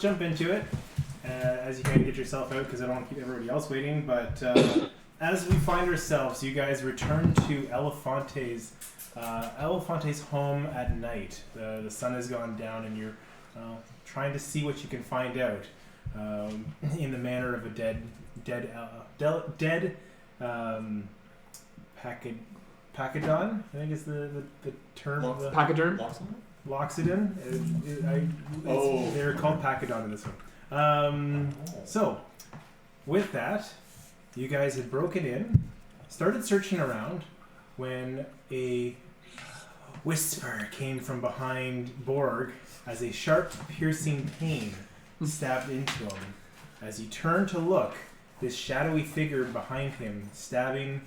jump into it as you kind of get yourself out because I don't want to keep everybody else waiting. But as we find ourselves, you guys return to Elefante's home at night. The sun has gone down, and you're trying to see what you can find out in the manner of a dead Pachyderm, I think is the term. Pachyderm? Loxodon. They're called Pachyderm in this one. So, with that, you guys had broken in, started searching around, when a whisper came from behind Borg as a sharp, piercing pain stabbed into him. As he turned to look, this shadowy figure behind him stabbing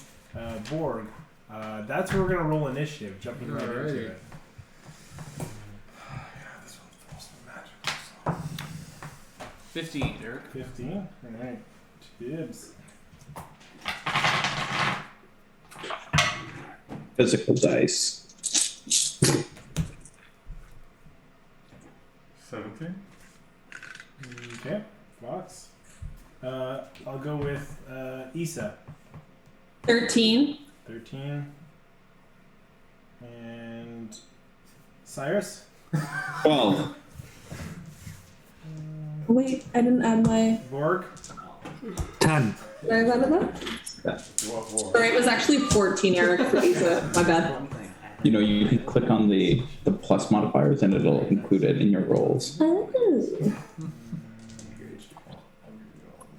Borg. That's where we're going to roll initiative, jumping right into it. This one's magical. 15, Eric. 15? Alright. Tibbs. Physical dice. 17? Okay. Fox. I'll go with Issa. 13. 13. And Cyrus? 12. Wait, I didn't add my... Borg? 10. Did I add that? Sorry, it was actually 14, Eric, for Isa. My bad. You know, you can click on the plus modifiers and it'll include it in your rolls. Oh.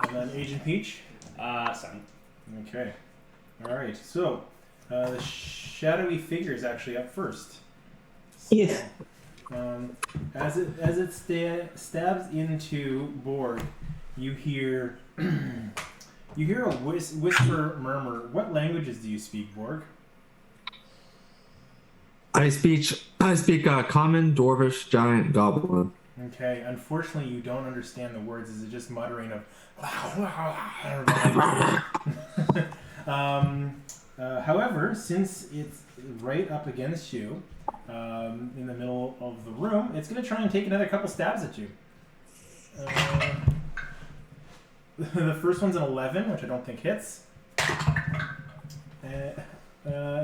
And then Agent Peach? 7. Okay. Alright, so the shadowy figure is actually up first. So, Yeah. As it stabs into Borg, you hear a whisper murmur. What languages do you speak, Borg? I speak common, dwarvish, giant, goblin. Okay, unfortunately you don't understand the words. Is it just muttering of however, since it's right up against you, in the middle of the room, it's going to try and take another couple stabs at you. The first one's an 11, which I don't think hits. And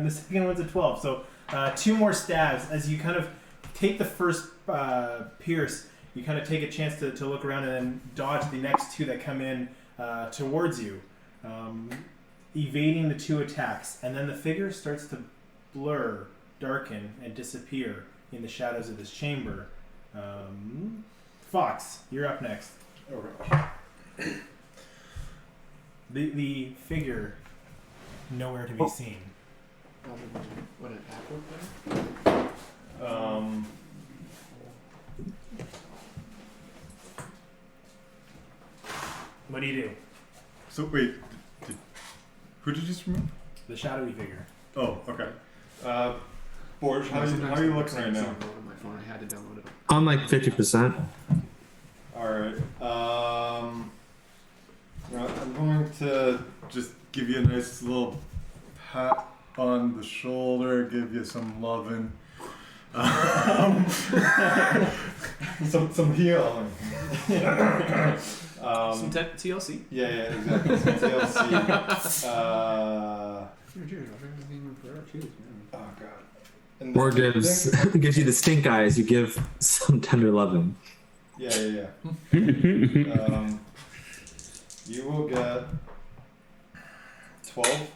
the second one's a 12. So 2 more stabs. As you kind of take the first pierce, you kind of take a chance to look around and then dodge the next 2 that come in towards you, evading the 2 attacks. And then the figure starts to blur, darken, and disappear in the shadows of this chamber. Fox, you're up next. Okay. The figure, nowhere to be seen. What an attack What do you do? So wait, who did you just remove? The shadowy figure. Oh, okay. Borge, how are you looking right now? On my phone, I had to download it. I'm like 50%. Alright, I'm going to just give you a nice little pat on the shoulder, give you some loving, some healing. Some TLC. Yeah, exactly. Some TLC. Oh god. And Or gives you the stink eyes. You give some tender loving. Yeah. You will get 12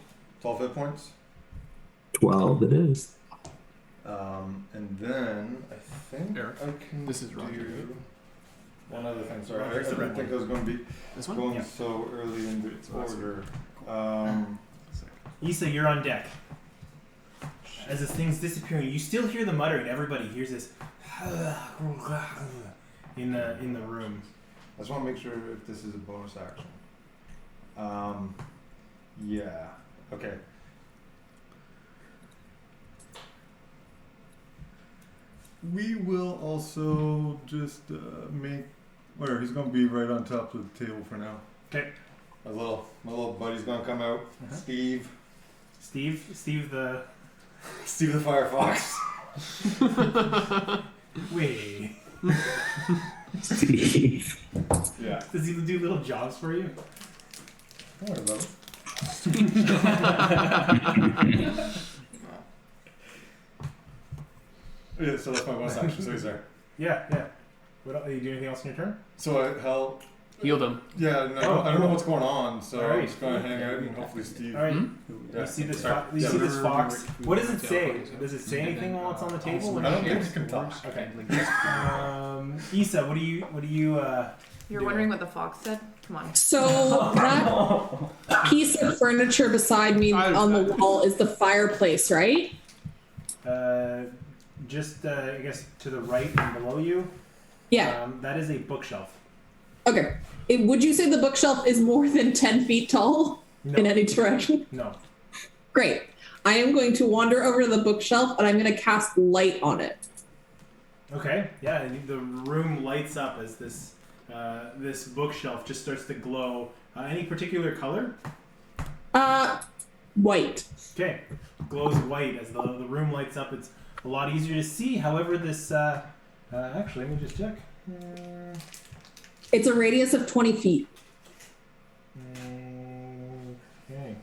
hit points. 12 it is. And then I think Eric, I can this is Roger, do right? one other thing. Sorry, I Roger's the red didn't think one. I was going to be This one? going Yeah. so early in the order. Issa, you're on deck. As this thing's disappearing, you still hear the muttering. Everybody hears this in the room. I just want to make sure if this is a bonus action. Yeah. Okay. We will also just make. Where he's gonna be right on top of the table for now. Okay. My little buddy's gonna come out. Uh-huh. Steve the the Firefox. wait. Steve. Yeah. Does he do little jobs for you? Don't worry about it. Yeah, so that's my bonus action, so he's there. Yeah. What else, are you doing anything else in your turn? So I help. Healed him. Yeah, no, Oh, I don't know what's going on, so Alright. I'm just going to hang out and hopefully Steve. All right. Yeah. You see this? Sorry. You see this Yeah. fox? What does it say? Does it say anything while it's on the table? I don't think you can talk. Okay. Isa, what do you? You're do wondering what the fox said? Come on. So that piece of furniture beside me on the wall is the fireplace, right? Just I guess to the right and below you. Yeah. That is a bookshelf. Okay. Would you say the bookshelf is more than 10 feet tall No. in any direction? No. Great. I am going to wander over to the bookshelf and I'm going to cast light on it. Okay. Yeah. The room lights up as this this bookshelf just starts to glow. Any particular color? White. Okay. Glows white as the room lights up. It's a lot easier to see. However, this actually, let me just check. It's a radius of 20 feet. Okay.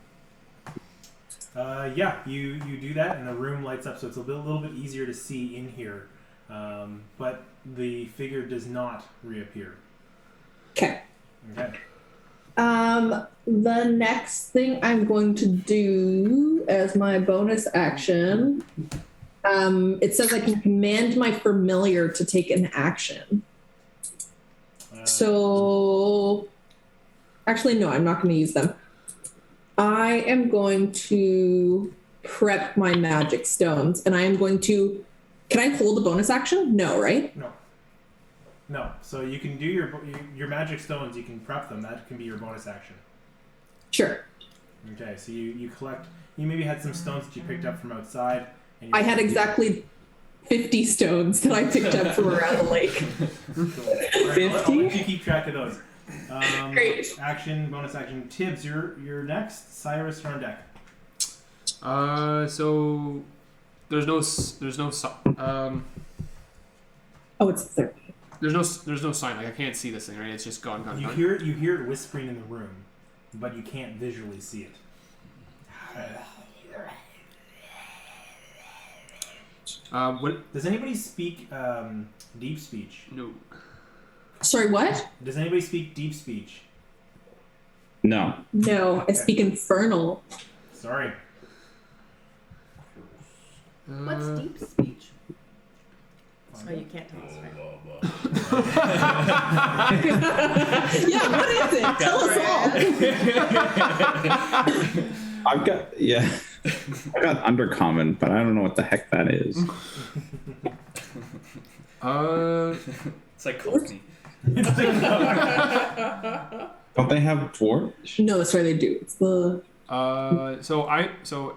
Yeah, you do that, and the room lights up, so it's a little bit easier to see in here. But the figure does not reappear. Okay. Okay. The next thing I'm going to do as my bonus action, it says I can command my familiar to take an action. So, actually, no, I'm not going to use them. I am going to prep my magic stones, and I am going to. Can I hold a bonus action? No, right? No. So you can do your magic stones. You can prep them. That can be your bonus action. Sure. Okay. So you collect. You maybe had some stones that you picked up from outside. And I had exactly 50 stones that I picked up from around the lake. Cool. All right, I'll let you keep track of those. Great. Action, bonus action. Tibbs, you're next. Cyrus, you're on deck. So there's no Oh, it's 30. there's no sign. Like I can't see this thing, right? It's just gone. You hear it whispering in the room, but you can't visually see it. What? Does anybody speak deep speech? No. Sorry, what? Does anybody speak deep speech? No. No, I speak infernal. Sorry. What's deep speech? Oh, you can't tell us, right? Yeah, what is it? Tell us all. I've got undercommon, but I don't know what the heck that is. It's like Cockney. Don't they have dwarf? No, that's why they do. It's the. So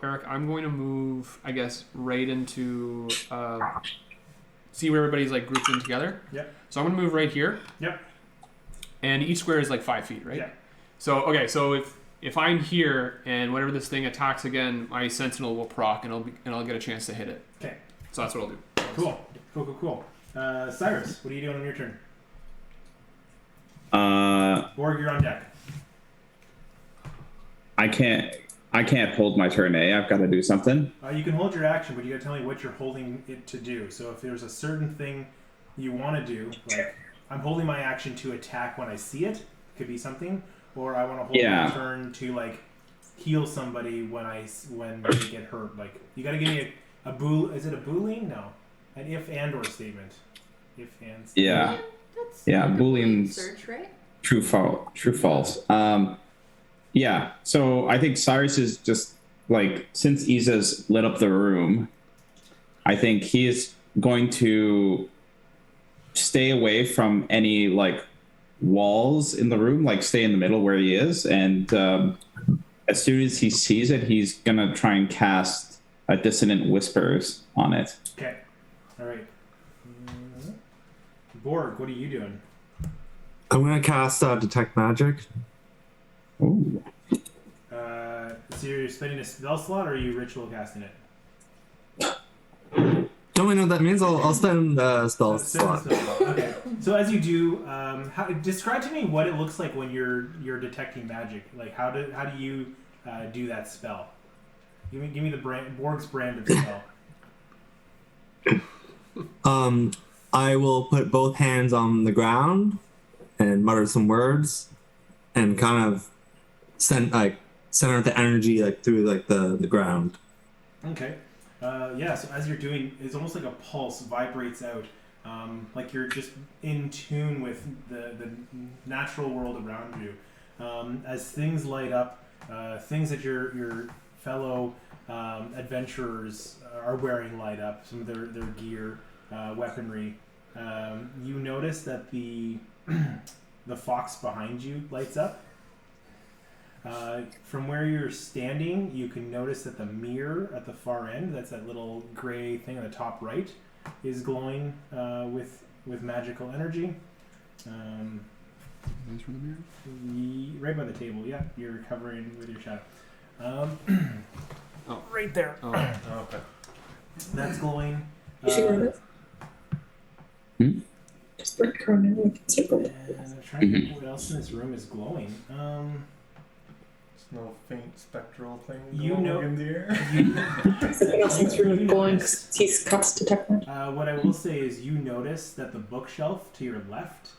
Eric, I'm going to move, I guess, right into see where everybody's like grouped in together. Yep. So I'm gonna move right here. Yep. And each square is like 5 feet, right? Yeah. So okay, so if I'm here and whenever this thing attacks again, my sentinel will proc and I'll get a chance to hit it. Okay. So that's what I'll do. Cool. Cyrus, what are you doing on your turn? Borg, you're on deck. I can't hold my turn A. I've got to do something. You can hold your action, but you gotta tell me what you're holding it to do. So if there's a certain thing you want to do, like I'm holding my action to attack when I see it, could be something, or I want to hold my turn to like heal somebody when they get hurt. Like you gotta give me a bool. Is it a boolean? No, an if and or statement. If and. Statement. Yeah. That's Yeah, like a Boolean's search, right? True, false. Yeah. So I think Cyrus is just like, since Isa's lit up the room, I think he is going to stay away from any like walls in the room, like stay in the middle where he is. And as soon as he sees it, he's going to try and cast a dissonant whispers on it. Okay. All right. Borg, what are you doing? I'm gonna cast detect magic. Ooh. So you're spending a spell slot, or are you ritual casting it? Don't we know what that means? I'll spend spell slot. Okay. So as you do, describe to me what it looks like when you're detecting magic. Like how do you do that spell? Give me the Borg's brand of spell. I will put both hands on the ground and mutter some words, and kind of center the energy through the ground. Okay. So as you're doing, it's almost like a pulse vibrates out, like you're just in tune with the natural world around you. As things light up, things that your fellow adventurers are wearing light up, some of their gear, weaponry. You notice that the fox behind you lights up. From where you're standing, you can notice that the mirror at the far end, that's that little gray thing on the top right, is glowing with magical energy. Right by the table, yeah. You're covering with your shadow. Right there. Oh. Okay. That's glowing. You see where it is? Just break Cronin with the circle. And I'm trying to think what else in this room is glowing. There's no faint spectral thing You glowing know- in the air. Something else in this room is glowing because he's cast detect magic. What I will say is you notice that the bookshelf to your left,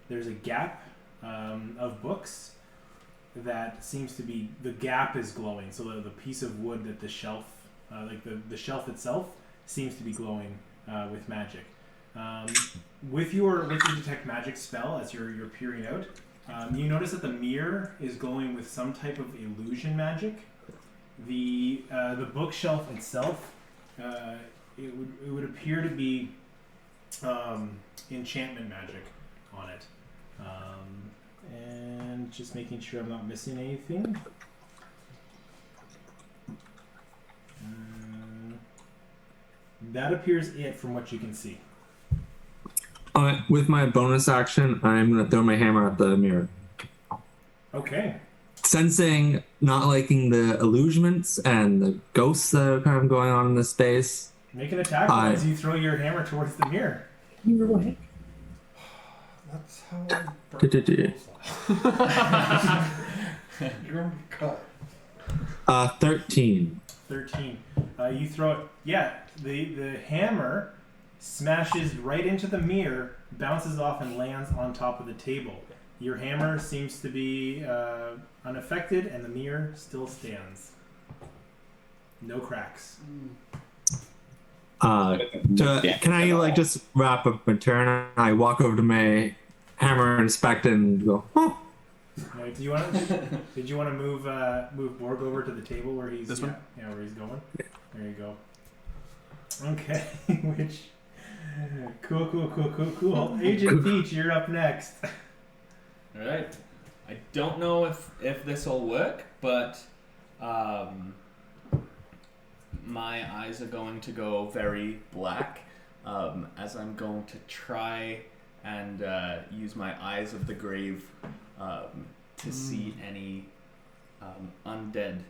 there's a gap of books that seems to be, the gap is glowing. So the piece of wood that the shelf, the shelf itself, seems to be glowing with magic. With your detect magic spell, as you're peering out, you notice that the mirror is glowing with some type of illusion magic. The bookshelf itself, it would appear to be enchantment magic on it. And just making sure I'm not missing anything. That appears it from what you can see. With my bonus action, I'm going to throw my hammer at the mirror. Okay. Sensing not liking the illusions and the ghosts that are kind of going on in this space. Make an attack roll as you throw your hammer towards the mirror. You were away. That's how I break You're cut. 13. 13. You throw it. Yeah, the hammer smashes right into the mirror, bounces off, and lands on top of the table. Your hammer seems to be unaffected, and the mirror still stands. No cracks. Can I just wrap up my turn? I walk over to my hammer, inspect it, and go, oh. Right, did you want to move Borg over to the table where he's This one? Yeah, where he's going? There you go. Okay, which cool. Agent Peach, you're up next. All right. I don't know if this will work, but my eyes are going to go very black as I'm going to try and use my eyes of the grave to see any undead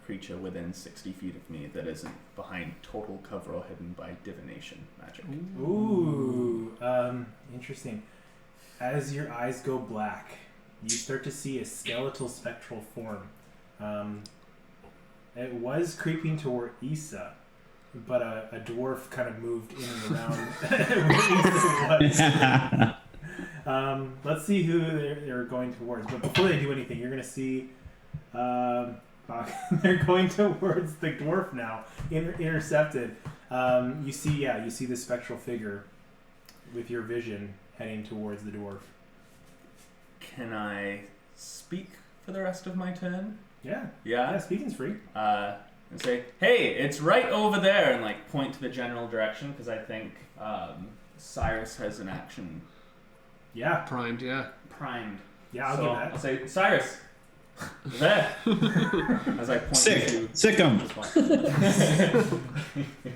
creature within 60 feet of me that isn't behind total cover or hidden by divination magic. Ooh, interesting. As your eyes go black, you start to see a skeletal spectral form. It was creeping toward Issa, but a dwarf kind of moved in and around where Issa was. Let's see who they're going towards. But before they do anything, you're going to see they're going towards the dwarf now, intercepted. You see the spectral figure with your vision heading towards the dwarf. Can I speak for the rest of my turn? Yeah. Yeah? Yeah, speaking's free. And say, hey, it's right over there, and like point to the general direction, because I think Cyrus has an action Yeah. Primed, yeah. primed. Yeah, I'll So give that. I'll say, Cyrus, there. As I point to Sick 'em. this one.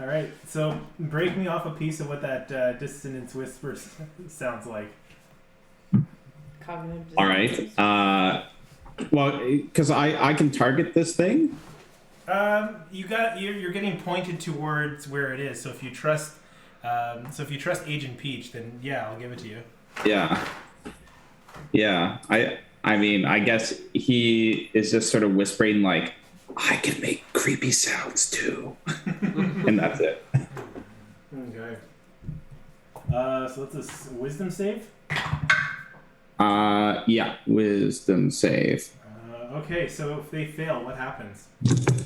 All right. So break me off a piece of what that dissonance whisper sounds like. Cognitive All right. Well, because I can target this thing. You're getting pointed towards where it is. So if you trust So if you trust Agent Peach, then yeah, I'll give it to you. Yeah. Yeah. I mean, I guess he is just sort of whispering like, I can make creepy sounds too. And that's it. Okay. So that's a wisdom save. Yeah, wisdom save. Okay, so if they fail, what happens?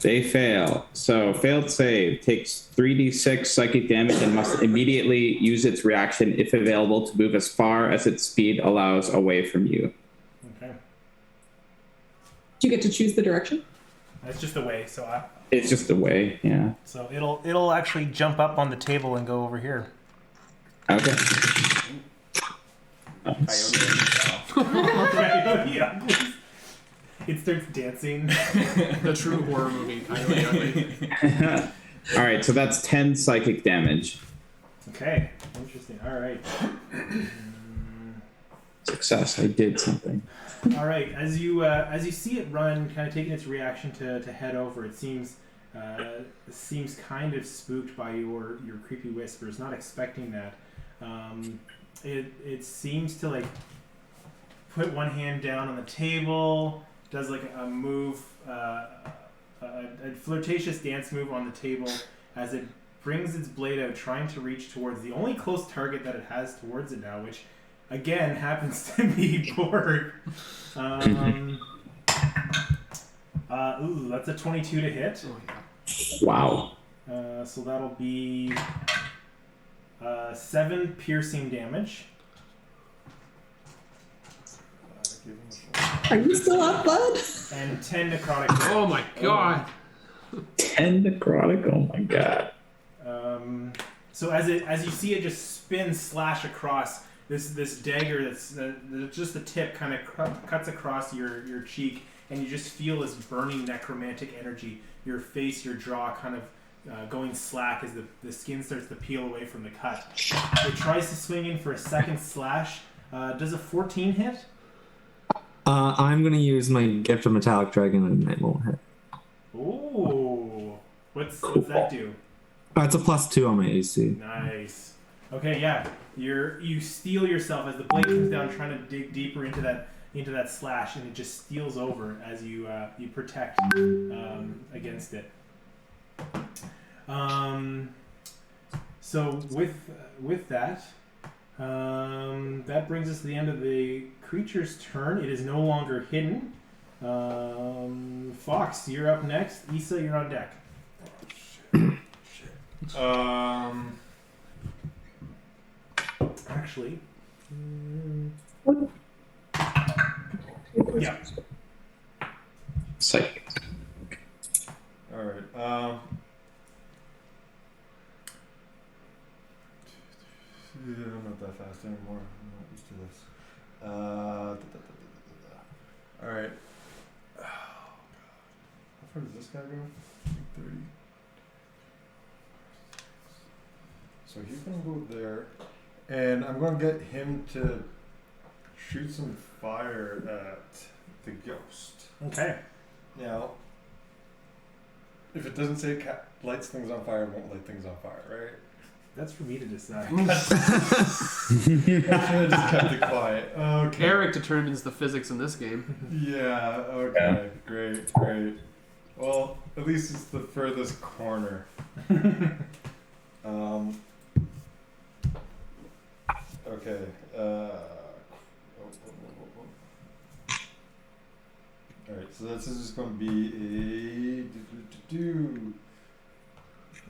They fail. So failed save takes 3d6 psychic damage and must immediately use its reaction if available to move as far as its speed allows away from you. Okay. Do you get to choose the direction? That's just a way. It's just a way, yeah. So it'll actually jump up on the table and go over here. Okay. Yeah. It starts dancing. The true horror movie. Coyote Ugly. All right, so that's 10 psychic damage. Okay, interesting. All right. Success. I did something. All right. As you see it run, kind of taking its reaction to head over, it seems kind of spooked by your creepy whispers. Not expecting that. It seems to like put one hand down on the table, does like a move, a flirtatious dance move on the table as it brings its blade out, trying to reach towards the only close target that it has towards it now, which again happens to be Borg. That's a 22 to hit. Wow. So that'll be 7 piercing damage. Are you still up, bud? And 10 necrotic damage. Oh my god. 10 necrotic? Oh my god. So as you see it just spin slash across this dagger that's just the tip kind of cuts across your cheek, and you just feel this burning necromantic energy. Your face, your jaw kind of going slack as the skin starts to peel away from the cut. It tries to swing in for a second slash. Does a 14 hit? I'm going to use my gift of Metallic Dragon and it won't hit. Ooh. What's that do? It's a +2 on my AC. Nice. Okay, yeah. You steel yourself as the blade comes down, trying to dig deeper into that slash, and it just steals over as you protect against it. So with that, that brings us to the end of the creature's turn. It is no longer hidden. Fox, you're up next. Issa, you're on deck. Actually, yeah. Psychic. Alright, I'm not that fast anymore. I'm not used to this. Alright. Oh, God. How far does this guy go? 30. So he's going to go there. And I'm going to get him to shoot some fire at the ghost. Okay. Now, if it doesn't say it lights things on fire, it won't light things on fire, right? That's for me to decide. I should have just kept it quiet. Okay. Eric determines the physics in this game. Yeah, okay. Great. Well, at least it's the furthest corner. Okay. Alright, so this is just going to be a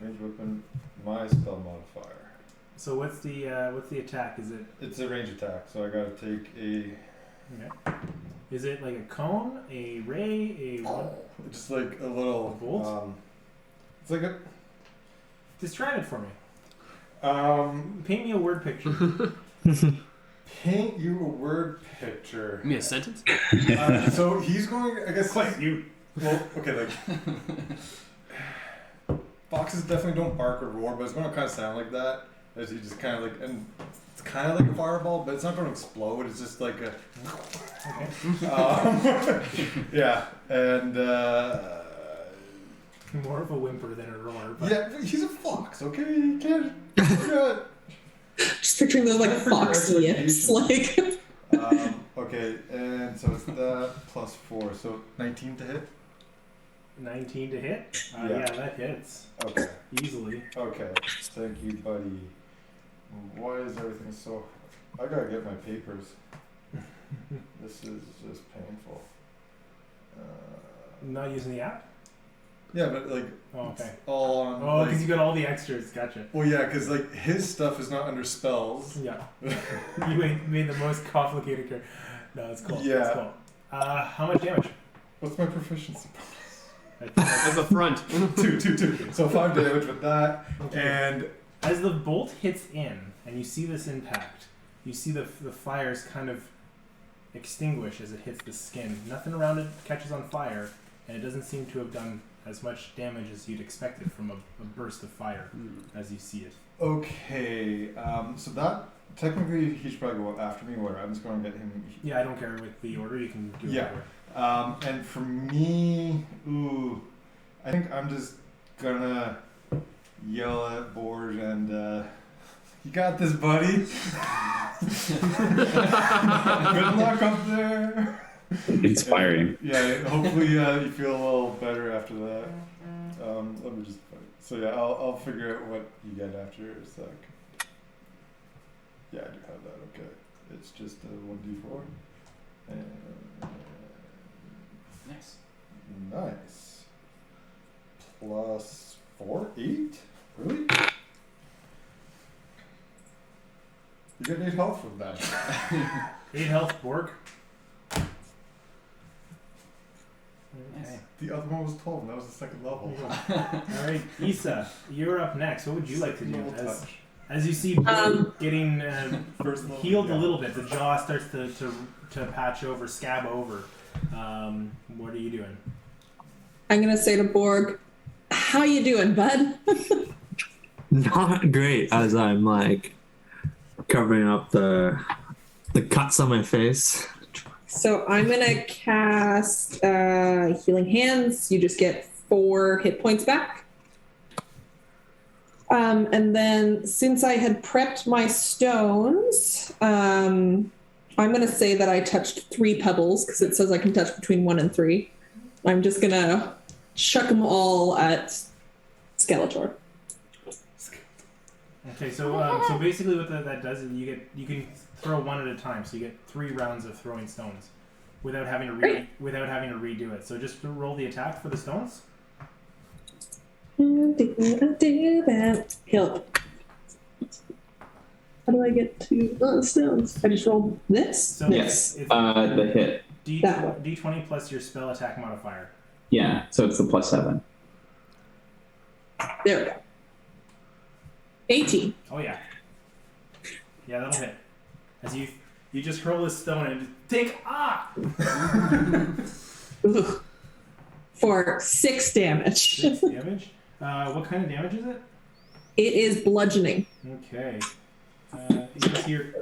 range weapon, my spell modifier. So what's the attack? Is it? It's a range attack, so I gotta take a. Okay. Is it like a cone, a ray, a what? Just like a little bolt. It's like a. Describe it for me. Paint me a word picture. Paint you a word picture. Give me a sentence? So he's going, I guess. Quite you. Well, okay, like. Foxes definitely don't bark or roar, but it's going to kind of sound like that. As he just kind of like, and it's kind of like a fireball, but it's not going to explode. It's just like a. Okay. Yeah, and. More of a whimper than a roar. But... Yeah, he's a fox, okay? He can't. Good. Just picturing those like fox yips, like. Okay, and so it's that plus 4, so 19 to hit. 19 to hit. Yeah. Yeah, that hits Okay. easily. Okay. Thank you, buddy. Why is everything so? I gotta get my papers. This is just painful. Not using the app. Yeah, but like, Oh, okay. it's all on. Oh, like, because you got all the extras. Gotcha. well, yeah, because like his stuff is not under spells. Yeah. You made the most complicated character. No, it's cool. Yeah. That's cool. How much damage? What's my proficiency? As the front. 2. So 5 damage with that, Okay. and As the bolt hits in, and you see this impact, you see the fires kind of extinguish as it hits the skin. Nothing around it catches on fire, and it doesn't seem to have done as much damage as you'd expected from a burst of fire as you see it. okay, so that technically he should probably go after me. Or I'm just going to get him. Yeah, I don't care with the order. You can do it. Yeah. And for me, I think I'm just gonna yell at Borg and you got this, buddy. Good luck up there. Inspiring. Yeah, hopefully you feel a little better after that. Let me just. So yeah, I'll figure out what you get after a sec. Yeah, I do have that. Okay, it's just a 1d4. And Nice. nice. Plus 4, 8. Really? You get 8 health from that. 8 health, Borg. Nice. The other one was 12, and that was the second level. All right, Issa, you're up next. What would you like to do? Little touch. As you see Borg getting First level, healed yeah. a little bit, the jaw starts to patch over, scab over. What are you doing? I'm gonna say to Borg, "How you doing, bud?" Not great, as I'm like covering up the cuts on my face. So I'm gonna cast Healing Hands. You just get 4 hit points back. And then since I had prepped my stones, I'm gonna say that I touched 3 pebbles because it says I can touch between 1 and 3. I'm just gonna chuck them all at Skeletor. Okay, so basically what that does is you can throw 1 at a time, so you get 3 rounds of throwing stones without having to redo it. So just roll the attack for the stones. Do that. Help. How do I get to stones? I just rolled this? So Yes. it's The hit. D20 plus your spell attack modifier. Yeah. So it's the +7. There we go. 18. Oh yeah. Yeah, that'll hit. As you just hurl this stone and take Ugh. For 6 damage. 6 damage. What kind of damage is it? It is bludgeoning. Okay. You just hear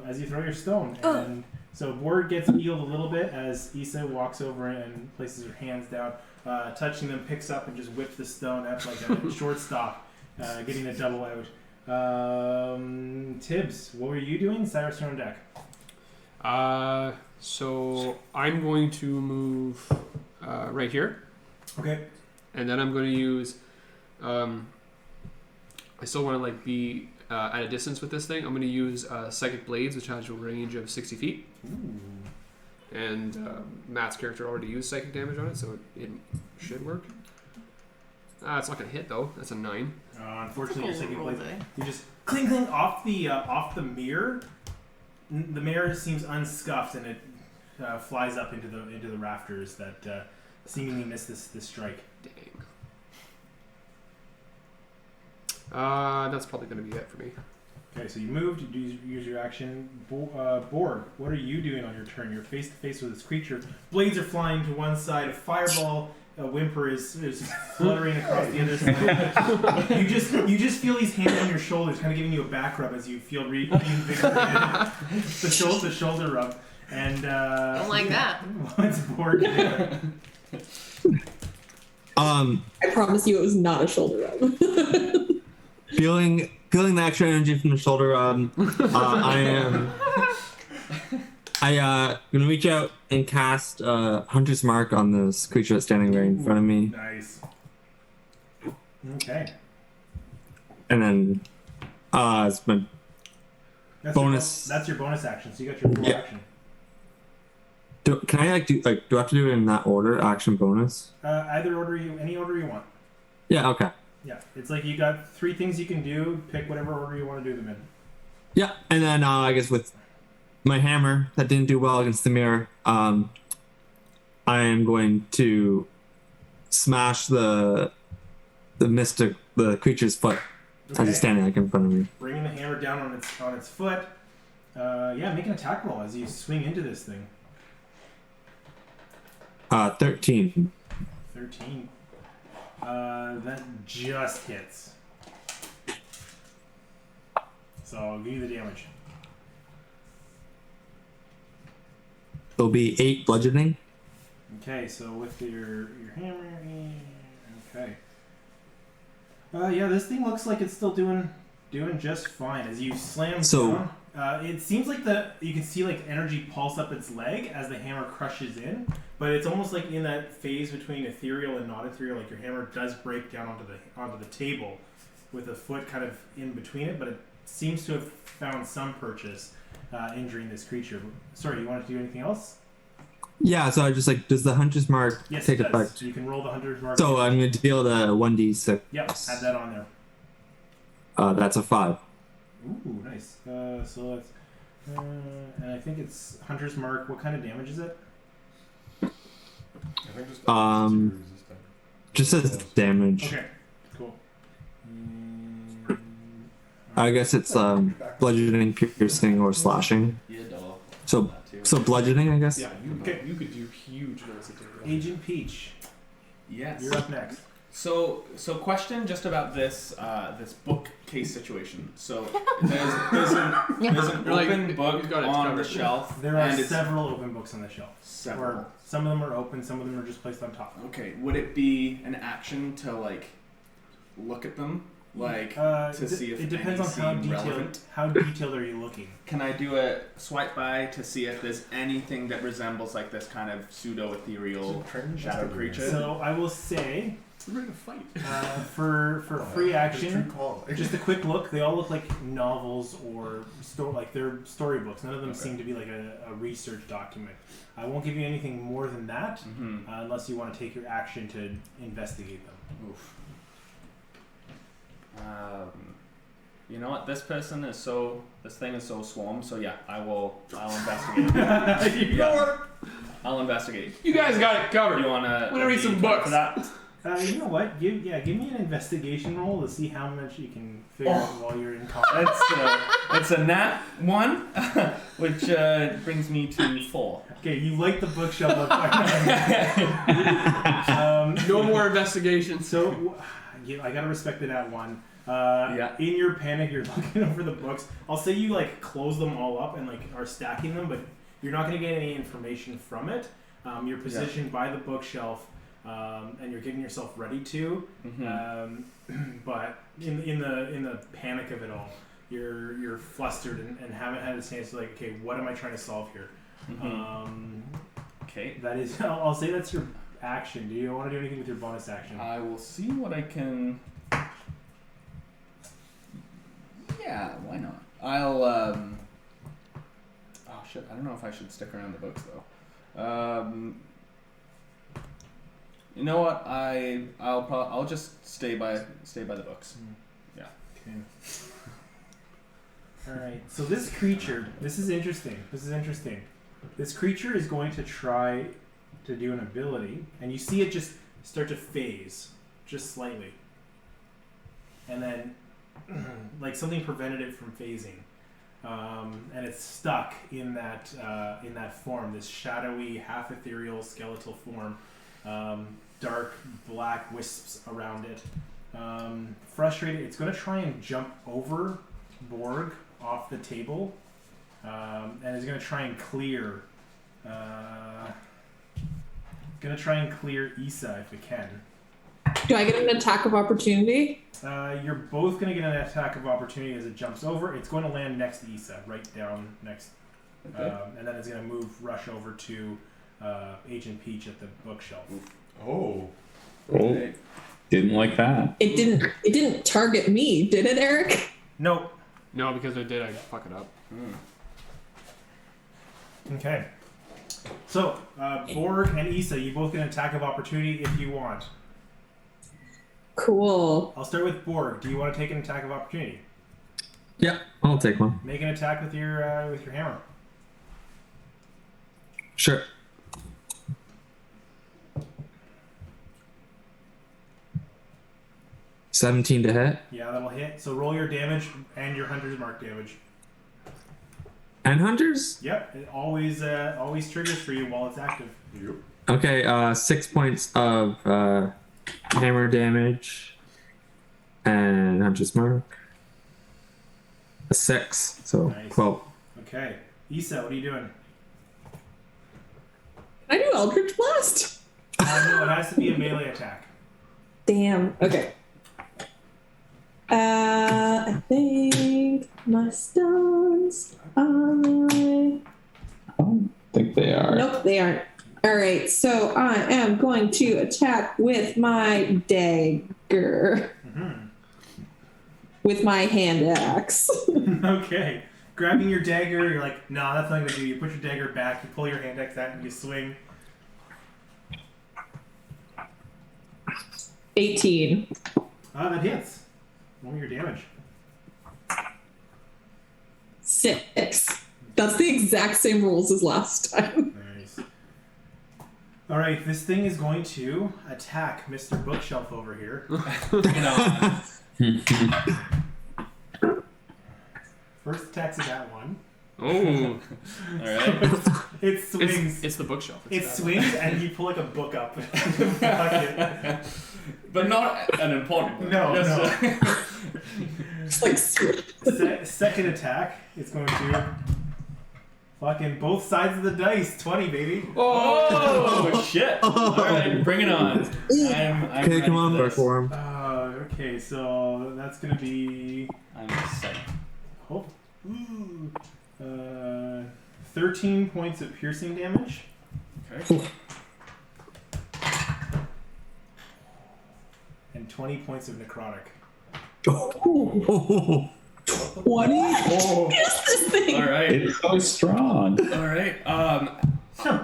as you throw your stone, and so Borg gets healed a little bit as Issa walks over and places her hands down, touching them, picks up and just whips the stone up like a shortstop, getting a double out. Tibbs, what were you doing? Cyrus, you're on deck. So I'm going to move right here, Okay. and then I'm going to use. I still want to like be at a distance with this thing. I'm going to use Psychic Blades, which has a range of 60 feet. Ooh. And Matt's character already used psychic damage on it, so it should work. It's not going to hit though. That's a 9. Unfortunately, your That's a second roll blade. day. You just cling off the mirror. The mirror seems unscuffed, and it flies up into the rafters that seemingly missed this strike. Dang. That's probably going to be it for me. Okay, so you moved. You use your action. Borg, what are you doing on your turn? You're face to face with this creature. Blades are flying to one side. A fireball whimper is fluttering across the other side. you just feel these hands on your shoulders, kind of giving you a back rub as you feel reinvigorated. the shoulder rub, and Don't like that. what's Borg doing? I promise you it was not a shoulder rub. feeling the extra energy from the shoulder. Gonna reach out and cast Hunter's Mark on this creature that's standing right in front of me, Nice. Okay. and then it's my That's bonus. That's your bonus action. So you got your full Yeah. action. Can I do I have to do it in that order? Action bonus. Any order you want. Yeah. Okay. Yeah, it's like you got 3 things you can do. Pick whatever order you want to do them in. Yeah, and then I guess with my hammer that didn't do well against the mirror, I am going to smash the creature's foot as it's standing like in front of me. Bringing the hammer down on its foot. Make an attack roll as you swing into this thing. 13. 13. That just hits. So I'll give you the damage. It'll be 8 bludgeoning. Okay, so with your hammer. Okay. This thing looks like it's still doing just fine as you slam down. It seems like you can see like energy pulse up its leg as the hammer crushes in, but it's almost like in that phase between ethereal and not ethereal. Like your hammer does break down onto the table, with the foot kind of in between it, but it seems to have found some purchase injuring this creature. Sorry, you wanted to do anything else? Yeah, so I just does the Hunter's Mark take it does. effect? You can roll the Hunter's Mark. So I'm going to deal the 1d6. Yep, add that on there. That's a 5. Ooh, nice. So that's, and I think it's Hunter's Mark. What kind of damage is it? I think just just says damage. Okay, cool. I guess it's bludgeoning, piercing, or slashing. Yeah, dog. So bludgeoning, I guess. Yeah, you could do huge amounts of damage. Agent Peach, Yes. you're up next. So question just about this this bookcase situation. So there's an You're like, open you've book got it on covered. the shelf. There are and it's several open books on the shelf. several. Or some of them are open, some of them are just placed on top. Okay, would it be an action to like look at them, like to see if it depends on any how seem detailed. relevant? How detailed are you looking? Can I do a swipe by to see if there's anything that resembles like this kind of pseudo ethereal shadow creature? So I will say, We're ready to fight. for free action, True call. just a quick look. They all look like novels or they're storybooks. None of them seem to be like a research document. I won't give you anything more than that unless you want to take your action to investigate them. Oof. You know what? This thing is so swarmed. So yeah, I'll investigate. I'll investigate. You guys got it covered. You wanna read some books for that? You know what? Give me an investigation roll to see how much you can figure out while you're in combat. It's a nat 1, which brings me to 4. Okay, you light the bookshelf up. No more investigation. So, I gotta respect the nat 1. In your panic, you're looking over the books. I'll say you like close them all up and like are stacking them, but you're not gonna get any information from it. You're positioned by the bookshelf. And you're getting yourself ready to, but in the panic of it all, you're flustered and haven't had a chance to okay, what am I trying to solve here? Okay. That is, I'll say that's your action. Do you want to do anything with your bonus action? I will see what I can. Yeah, why not? I'll. Oh shit! I don't know if I should stick around the books though. You know what? I'll just stay by the books. Yeah. Okay. All right. So this creature, this is interesting. This creature is going to try to do an ability, and you see it just start to phase, just slightly, and then like something prevented it from phasing, and it's stuck in that form, this shadowy, half ethereal, skeletal form. Dark black wisps around it. Frustrated, it's going to try and jump over Borg off the table, and is going to try and clear. Isa if it can. Do I get an attack of opportunity? You're both going to get an attack of opportunity as it jumps over. It's going to land next to Issa, right down next. Okay. And then it's going to rush over to Agent Peach at the bookshelf. Oh. Oh, didn't like that. It didn't target me, did it, Eric? Nope. No, because it did, I fuck it up. Okay. So, Borg and Issa, you both get an attack of opportunity if you want. Cool. I'll start with Borg. Do you want to take an attack of opportunity? Yeah, I'll take one. Make an attack with your hammer. Sure. $17 to hit. Yeah, that'll hit. So roll your damage and your hunter's mark damage. And hunters? Yep, it always triggers for you while it's active. Yep. Okay, 6 points of hammer damage and hunter's mark. A 6, so Nice. 12. Okay, Issa, what are you doing? Can I do Eldritch Blast? No, it has to be a melee attack. Damn. Okay. I think my stones are. I don't think they are. Nope, they aren't. All right, so I am going to attack with my dagger. With my hand axe. Okay. Grabbing your dagger, you're like, nah, that's not gonna do. You put your dagger back, you pull your hand axe out, and you swing. 18. That hits. Roll me your damage. 6. That's the exact same rules as last time. Nice. All right, this thing is going to attack Mr. Bookshelf over here. First attack's at that one. Oh. Alright. It swings. It's the bookshelf. It It's swings, and you pull like a book up. But not an important one. No, Just, no. It's like Second attack, it's going to fucking both sides of the dice. 20, baby. Oh, shit. Alright, bring it on. I'm Okay, ready come on, for this. Berkworm. Okay, so that's going to be... I'm psyched. Oh, 13 points of piercing damage. Okay. And 20 points of necrotic. 20? Oh. This thing. Alright. It's so strong. Alright.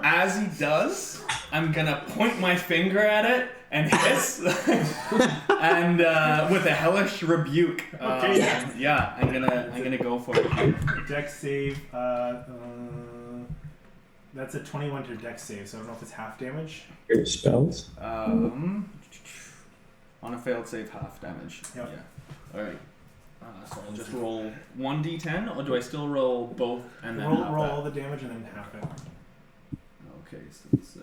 As he does, I'm gonna point my finger at it and hiss. And with a hellish rebuke. Okay. Yeah, I'm gonna go for it here. Dex save. That's a 21 to dex save, so I don't know if it's half damage. Your spells. On a failed save, half damage. Yep. Yeah. Alright. So I'll just roll 1d10, or do I still roll both and then half roll that? all the damage and then half it. Okay, so it's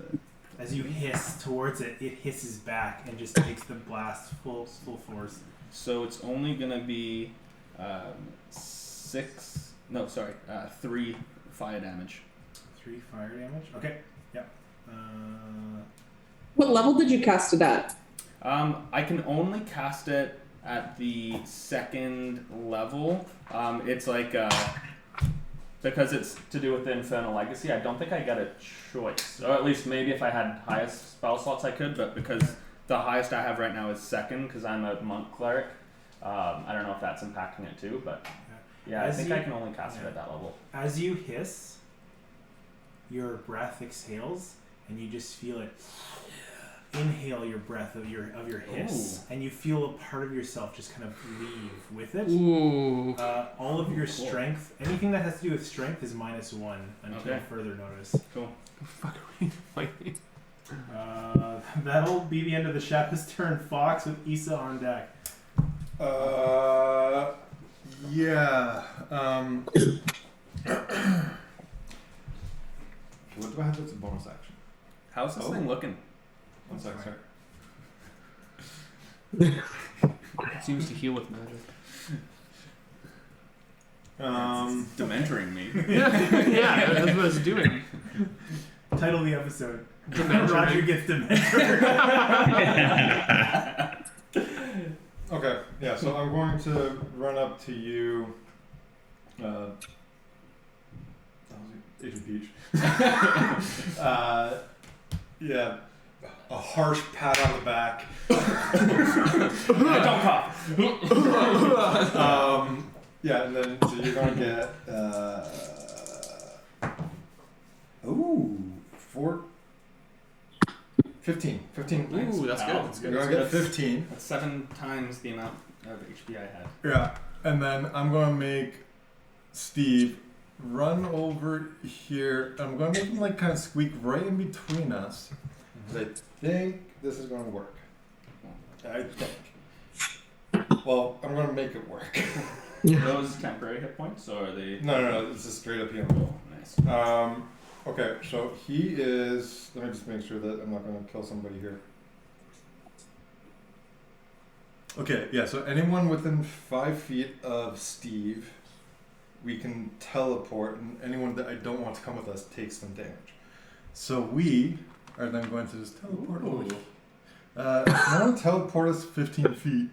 As you hiss towards it, it hisses back and just takes the blast full force. so it's only gonna be 3 fire damage. 3 fire damage. Okay. Yep. What level did you cast it at? I can only cast it at the 2nd level. It's like because it's to do with the Infernal Legacy, I don't think I get a choice. Or at least maybe if I had highest spell slots I could, but because the highest I have right now is 2nd because I'm a monk cleric. I don't know if that's impacting it too, but yeah, I think I can only cast it at that level. As you hiss, your breath exhales, and you just feel it inhale your breath of your hiss, and you feel a part of yourself just kind of leave with it. Ooh. All of your strength, anything that has to do with strength, is -1 until further notice. Cool. Fuck are we fighting? That'll be the end of the Shadow's turn. Fox with Issa on deck. Yeah. What do I have that's a bonus action? How's this thing looking? One sec, sorry. It seems to heal with magic. Dementoring me. Yeah, that's what it's doing. Title of the episode. Dementor. Roger gets dementor. Okay, yeah, so I'm going to run up to you. Agent Peach. Yeah, a harsh pat on the back. Don't cough. Yeah, and then so you're gonna get 15 points. Ooh, that's good. Wow. That's good. You're gonna get 15. That's 7 times the amount of HP I had. Yeah, and then I'm gonna make Steve run over here. I'm gonna make him like kind of squeak right in between us. 'Cause I think this is gonna work. I think. Well, I'm gonna make it work. Are those temporary hit points, or are they? No, it's just straight up healing. Oh, nice. Okay, so he is. Let me just make sure that I'm not gonna kill somebody here. Okay, yeah. So anyone within 5 feet of Steve, we can teleport, and anyone that I don't want to come with us takes some damage. So we are then going to just teleport over. I want to teleport us 15 feet,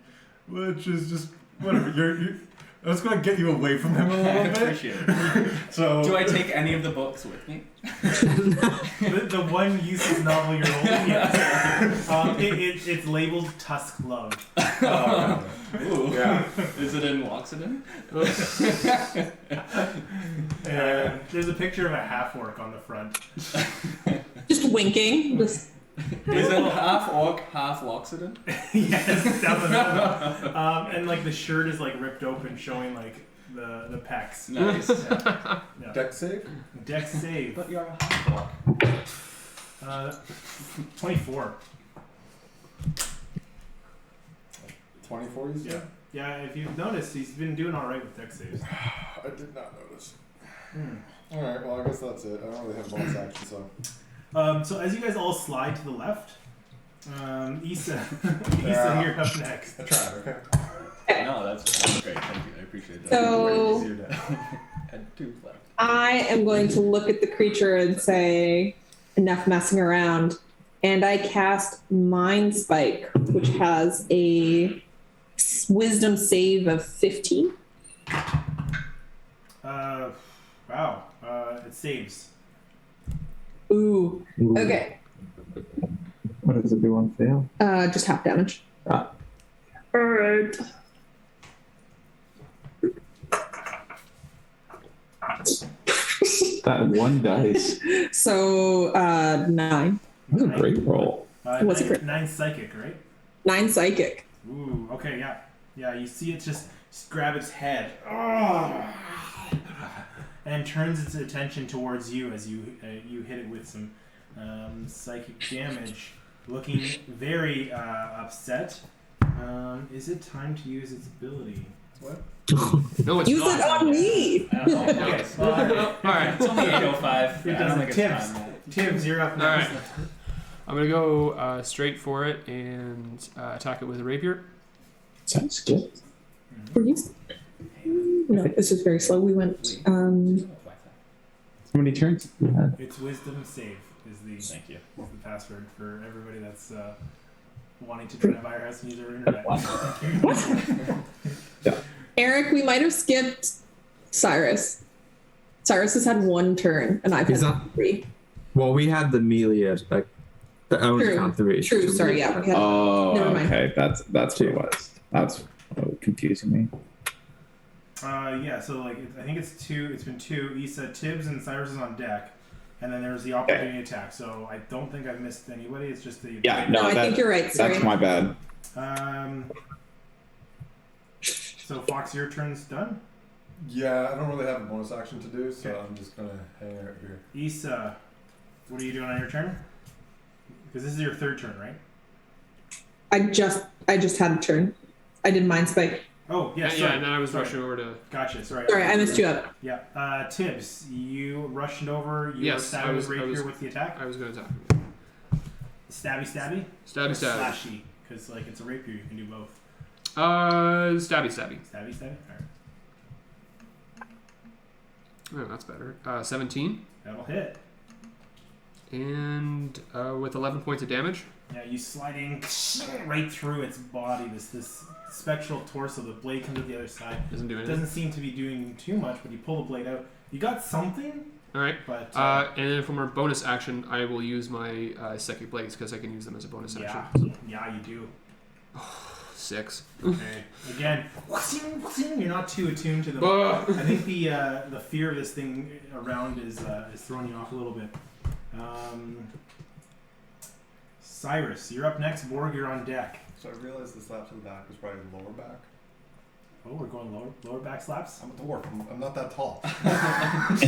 which is just whatever. You're I was going to get you away from him a little bit. I appreciate it. So do I take any of the books with me? The one useless novel you're holding, yes. It's labeled Tusk Love. Ooh. Yeah. Is it in Loxodon? And there's a picture of a half-orc on the front. Just winking. Just Is it half orc, half Loxodon? Yes, definitely. And like the shirt is like ripped open, showing like the pecs. Nice. Yeah. Dex save? Dex save. But you're a half orc. 24. 24, you said? Yeah. Yeah, if you've noticed, he's been doing all right with dex saves. I did not notice. Alright, well, I guess that's it. I don't really have bonus action, so. So as you guys all slide to the left, Issa, Yeah. you're up next. I tried, okay? No, that's great. Thank you. I appreciate that. So- Easier now. And 2 left. I am going to look at the creature and say, enough messing around. And I cast Mind Spike, which has a wisdom save of 15. Wow. It saves. Ooh. Okay. What does it do on fail? Just half damage. Ah. Alright. That one dice. So, 9. That's a great roll. What's it crit? 9 psychic, right? 9 psychic. Ooh, okay, yeah. Yeah, you see it just grab its head. And turns its attention towards you as you hit it with some psychic damage. Looking very upset. Is it time to use its ability? What? No, it's Use not. it on me! I don't know. Okay. Well, Alright. It's only 8:05. It I don't doesn't. think it's Tibbs. time. Tibbs, you're up next. Alright. I'm gonna go straight for it and attack it with a rapier. Sounds good. Were you? No, this is very slow. We went. How many turns? It's wisdom save is Thank you. the password for everybody that's wanting to try to buy our house and use our internet. Eric, we might have skipped Cyrus. Cyrus has had 1 turn, and I've He's had not- 3. Well, we had the melee, like, the only True. count 3. True, sorry, yeah. We had, Oh, Never mind. okay. That's what it was. That's confusing me. Yeah, so like I think it's 2. It's been 2. Issa, Tibbs, and Cyrus is on deck, and then there's the opportunity attack. So I don't think I've missed anybody. It's just the Yeah, no, no, I think you're right. Sorry. that's my bad. So Fox, your turn's done. Yeah, I don't really have a bonus action to do, so Okay. I'm just gonna hang out here. Issa, what are you doing on your turn? Because this is your 3rd turn, right? I just had a turn. I did Mind Spike. Oh, yeah, Yeah, sorry. and then I was Sorry. rushing over to. Gotcha, sorry. Sorry, I missed you up. Yeah, Tibbs, you rushed over. You Yes, were stabbing with rapier with the attack. I was gonna attack. Stabby. Stabby, Or stabby. Slashy, because like it's a rapier, you can do both. Stabby. Stabby. All right. Oh, that's better. 17. That'll hit. And with 11 points of damage. Yeah, you sliding right through its body. This spectral torso. The blade comes out the other side. Doesn't do anything. Doesn't seem to be doing too much, but you pull the blade out. You got something. All right. But and then for my bonus action, I will use my psychic blades because I can use them as a bonus action. Yeah, you do. 6. Okay. Again, you're not too attuned to them. I think the fear of this thing around is throwing you off a little bit. Cyrus, you're up next. Borg, you're on deck. So I realized the slap to the back was probably lower back. Oh, we're going lower back slaps? I'm a dwarf. I'm not that tall. Hard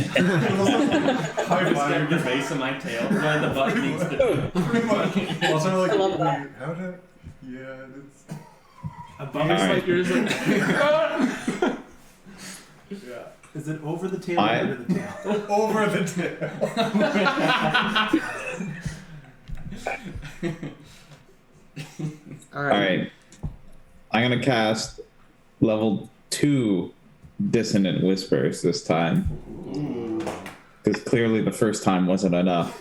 to get the base of my tail where the butt needs to be. Pretty much. Also, like, I love that. wait, how did? Yeah, it's. Above You're just like, Yeah. Is it over the tail or under the tail? Over the tail. all All right. I'm gonna cast level 2 Dissonant Whispers this time. Because clearly the first time wasn't enough.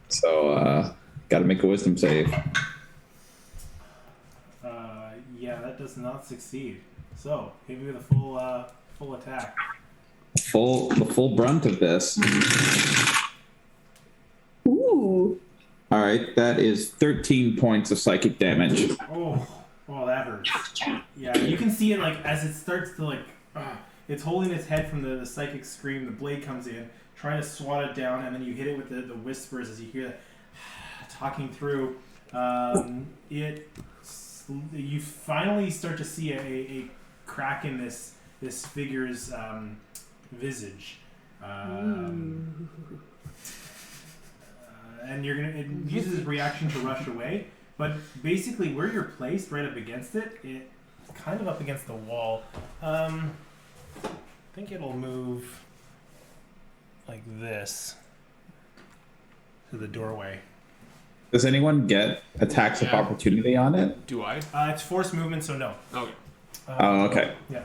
So, gotta make a wisdom save. Yeah, that does not succeed. So, hit me with a full attack. The full brunt of this. Ooh. All right, that is 13 points of psychic damage. Oh, that hurts. Yeah, you can see it like as it starts to it's holding its head from the psychic scream. The blade comes in, trying to swat it down, and then you hit it with the whispers as you hear that talking through. You finally start to see a crack in this figure's visage. And it uses its reaction to rush away, but basically where you're placed, right up against it, it's kind of up against the wall. I think it'll move like this to the doorway. Does anyone get attacks of opportunity on it? Do I? It's forced movement, so no. Okay. Oh, okay. Yeah.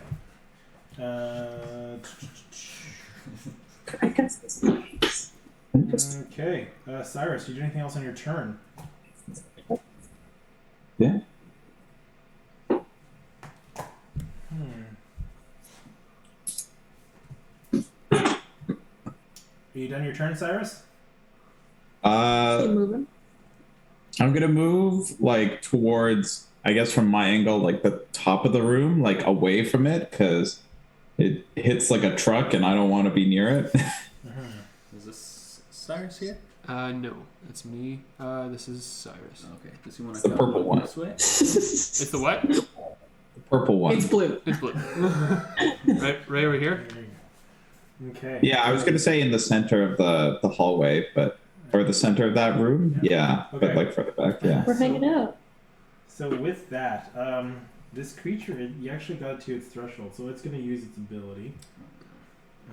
I guess this is Okay. Cyrus, you do anything else on your turn? Yeah. Are you done your turn, Cyrus? keep moving. I'm gonna move like towards, I guess from my angle, like the top of the room, like away from it, because it hits like a truck and I don't want to be near it. Is this Cyrus here? No, it's me. This is Cyrus. Okay. Does he want It's to the come purple one. this way? It's the what? The purple one. It's blue. It's blue. right over here. Okay. Yeah, I was gonna say in the center of the hallway, but or the center of that room. Yeah, Okay. but like further back. Yeah. We're hanging out. So with that, this creature, you actually got to its threshold, so it's going to use its ability.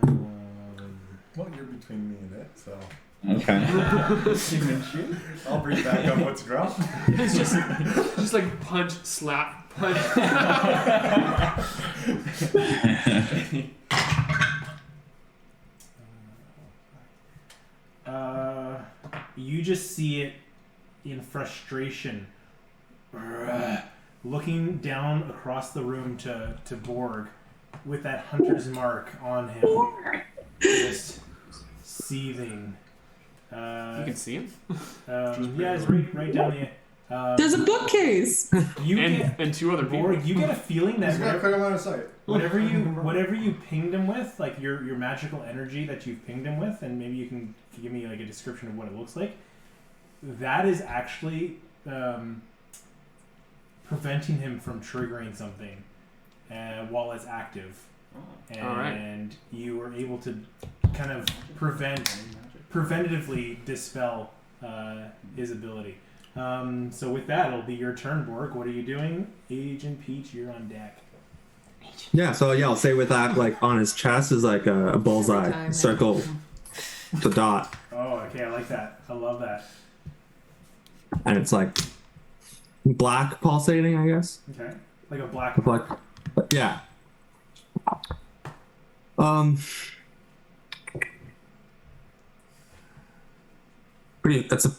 Well, you're between me and it, so. Okay. Human shoot. I'll bring back up what's dropped. It's just like punch, slap, punch. You just see it in frustration, looking down across the room to Borg with that hunter's mark on him, just seething. You can see him. Yeah, it's right down the. There's a bookcase. You And two other people. Borg, you get a feeling that He's got a clear line of sight. whatever you pinged him with, like your magical energy that you've pinged him with, and maybe you can give me like a description of what it looks like. That is actually preventing him from triggering something while it's active, and you were able to kind of preventatively dispel his ability. So with that, it'll be your turn, Borg. What are you doing? Agent Peach, you're on deck. Yeah, so yeah, I'll say with that, like on his chest is like a bullseye, time, circle, the dot, Oh, okay, I like that. I love that. and it's like black pulsating, I guess. Okay, like a black. Black, yeah. pretty. That's a.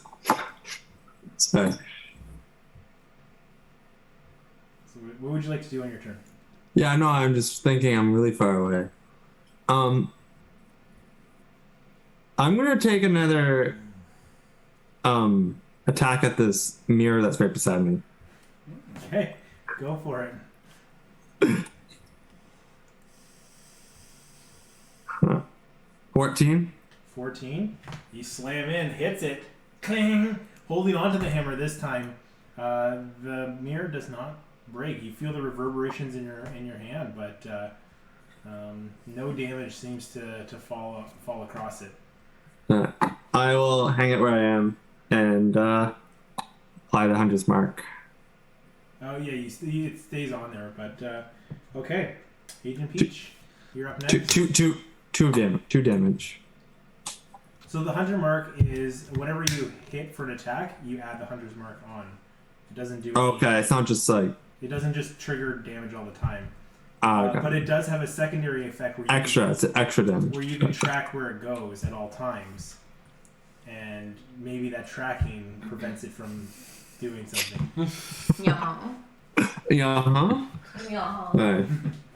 Sorry. So what would you like to do on your turn? Yeah, no, I'm just thinking. I'm really far away. I'm gonna take another attack at this mirror that's right beside me. Okay, go for it. 14. 14. You slam in, hits it, cling, holding onto the hammer this time. The mirror does not break. You feel the reverberations in your hand, but no damage seems to fall across it. I will hang it where I am and apply the hunter's mark. Oh yeah, it stays on there, but okay. Agent Peach, you're up next. Two damage. So the hunter mark is whenever you hit for an attack, you add the hunter's mark on. It doesn't do. Okay, it's not just like. It doesn't just trigger damage all the time. Okay. But it does have a secondary effect where It's extra damage. where you can track where it goes at all times, and maybe that tracking prevents it from doing something. Yeah. Yeah. Alright.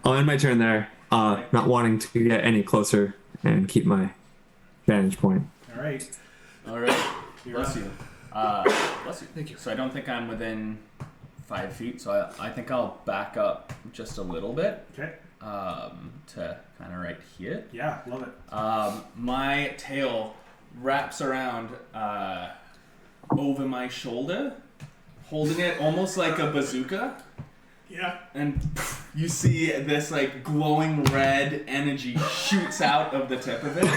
I'll end my turn there. Not wanting to get any closer and keep my vantage point. All right. Bless you. Bless you. Thank you. So I don't think I'm within 5 feet, so I think I'll back up just a little bit. Okay. To kind of right here. Yeah, love it. My tail wraps around over my shoulder, holding it almost like a bazooka. Yeah. And you see this like glowing red energy shoots out of the tip of it.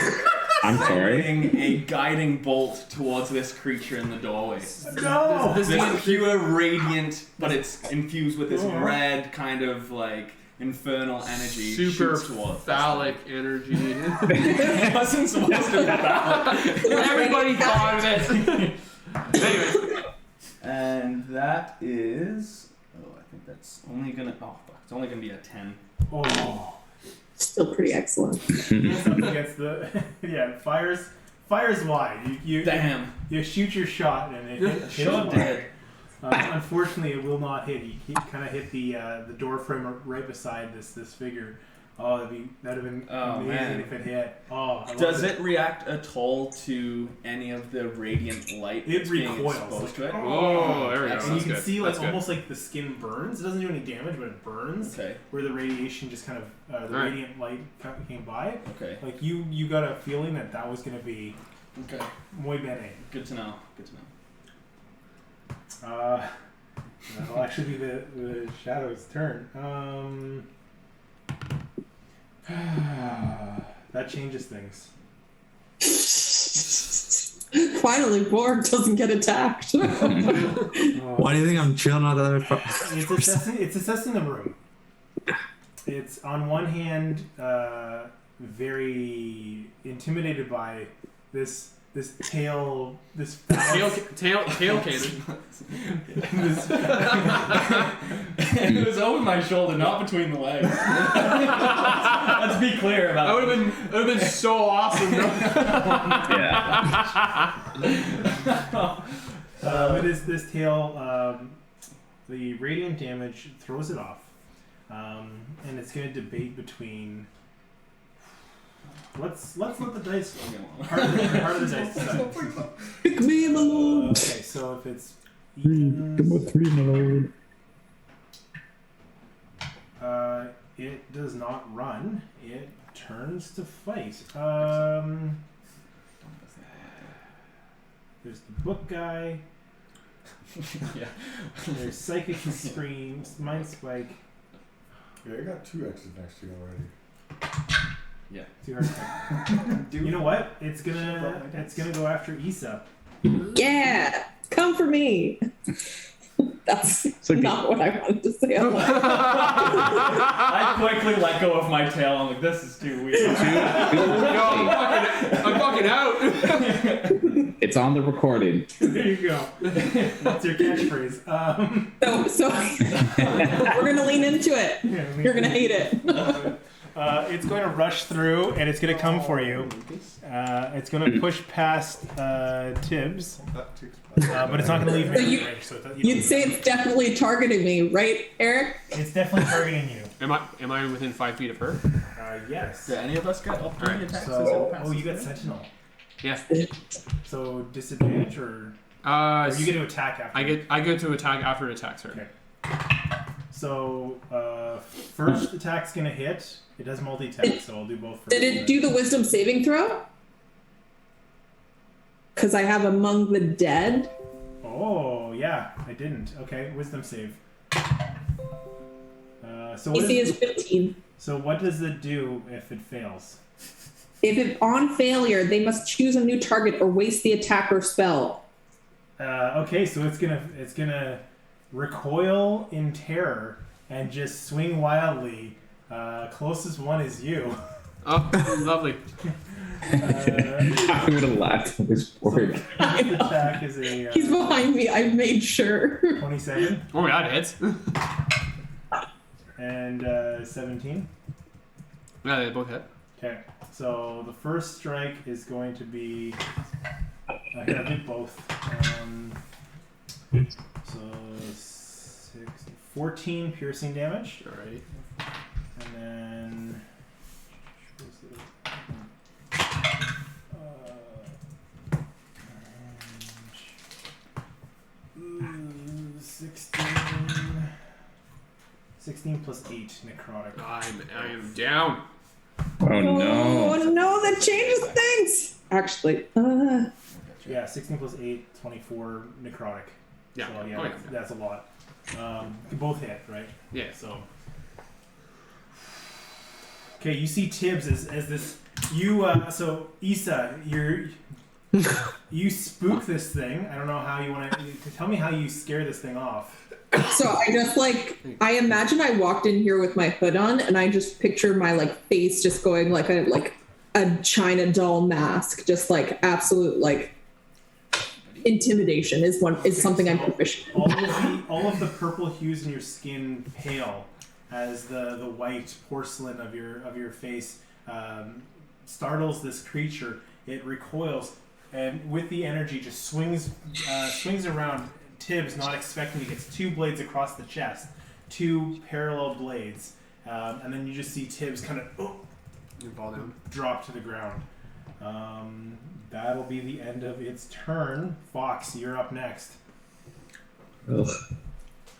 I'm sorry. Sending a guiding bolt towards this creature in the doorway. No. This is pure radiant, but it's infused with this red kind of like infernal energy. Super shoots towards phallic energy. It wasn't supposed to be phallic. Everybody thought of it. Anyway. And that is. Oh, I think that's only gonna. Oh, fuck. It's only gonna be a 10. Oh. Still pretty excellent. It's up against the fires wide. You Damn. You shoot your shot and it hits Shot dead. Unfortunately, it will not hit. He kind of hit the door frame right beside this figure. Oh, that'd have been amazing man. if it hit. Oh, Does it react at all to any of the radiant light It that's being recoils. exposed to it? Oh, there we go. And you Excellent. can That's see good. like That's good. almost like the skin burns. It doesn't do any damage, but it burns. Okay. Where the radiation just kind of the Alright. radiant light came by. Okay. Like you got a feeling that was gonna be Okay. muy bene. Good to know. Good to know. That'll actually be the Shadow's turn. That changes things. Finally, Borg doesn't get attacked. Why do you think I'm chilling out the other It's assessing the room. It's on one hand very intimidated by this tail Tail cannon. It was over my shoulder, not between the legs. Let's be clear about That would have been so awesome. It is this tail. The radiant damage throws it off, and it's going to debate between. Let's let the dice. Part of the dice decide. Pick me, my lord. Okay, so if it's even, 3, my lord. it does not run. It turns to fight. There's the book guy. Yeah. There's psychic screams, mind spike. Yeah, I got 2 X's next to you already. Yeah. Too hard. You know what? It's gonna go after Issa. Yeah, come for me. That's not what I wanted to say. I quickly let go of my tail. I'm like, this is too weird. I'm fucking out. It's on the recording. There you go. That's your catchphrase. So we're gonna lean into it. Yeah, You're gonna hate it. It's going to rush through, and it's going to come for you. It's going to push past Tibbs, but it's not going to leave any range. So You'd say it's definitely targeting me, right, Eric? it's definitely targeting you. Am I within 5 feet of her? Yes. Do any of us get opportunity attacks? So, you got Sentinel. Yeah. So disadvantage, or you get to attack after. I get to attack after it attacks her. Okay. So first attack's gonna hit. It does multi-attack, so I'll do both. Did it do the wisdom saving throw? Because I have Among the Dead. Oh yeah, I didn't. Okay, wisdom save. So what AC is 15. So what does it do if it fails? If it's on failure, they must choose a new target or waste the attack or spell. Okay, so it's gonna recoil in terror and just swing wildly. Closest one is you. Oh, lovely. I would have laughed at this word. Attack is a He's behind me. I've made sure. 27 Oh my god, it hits. and 17. Yeah, they both hit. Okay, so the first strike is going to be. Here, I did both. So 14 piercing damage. Alright. And then. 16 plus 8 necrotic. I am down. Oh no. Oh no, that changes things. Actually, Yeah, 16 plus 8, 24 necrotic. Yeah. So yeah, Oh, yeah. that's a lot. Both hit, right? Yeah. So. Okay, you see Tibbs as this. You so Issa, you spook this thing. I don't know how you want to tell me how you scare this thing off. so I just I imagine I walked in here with my hood on, and I just picture my face just going like a China doll mask, just absolute intimidation is something I'm proficient in. All of the purple hues in your skin pale as the white porcelain of your face startles this creature. It recoils, and with the energy just swings around. Tibbs, not expecting it, gets 2 blades across the chest, 2 parallel blades, and then you just see Tibbs kind of fall down. Drop to the ground. That'll be the end of its turn. Fox, you're up next. Ugh.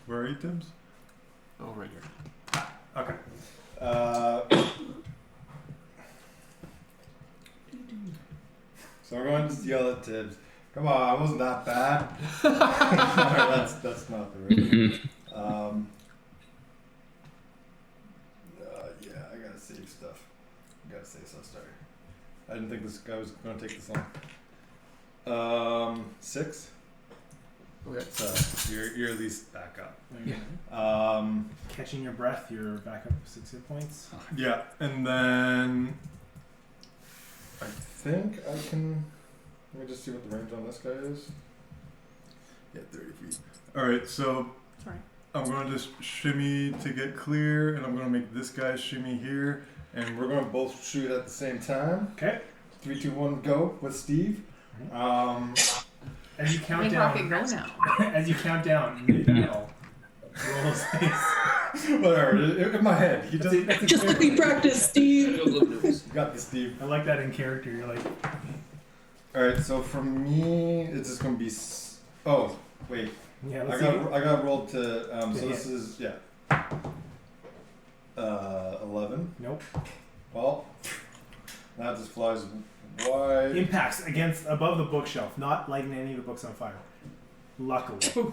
Where are you, Tibbs? Oh, right here. Okay. So we're going to just yell at Tibbs. Come on, it wasn't that bad. that's not the right. Yeah, I gotta save stuff. I gotta save stuff. Sorry, I didn't think this guy was gonna take this long. 6. Okay. So you're at least back up. Catching your breath, you're back up 6 hit points. Yeah, and then I think I can. Let me just see what the range on this guy is. Yeah, 30 feet. Alright, so Sorry. I'm going to just shimmy to get clear, and I'm going to make this guy shimmy here, and we're going to both shoot at the same time. Okay. 3, 2, 1, go with Steve. As you count Make Rocket down, go now. as you count down, mid-battle, roll his face. Whatever, in my head. He does. Just let me practice, Steve. You got this, Steve. I like that in character. You're like, Alright, so for me, it's just going to be. Oh, wait. yeah, I let's got rolled to. So hit. this is. Yeah. 11. Nope. Well, that just flies wide. Impacts above the bookshelf, not lighting any of the books on fire. Luckily.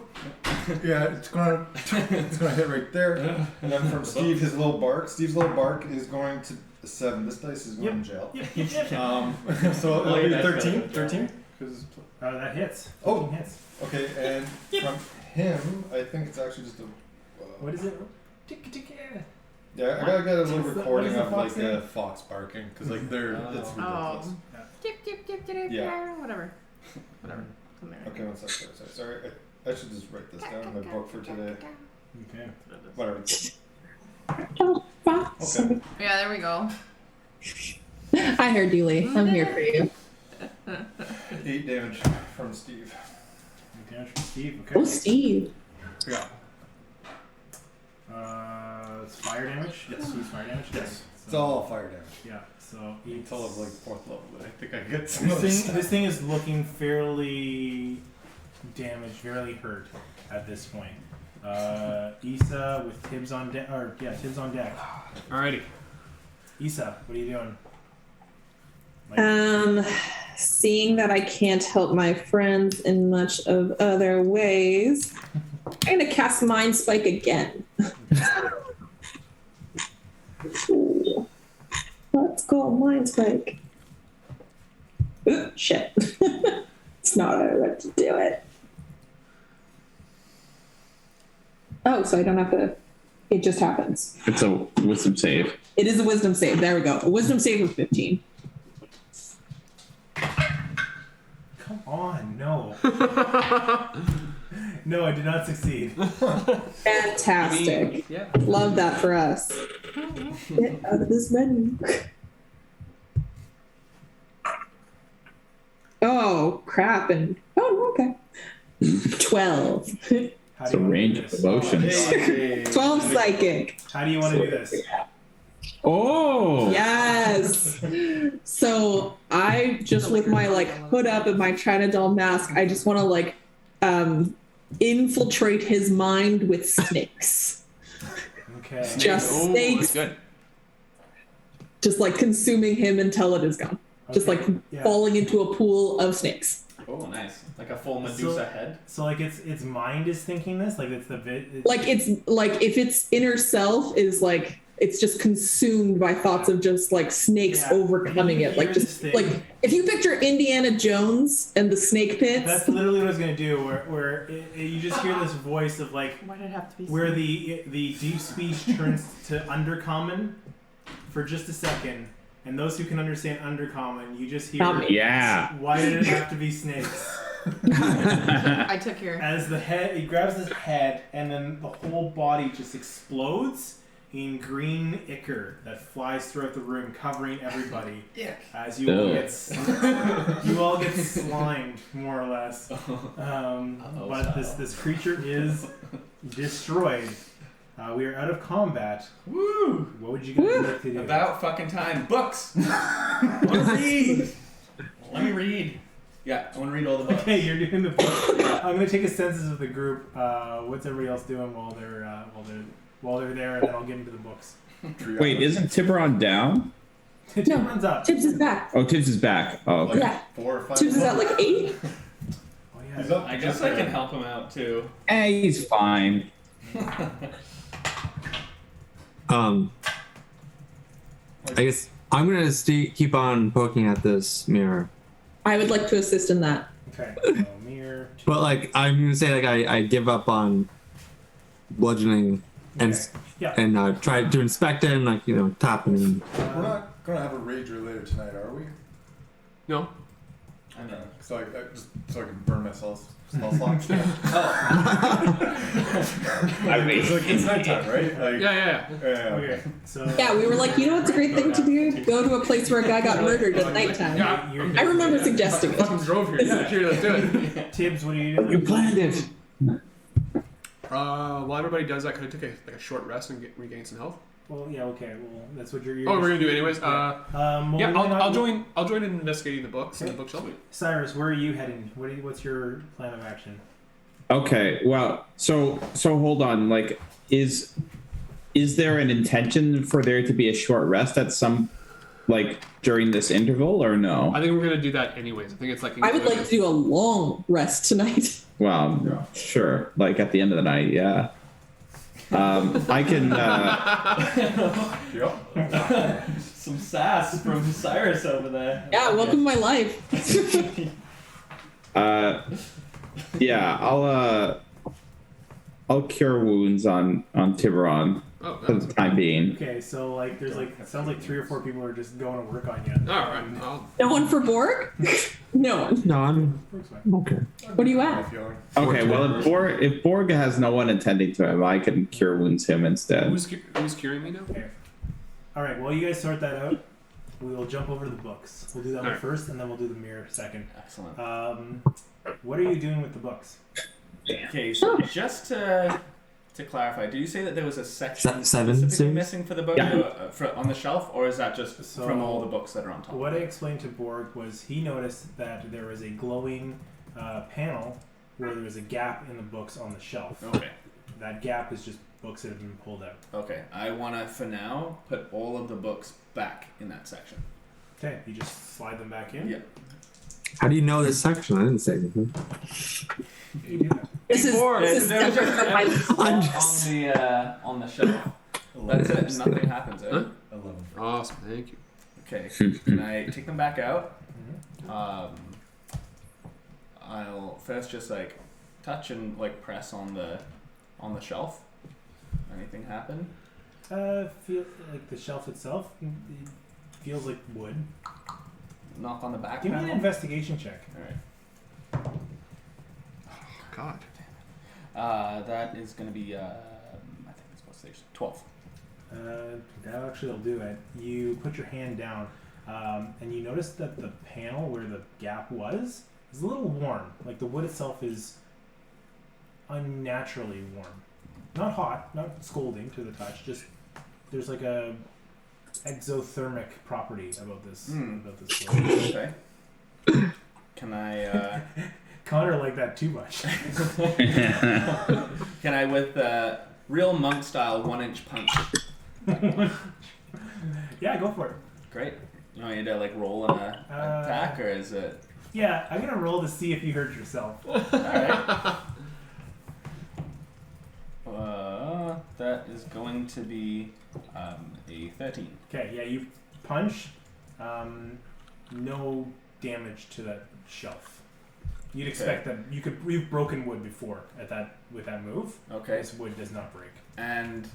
Yeah, it's gonna hit right there. And then from Steve, Steve's little bark is going to 7. This dice is going to jail. Yep. So it'll be 13. 13. That hits. Oh. 15 hits. Okay, and from him, I think it's actually just a. What is it? Yeah, I gotta get a little What recording is the of fox like say? a fox barking because like it's ridiculous. Oh. Yeah. Whatever. Something like Okay, one sec. Sorry. I should just write this down in my book for today. Okay. Whatever. Okay. Yeah, there we go. I heard you, Lee. I'm here for you. 8 damage from Steve. Damage from Steve. Okay. Oh, Steve. Yeah. It's fire damage. Yes, use fire damage. Yes. It's all fire damage. Yeah. So Until of like 4th level, but I think I get some of this thing is looking fairly damaged, fairly hurt at this point. Issa with Tibbs on deck, Tibbs on deck. Alrighty. Um, Issa, what are you doing? Seeing that I can't help my friends in much of other ways, I'm gonna cast Mind Spike again. Ooh. Let's go, Mind Spike. Ooh, shit. It's not how I meant to do it. Oh, so I don't have to. It just happens. It's a wisdom save. It is a wisdom save. There we go. A wisdom save of 15. Come on, no. No, I did not succeed. Fantastic. Yeah. Love that for us. Get out of this menu. Oh, crap. And okay. 12. How It's do a you wanna range do of this? emotions. 12 psychic. How do you want to do this? Oh! Yes. So I just with my like hood up and my China doll mask, I just want to like infiltrate his mind with snakes. Okay. Just Oh, snakes. that's good. Just like consuming him until it is gone. Just like Yeah. falling into a pool of snakes. Oh, nice. Like a full Medusa head. So like its mind is thinking this, like it's the Like it's like if its inner self is like it's just consumed by thoughts of just like snakes Yeah. overcoming it. Like Here's just the thing. like if you picture Indiana Jones and the snake pits. That's literally what I was gonna do. Where you just hear this voice of like Why did it have to be? where the deep speech turns to undercommon for just a second, and those who can understand undercommon, you just hear. Not me. Yeah. Why did it have to be snakes? I took your. As the head, he grabs his head, and then the whole body just explodes in green ichor that flies throughout the room, covering everybody. Yeah. As you all Ugh. get, you all get slimed, more or less. Uh-oh But style. this creature is destroyed. We are out of combat. Woo! What would you guys like to do? About fucking time. Books! I want to read! Let me read. Yeah, I want to read all the books. Okay, you're doing the book. I'm gonna take a census of the group. What's everybody else doing while they're there, and then I'll get into the books. Wait, isn't Tiburon down? It No. runs up. Tibbs is back. Oh, Tibbs is back. Oh, okay. Yeah. 4 or 5. Tibbs is at like 8. Oh yeah. He's up. I guess I can help him out too. Hey, he's fine. I guess I'm gonna keep on poking at this mirror. I would like to assist in that. Okay. So mirror. But like I'm gonna say like I give up on bludgeoning and Okay. Yeah. and try to inspect it and like tap him. We're not gonna have a rager later tonight, are we? No. I know. So I can burn myself. Spell slots. I mean, It's nighttime, right? Like, Yeah. Okay. So. Yeah, we were like, you know what's a great thing to do? Go to a place where a guy got murdered at nighttime. Yeah. You're- I remember suggesting it. Fucking drove here. Yeah, sure, let's do it. Tibbs, what are you doing? you planned it. While everybody does that, could I take a short rest and regain some health? Well, yeah. Okay. Well, that's what you're. Oh, we're gonna do it anyways. Well, Yeah, we're not- I'll join in investigating the books in the bookshelf. Cyrus, where are you heading? What's your plan of action? Okay, well, so hold on. Like, is there an intention for there to be a short rest at some, like, during this interval, or no? I think we're gonna do that anyways. I think it's like. I would like to do a long rest tonight. Well, sure. Like at the end of the night, yeah. I can. Some sass from Cyrus over there. Yeah, welcome to my life. Yeah, I'll cure wounds on Tiburon. Oh, for the time being. Okay, so like there's like it sounds like 3 or 4 people are just going to work on you. all right. I'll, No one for Borg? No one. No, I'm okay. What are you at? If you are. Okay, well, if Borg has no one attending to him, I can cure wounds him instead. who's curing me now? Okay. All right. While you guys sort that out, we will jump over to the books. We'll do that one Alright. first, and then we'll do the mirror second. Excellent. What are you doing with the books? Okay, so just to clarify, did you say that there was a section Seven specifically series? missing for the book Yeah. on the shelf, or is that just So, from all the books that are on top? What I explained to Borg was he noticed that there was a glowing panel where there was a gap in the books on the shelf. Okay. That gap is just books that have been pulled out. Okay. I want to, for now, put all of the books back in that section. Okay, you just slide them back in. Yeah. How do you know this section? I didn't say anything. You do that. This is There was separate from my I'm on the shelf. That's it. And nothing happens. Eh? Huh? 11. Awesome, thank you. Okay. Can I take them back out? I'll first just like touch and like press on the shelf. Anything happen? Feel like the shelf itself it feels like wood. Knock on the back Give me panel. an investigation check. All right. God. That is going to be, I think it's supposed to say 12. That actually will do it. You put your hand down, and you notice that the panel where the gap was is a little warm. Like the wood itself is unnaturally warm. Not hot, not scalding to the touch. Just there's like a exothermic property about this wood. Okay. Can I, Connor liked that too much. can I, with real monk style 1-inch punch? Yeah, go for it. Great. You want me to like roll an attack, or is it? Yeah, I'm gonna roll to see if you hurt yourself. Alright. That is going to be a 13. Okay, yeah, you punch. No damage to that shelf. You'd expect that you've broken wood before with that move. Okay. This wood does not break. And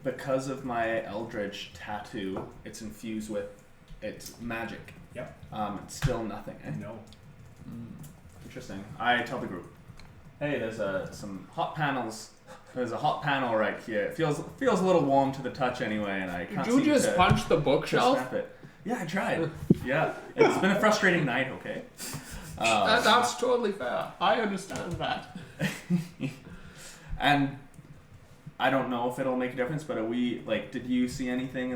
because of my Eldritch tattoo, it's infused with its magic. Yep. It's still nothing. Eh? No. Interesting. I tell the group, hey, there's some hot panels. There's a hot panel right here. It feels a little warm to the touch anyway, and I can't Did you seem just to punch the bookshelf? snap it. Yeah, I tried. Yeah, it's been a frustrating night. Okay. That's totally fair. I understand that. And I don't know if it'll make a difference, but did you see anything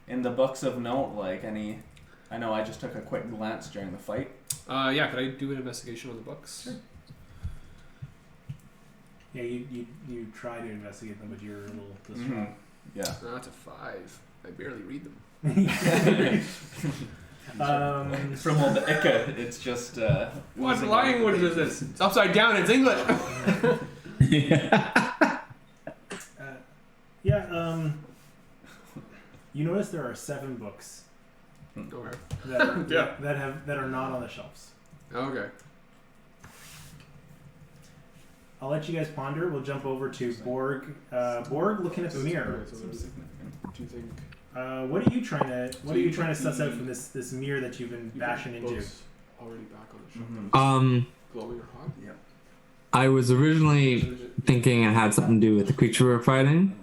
in the books of note? Like any? I know I just took a quick glance during the fight. Yeah, could I do an investigation on the books? Sure. Yeah, you try to investigate them, but you're a little distraught. Yeah. That's a 5. I barely read them. From all the Ica, it's just. What language is this? It's upside down. It's English. You notice there are 7 books Okay. that are, Yeah. that are not on the shelves. Okay. I'll let you guys ponder. We'll jump over to Borg. Borg, looking at the mirror. So do you think? What are you trying to suss out from this mirror that you've been bashing into? Books already back on the shelf. Glowing or hot? Yeah. I was originally thinking it had something to do with the creature we're fighting.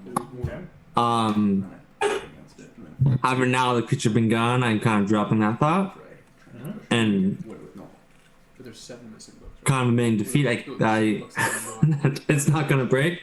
Okay. However, now the creature been gone, I'm kind of dropping that thought, and But there's 7 missing books. Right? kind of admitting defeat. It's not gonna break.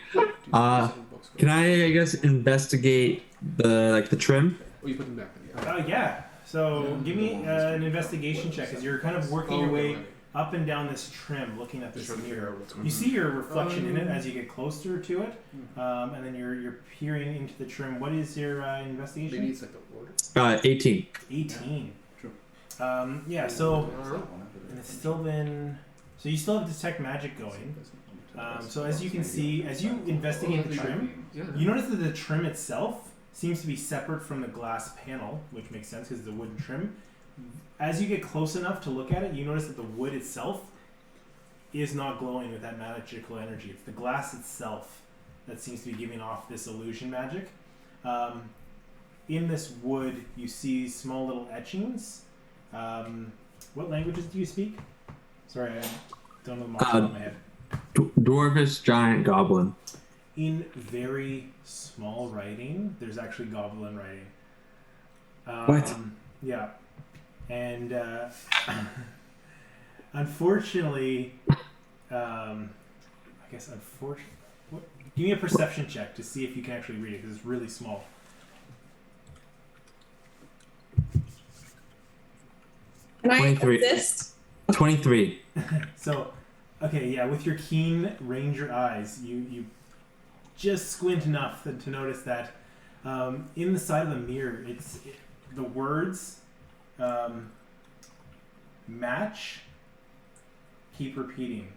Can I guess, investigate the trim? Oh, you put them back in. Yeah. So give me an investigation check as you're kind of working your way up and down this trim, looking at this mirror. You see your reflection in it as you get closer to it, and then you're peering into the trim. What is your investigation? Maybe it's like the order. 18. 18. Yeah. So and it's still been. So you still have detect magic going. So as you can see, as you investigate the trim, you notice that the trim itself seems to be separate from the glass panel, which makes sense because it's a wooden trim. As you get close enough to look at it, you notice that the wood itself is not glowing with that magical energy. It's the glass itself that seems to be giving off this illusion magic. In this wood, you see small little etchings. What languages do you speak? Sorry, I don't know them off the top of my head. Dwarvish giant goblin. In very small writing, there's actually goblin writing. What? Yeah. And unfortunately, I guess unfortunately, give me a perception check to see if you can actually read it because it's really small. Can I 23. assist? 23. So, okay, yeah, with your keen ranger eyes, you just squint enough to notice that in the side of the mirror, the words match keep repeating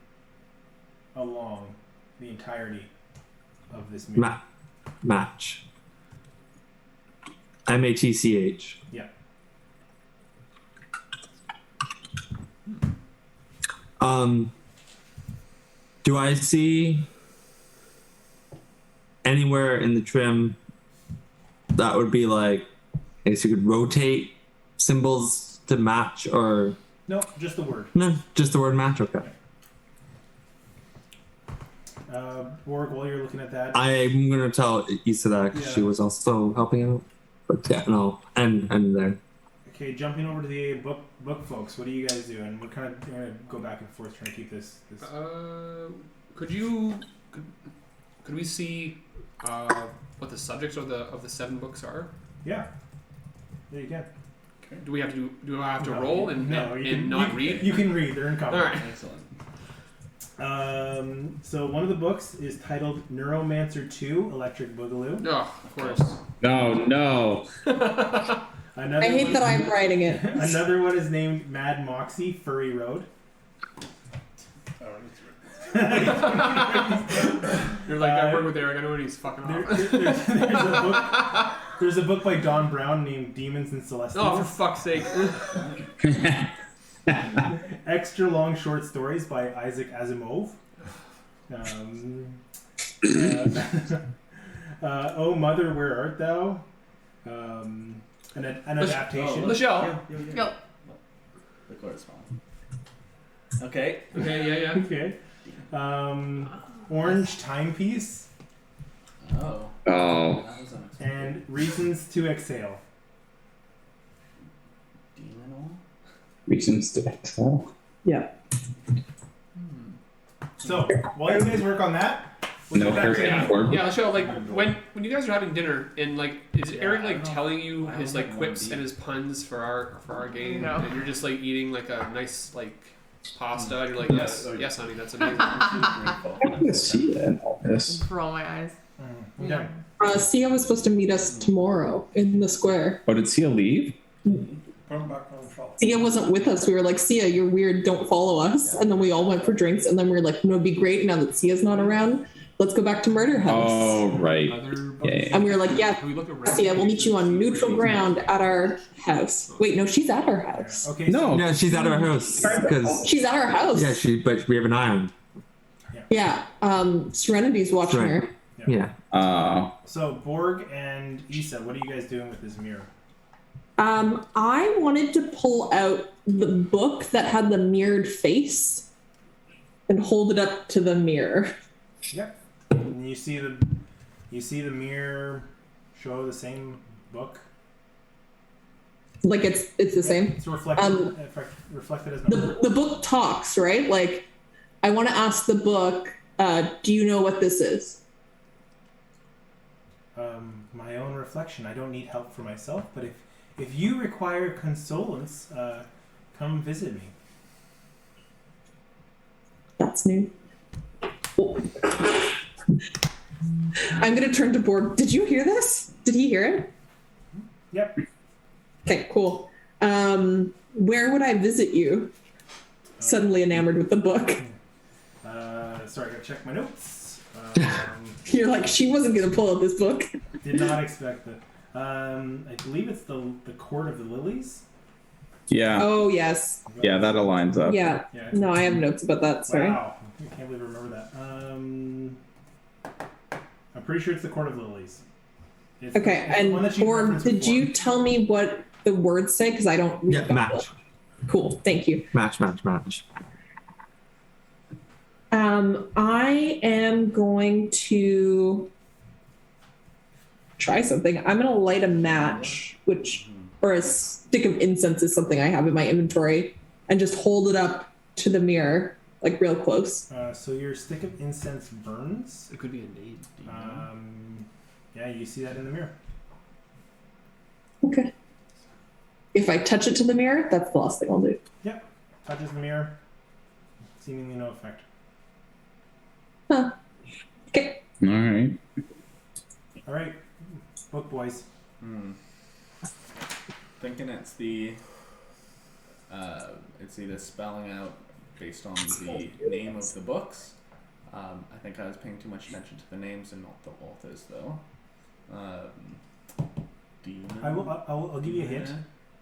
along the entirety of this mirror. Match. MATCH. Yeah. Do I see anywhere in the trim that would be like, I guess you could rotate symbols to match, or No, just the word. no, just the word match? Okay. Borg, while you're looking at that, I'm gonna tell Issa that 'cause she Yeah. was also helping out. But yeah, no, and there. okay, jumping over to the book folks, what are you guys doing? We're kind of going to go back and forth trying to keep this. Could we see what the subjects of the 7 books are? Yeah, there you go. Do I have to No, roll and not read? You can read. They're in common. All right. Excellent. So one of the books is titled Neuromancer 2: Electric Boogaloo. Oh, of course. No. Another I hate one, that I'm writing it. Another one is named Mad Moxie Furry Road. You're like, I work with Eric. I know when he's fucking off. There's a book by Don Brown named Demons and Celestials. Oh, for fuck's sake. Extra long short stories by Isaac Asimov. Oh Mother, Where Art Thou? An adaptation. Michelle. Go. The correspondent. Okay. Okay, yeah. Okay. Orange Timepiece Oh. Oh. That was unexpected. and Reasons to Exhale. Demon oil? Reasons to excel. Yeah. So while you guys work on that, we'll No get back to hurry. that. Or Yeah, Michelle, like, when you guys are having dinner, and, like, is Eric, like, telling you his, like, quips and his puns for our game? No. And you're just, like, eating, like, a nice, like, pasta, and you're like, yes, honey, that's amazing. I can see that in all this. Roll my eyes. Okay. Sia was supposed to meet us tomorrow in the square. Oh, did Sia leave? Sia wasn't with us. We were like, Sia, you're weird. Don't follow us. And then we all went for drinks. And then we were like, no, it'd be great now that Sia's not around. Let's go back to Murder House. Oh, right. Yeah. And we were like, yeah, Can we look around? Sia, we'll meet you on neutral ground at our house. Wait, no, she's at our house. Okay. No. Yeah, she's at our house because She's at our house. but we have an eye on. Yeah. Serenity's watching Right. her. Yeah. So Borg and Issa, what are you guys doing with this mirror? I wanted to pull out the book that had the mirrored face and hold it up to the mirror. Yep. And you see the mirror show the same book. Like it's the same. It's reflected reflected as number. The book talks, right? Like I want to ask the book, do you know what this is? My own reflection. I don't need help for myself, but if you require consolence, come visit me. That's new. Oh. I'm gonna turn to Borg. Did you hear this? Did he hear it? Yep. Okay, cool. Where would I visit you? Suddenly enamored with the book. Sorry, I gotta check my notes. You're like, she wasn't gonna pull out this book. Did not expect that. I believe it's the Court of the Lilies. Yeah. Oh yes. Yeah, that aligns up. Yeah. Yeah. No, I have notes about that. Sorry. Wow. I can't believe I remember that. I'm pretty sure it's the Court of Lilies. It's Okay, it's the one and that you or referenced did before. you tell me what the words say? Because I don't. read Yeah, them. match. Cool. Thank you. Match. I am going to try something. I'm going to light a match, or a stick of incense is something I have in my inventory, and just hold it up to the mirror, like real close. So your stick of incense burns. It could be a nade. Yeah, you see that in the mirror. Okay. If I touch it to the mirror, that's the last thing I'll do. Yep. Touches the mirror. Seemingly no effect. Huh. Okay. All right. All right. Book boys. Thinking it's either spelling out based on the name of the books. I think I was paying too much attention to the names and not the authors, though. Demon. I'll give you a hint.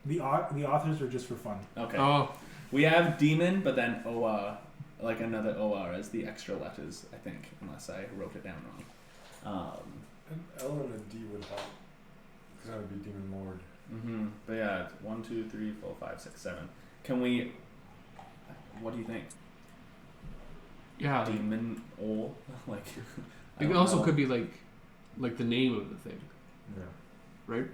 The authors are just for fun. Okay. Oh, We have demon, but then OR, like another OR as the extra letters, I think, unless I wrote it down wrong. An L and a D would help. Because that would be Demon Lord. But yeah, 1, 2, 3, 4, 5, 6, 7. Can we? What do you think? yeah. Demon or like? I It don't also know. could be like the name of the thing, Yeah. right?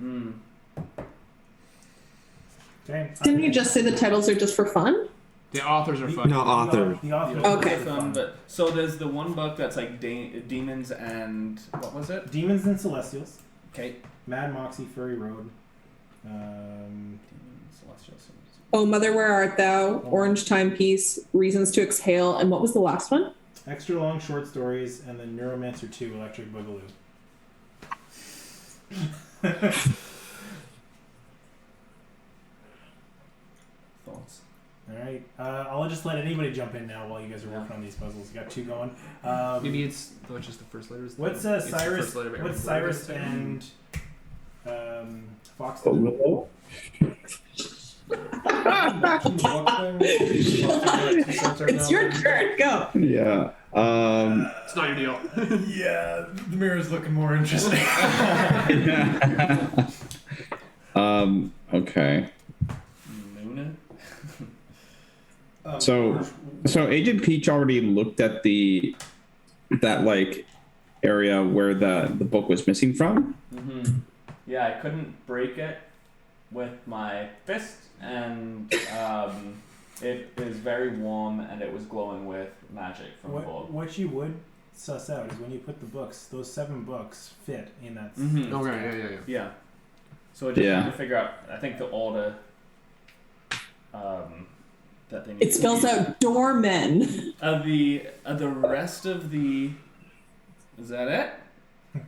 Okay. Didn't you just say the titles are just for fun? The authors are fun. No, author. The authors Okay. are for fun. But so there's the one book that's like demons and what was it? Demons and Celestials. Okay. Mad Moxie, Furry Road. Demons, celestial symbols. Oh, Mother, Where Art Thou? Orange Timepiece, Reasons to Exhale, and what was the last one? Extra long short stories, and then Neuromancer 2, Electric Boogaloo. Thoughts? Alright. I'll just let anybody jump in now while you guys are working on these puzzles. You got 2 going. Maybe it's just the first letters. What's It's the Cyrus? first letter of What's every word. Cyrus and Fox? It's your turn. Go. Yeah. It's not your deal. Yeah, the mirror's looking more interesting. Okay. Luna? So Agent Peach already looked at that like area where the book was missing from. Yeah, I couldn't break it with my fist, and it is very warm, and it was glowing with magic from above. What you would suss out is when you put the books, those 7 books fit in that. Okay, yeah. Yeah. So I just had to figure out, I think the order that they need It spells out doormen. the rest of the... Is that it?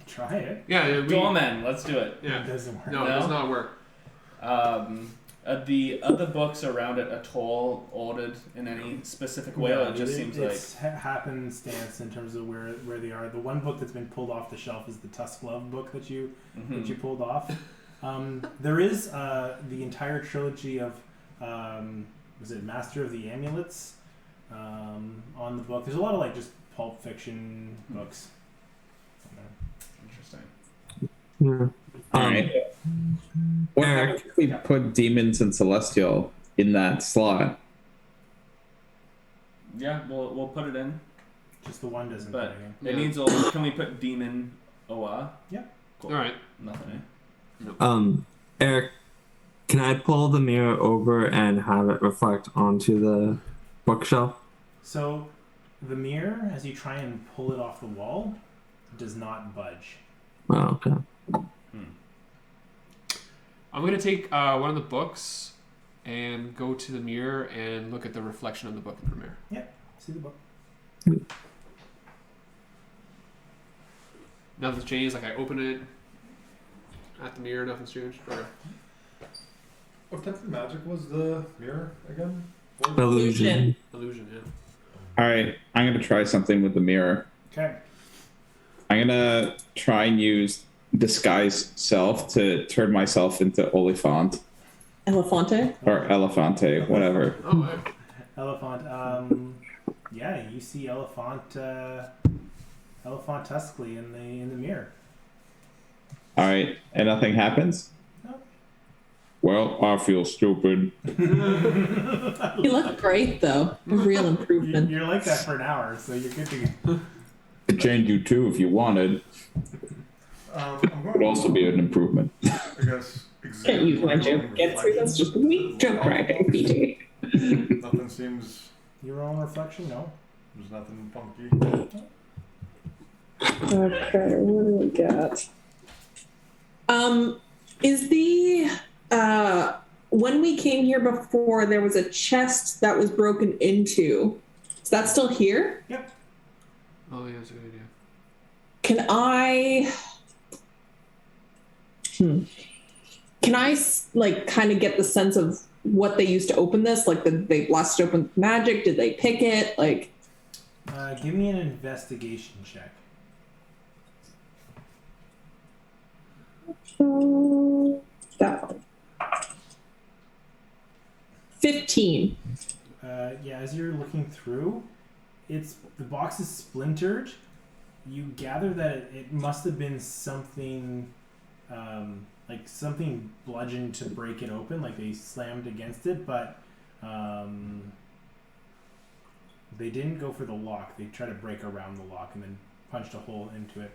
Try it. Yeah, Doormen, let's do it. yeah. It doesn't work. No, it does not work. The other books around it at all ordered in any specific way, or it just seems like... It's happenstance in terms of where they are. The one book that's been pulled off the shelf is the Tusk Love book that you pulled off. There is the entire trilogy of was it Master of the Amulets on the book. There's a lot of like just pulp fiction books. Interesting. All right. What Eric. if we put Demons and Celestial in that slot? Yeah, we'll put it in, Just the one doesn't. but fit it Yeah. needs all... Can we put demon OR? Yeah. Cool. All right. Nothing, Eric, can I pull the mirror over and have it reflect onto the bookshelf? So the mirror, as you try and pull it off the wall, does not budge. Oh, okay. I'm gonna take one of the books and go to the mirror and look at the reflection of the book in the mirror. Yep. See the book. Nothing's changed. Like I open it at the mirror, nothing's changed. Okay. What type of magic was the mirror again? Illusion. Illusion, yeah. All right. I'm gonna try something with the mirror. Okay. I'm gonna try and use disguise self to turn myself into Oliphant Elefante. or Elefante, whatever. Oh, wow. Elephant. Yeah, you see Elephant elephantuscally in the mirror. All right, and nothing happens. No. Well, I feel stupid. You look great, though. A real improvement. You're like that for an hour, so you're good to go. Could change you too if you wanted. I'm Would going also be an improvement. I guess. Can't use my joke against her. That's just weak joke writing, PJ. Nothing seems. Your own reflection? No. There's nothing funky. Okay, what do we got? Is the when we came here before, there was a chest that was broken into. Is that still here? Yep. Oh yeah, that's a good idea. Can I? Can I like kind of get the sense of what they used to open this? Like, did they blast it open with magic? Did they pick it? Like, give me an investigation check. That one. 15. Yeah, as you're looking through, the box is splintered. You gather that it must have been something, like something bludgeoned to break it open, like they slammed against it, but they didn't go for the lock. They tried to break around the lock and then punched a hole into it,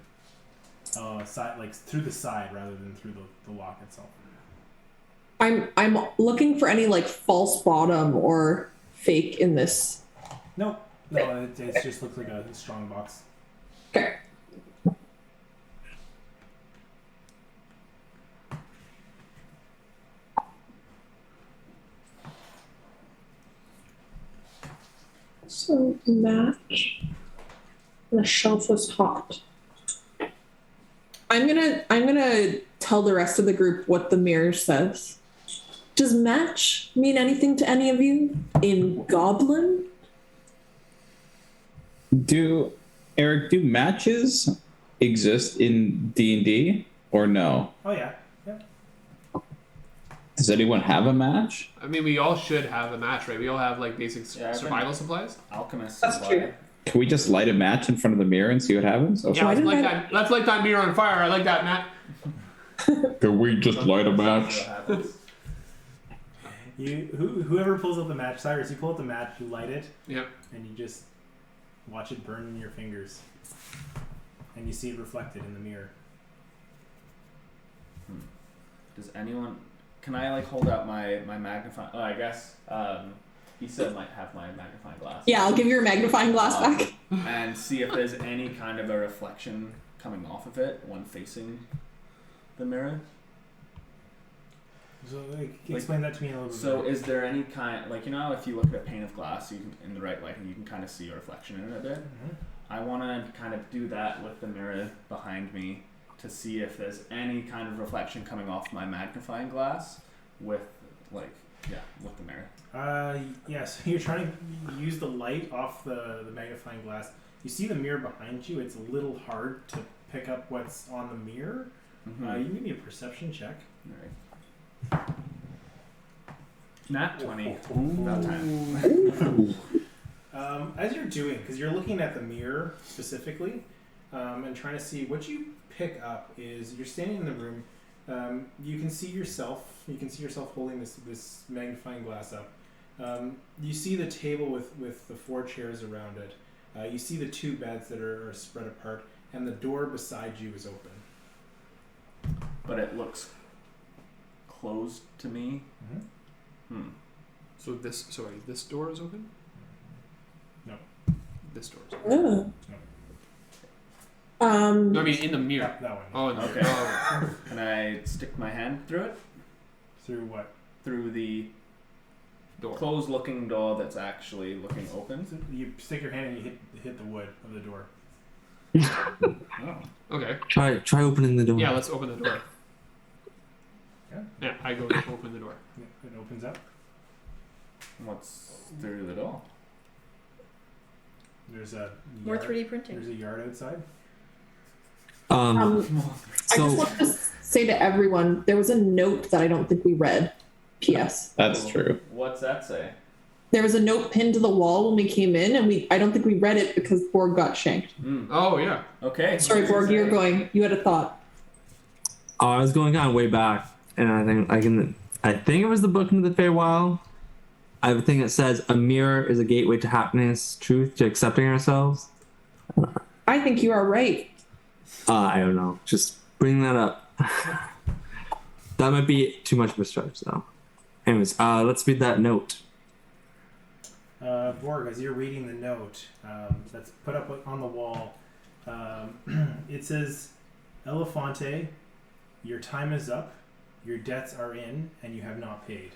side, like through the side rather than through the lock itself. I'm looking for any like false bottom or fake in this. No, it just looks like a strong box. Okay. So match. The shelf was hot. I'm gonna tell the rest of the group what the mirror says. Does match mean anything to any of you in Goblin? Eric, do matches exist in D&D or no? Oh yeah. Does anyone have a match? I mean, we all should have a match, right? We all have like basic Yeah, I've survival been- supplies. Alchemist. That's supply. true. Can we just light a match in front of the mirror and see what happens? Okay. Yeah, let's didn't light I- that. Let's light that mirror on fire. I like that, Matt. Can we just light a match? What happens? Whoever pulls out the match, Cyrus, you pull out the match, you light it, Yep. and you just watch it burn in your fingers, and you see it reflected in the mirror. Does anyone? Can I like hold out my magnifying? Oh, I guess he said might have my magnifying glass. Yeah, I'll give you your magnifying glass back. And see if there's any kind of a reflection coming off of it when facing the mirror. So explain that to me a little bit. So better. is there any kind, like, you know, if you look at a pane of glass, you can, in the right light, you can kind of see a reflection in it a bit. Mhm. I want to kind of do that with the mirror behind me to see if there's any kind of reflection coming off my magnifying glass with, like, with the mirror. Yeah, so you're trying to use the light off the magnifying glass. You see the mirror behind you. It's a little hard to pick up what's on the mirror. Mm-hmm. You give me a perception check. All right. Nat 20. About time. As you're doing, because you're looking at the mirror specifically, and trying to see what you pick up is you're standing in the room. You can see yourself. You can see yourself holding this magnifying glass up. You see the table with the 4 chairs around it. You see the 2 beds that are spread apart, and the door beside you is open. But it looks closed to me. Mm-hmm. So this door is open? No. This door is open. Oh. No, I mean in the mirror. That one. Oh, no. Okay. Oh. Can I stick my hand through it? Through what? Through the Door. closed looking door that's actually looking open? So you stick your hand and you hit the wood of the door. Oh. Okay. Try opening the door. Yeah, let's open the door. Yeah. I go to open the door. It opens up. What's through the door? There's a More yard. 3D printing. There's a yard outside. I So just want to say to everyone, there was a note that I don't think we read. P.S. That's true. What's that say? There was a note pinned to the wall when we came in, and I don't think we read it because Borg got shanked. Oh yeah. Okay. Sorry, Borg, you had a thought. Oh, I was going kind of way back, and I think it was the book into the Feywild. I have a thing that says a mirror is a gateway to happiness, truth, to accepting ourselves. I think you are right. I don't know. Just bring that up. That might be too much of a stretch, though. Anyways, let's read that note. Borg, as you're reading the note that's put up on the wall, it says, Elefante, your time is up, your debts are in, and you have not paid.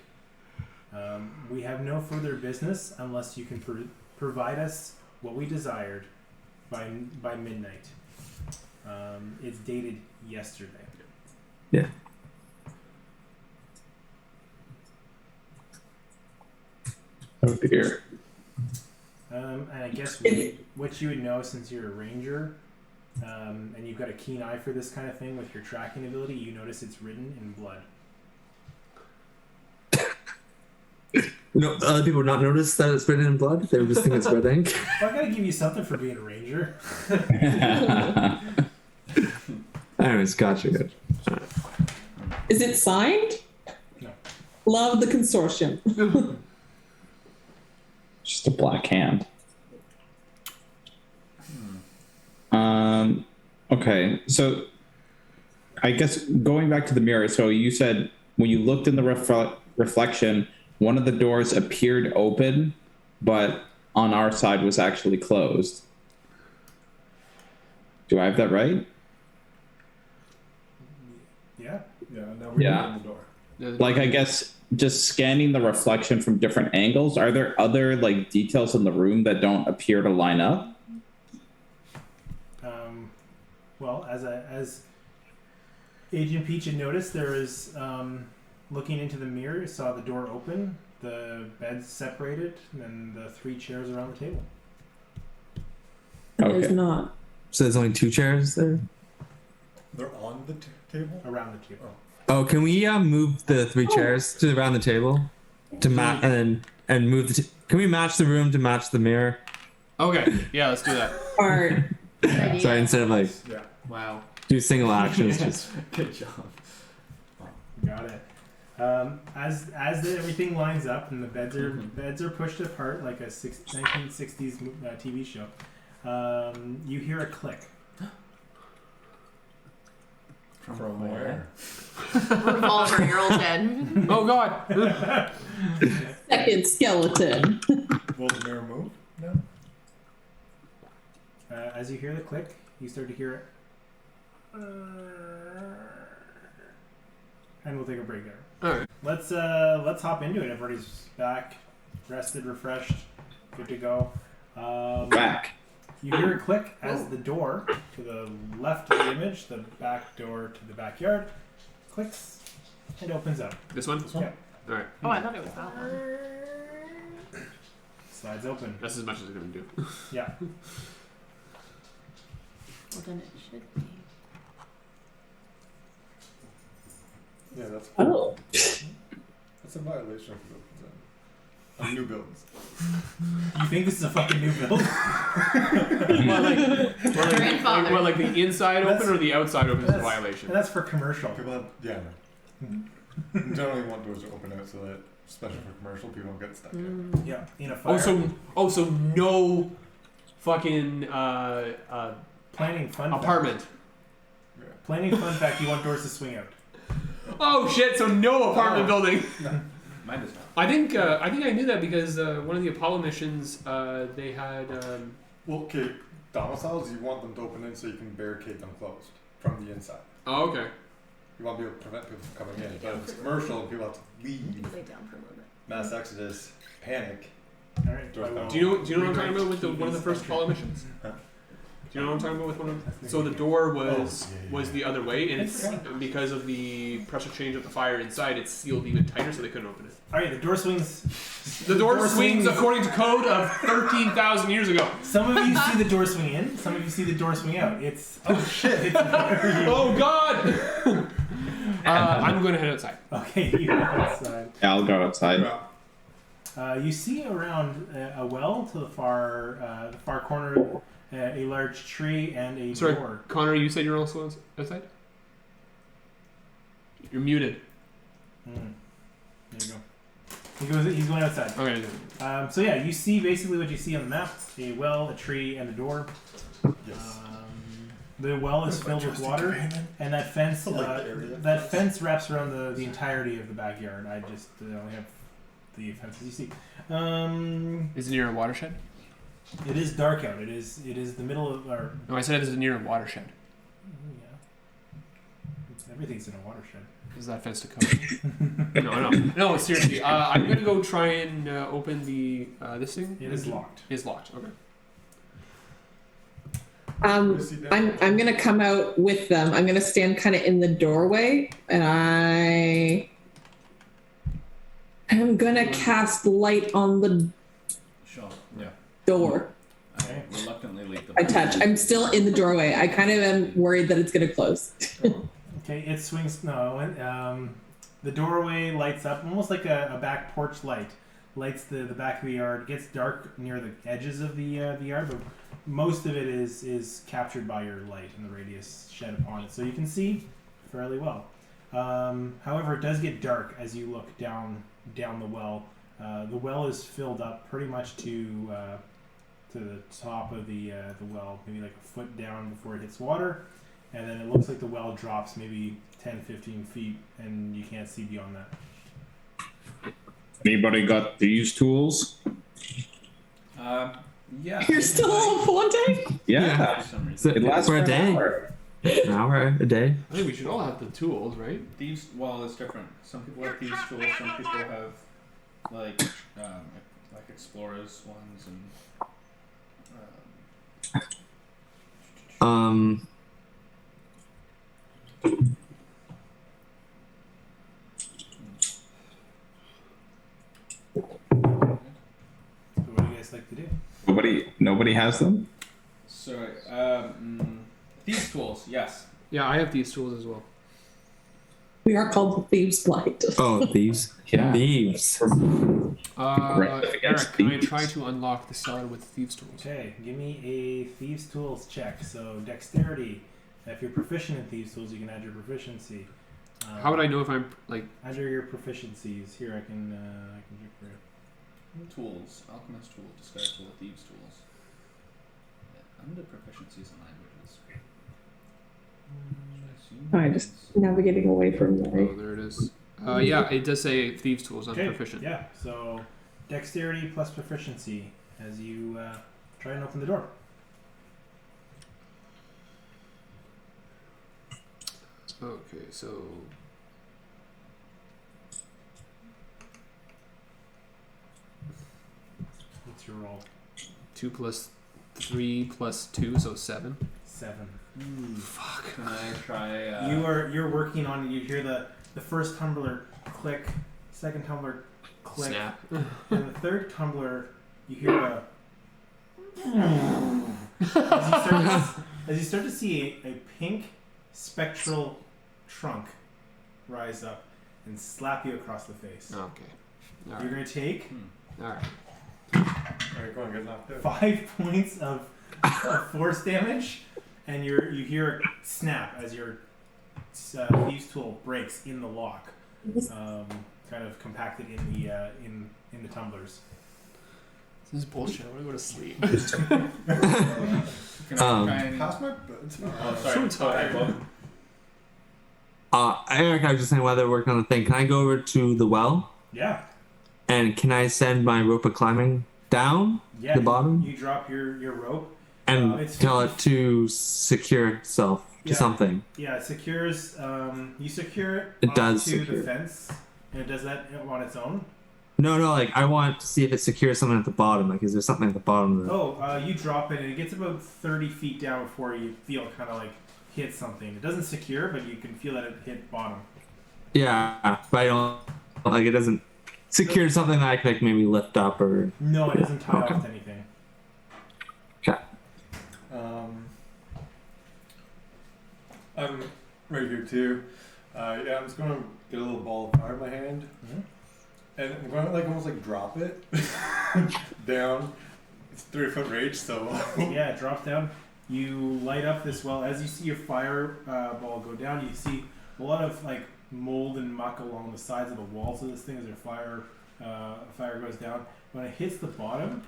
We have no further business unless you can provide us what we desired by midnight. It's dated yesterday. Yeah. Oh dear. And I guess what you would know, since you're a ranger, and you've got a keen eye for this kind of thing with your tracking ability, you notice it's written in blood. No, other people would not notice that it's written in blood. They would just think it's red ink. Well, I gotta give you something for being a ranger. Anyways, gotcha. Is it signed? No. Love the consortium. Just a black hand. Okay, so I guess going back to the mirror, so you said when you looked in the reflection, one of the doors appeared open, but on our side was actually closed. Do I have that right? Yeah. Yeah, now we're Yeah. in the door. Like, I guess just scanning the reflection from different angles, are there other like details in the room that don't appear to line up? Well, as Agent Peach had noticed, there is looking into the mirror, saw the door open, the beds separated, and the 3 chairs around the table. There's Okay. not. So there's only 2 chairs there? They're on the table? Around the table. Oh, can we move the 3 chairs to around the table to match and move the? Can we match the room to match the mirror? Okay. Yeah, let's do that. Art. Sorry, instead of like Yeah. Wow. do single actions, just Good job. Got it. As everything lines up and the beds are pushed apart like a 1960s TV show, you hear a click. From where? Revolver, you're all dead. Oh God. Second skeleton. Will the mirror move? No. As you hear the click, you start to hear it. And we'll take a break there. All right. Let's hop into it. Everybody's back, rested, refreshed, good to go. Back. You hear a click as the door to the left of the image, the back door to the backyard, clicks and opens up. This one. Yeah, All right. Oh, I thought it was that one. slides open. That's as much as it's gonna do. Yeah. Well, then it should be. Yeah, that's Oh. that's a violation of new builds. You think this is a fucking new build? Grandfather. What, like the inside That's- open or the outside open is a that's- violation? And that's for commercial. People have, yeah. Generally want doors to open out so that, especially for commercial, people don't get stuck in. Yeah, in a fire. So no fucking Planning fun fact. apartment. Planning fun fact, you want doors to swing out. Oh shit! So no apartment building. Mine does not. I think I knew that because one of the Apollo missions they had. Well, okay, domiciles, you want them to open in so you can barricade them closed from the inside. Oh okay. You want to be able to prevent people from coming in. But if it's commercial and people have to leave, Lay down for a little bit. mass exodus, panic. All right. Doors I will- down. Do you know what I'm talking about with one of the TVs first okay. Apollo missions? Huh? Do you know what I'm talking about with one of? So the door was yeah. the other way, and it's because of the pressure change of the fire inside, it's sealed even tighter, so they couldn't open it. All right, the door swings. The door swings according to code of 13,000 years ago. Some of you see the door swing in. Some of you see the door swing out. It's shit. It's whatever you. Oh God! I'm going to head outside. Okay, you go outside. Yeah, I'll go outside. Yeah. You see around a well to the far corner, a large tree and a Sorry, door. Connor, you said you're also outside? You're muted. There you go. He's going outside. Okay. So yeah, you see basically what you see on the map: a well, a tree, and a door. Yes. The well is filled with water, and that fence that fence wraps around the entirety of the backyard. I just only have the fences you see. Is it near a watershed? It is dark out. It is the middle of our. No, I said it is near a watershed. Yeah. Everything's in a watershed. Is that fence to cover? No. Seriously, I'm gonna go try and open the this thing. It is locked. It's locked. Okay. I'm gonna come out with them. I'm gonna stand kind of in the doorway, and I'm gonna cast light on the Sure. Yeah. door. Okay. I reluctantly leave the. I touch. I'm still in the doorway. I kind of am worried that it's gonna close. Okay, it swings. No, the doorway lights up almost like a back porch light. Lights the back of the yard. It gets dark near the edges of the yard, but most of it is captured by your light and the radius shed upon it, so you can see fairly well. However, it does get dark as you look down the well. The well is filled up pretty much to the top of the well, maybe like a foot down before it hits water. And then it looks like the well drops maybe 10, 15 feet, and you can't see beyond that. Anybody got these tools? Yeah. You're still on Fonte? Yeah. For some reason. So It lasts for a an day. hour. An hour a day. I think we should all have the tools, right? Thieves. Well, it's different. Some people have thieves tools. Some people have like explorers ones and. So what do you guys like to do? Nobody has them? Sorry. Thieves tools. Yes. Yeah, I have these tools as well. We are called the Thieves' Blight. Oh, thieves. Yeah. Thieves. Eric, against can I thieves. try to unlock the cellar with thieves tools? Okay, give me a Thieves' Tools check. So dexterity. If you're proficient in Thieves' Tools, you can add your proficiency. How would I know if I'm like? Under your proficiencies, here I can check for you. Tools. Alchemist tool. Disguise tool. Thieves tools. Yeah, under proficiencies and languages. I'm just navigating away from Oh, my. there it is. Yeah, it does say thieves tools. I'm Okay, proficient. yeah. So dexterity plus proficiency as you try and open the door. Okay, so What's your roll? 2 plus 3 plus 2, so 7. 7. Fuck. Can I try? You're working on it. You hear the first tumbler click, second tumbler click, Snap. and the third tumbler you hear a. As you start to see a pink spectral trunk rise up and slap you across the face. Okay. All You're right. going to take All right. Alright, go on, get knocked out. 5 points of force damage, and you hear a snap as your thieves' tool breaks in the lock, kind of compacted in the tumblers. This is bullshit. I want to go to sleep. Can I try and? Pass my bedtime. Oh, sorry. So tired. Okay, Eric, I was just saying while they're working on the thing, can I go over to the well? Yeah. And can I send my rope of climbing down Yeah. the bottom You drop your rope. and it's tell it to secure itself to Yeah. something? Yeah, it secures. You secure it. It up does to secure the it. fence, and it does that on its own. No, like I want to see if it secures something at the bottom. Like, is there something at the bottom of it? Oh, you drop it, and it gets about 30 feet down before you feel it kind of like hit something. It doesn't secure, but you can feel that it hit bottom. Yeah, but I don't like it doesn't secure something that I could like maybe lift up or. No, it doesn't tie Okay. off to anything. Okay. I'm right here too. Yeah, I'm just gonna get a little ball of fire in my hand, And I'm going to like almost like drop it down. It's 3-foot range, so Yeah, it drops down. You light up this well. As you see your fire ball go down, you see a lot of like mold and muck along the sides of the walls of this thing as your fire goes down. When it hits the bottom,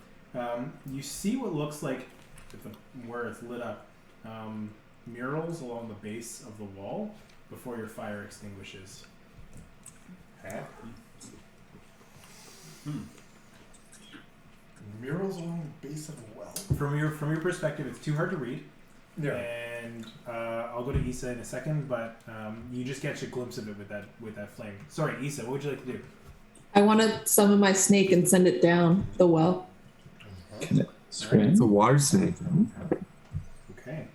you see what looks like, where it's lit up, murals along the base of the wall before your fire extinguishes. Huh? Murals along the base of the well. From your perspective, it's too hard to read. Yeah. And I'll go to Issa in a second, but you just catch a glimpse of it with that flame. Sorry, Issa, what would you like to do? I want to summon my snake and send it down the well. Can it swim? It's a water snake. Okay.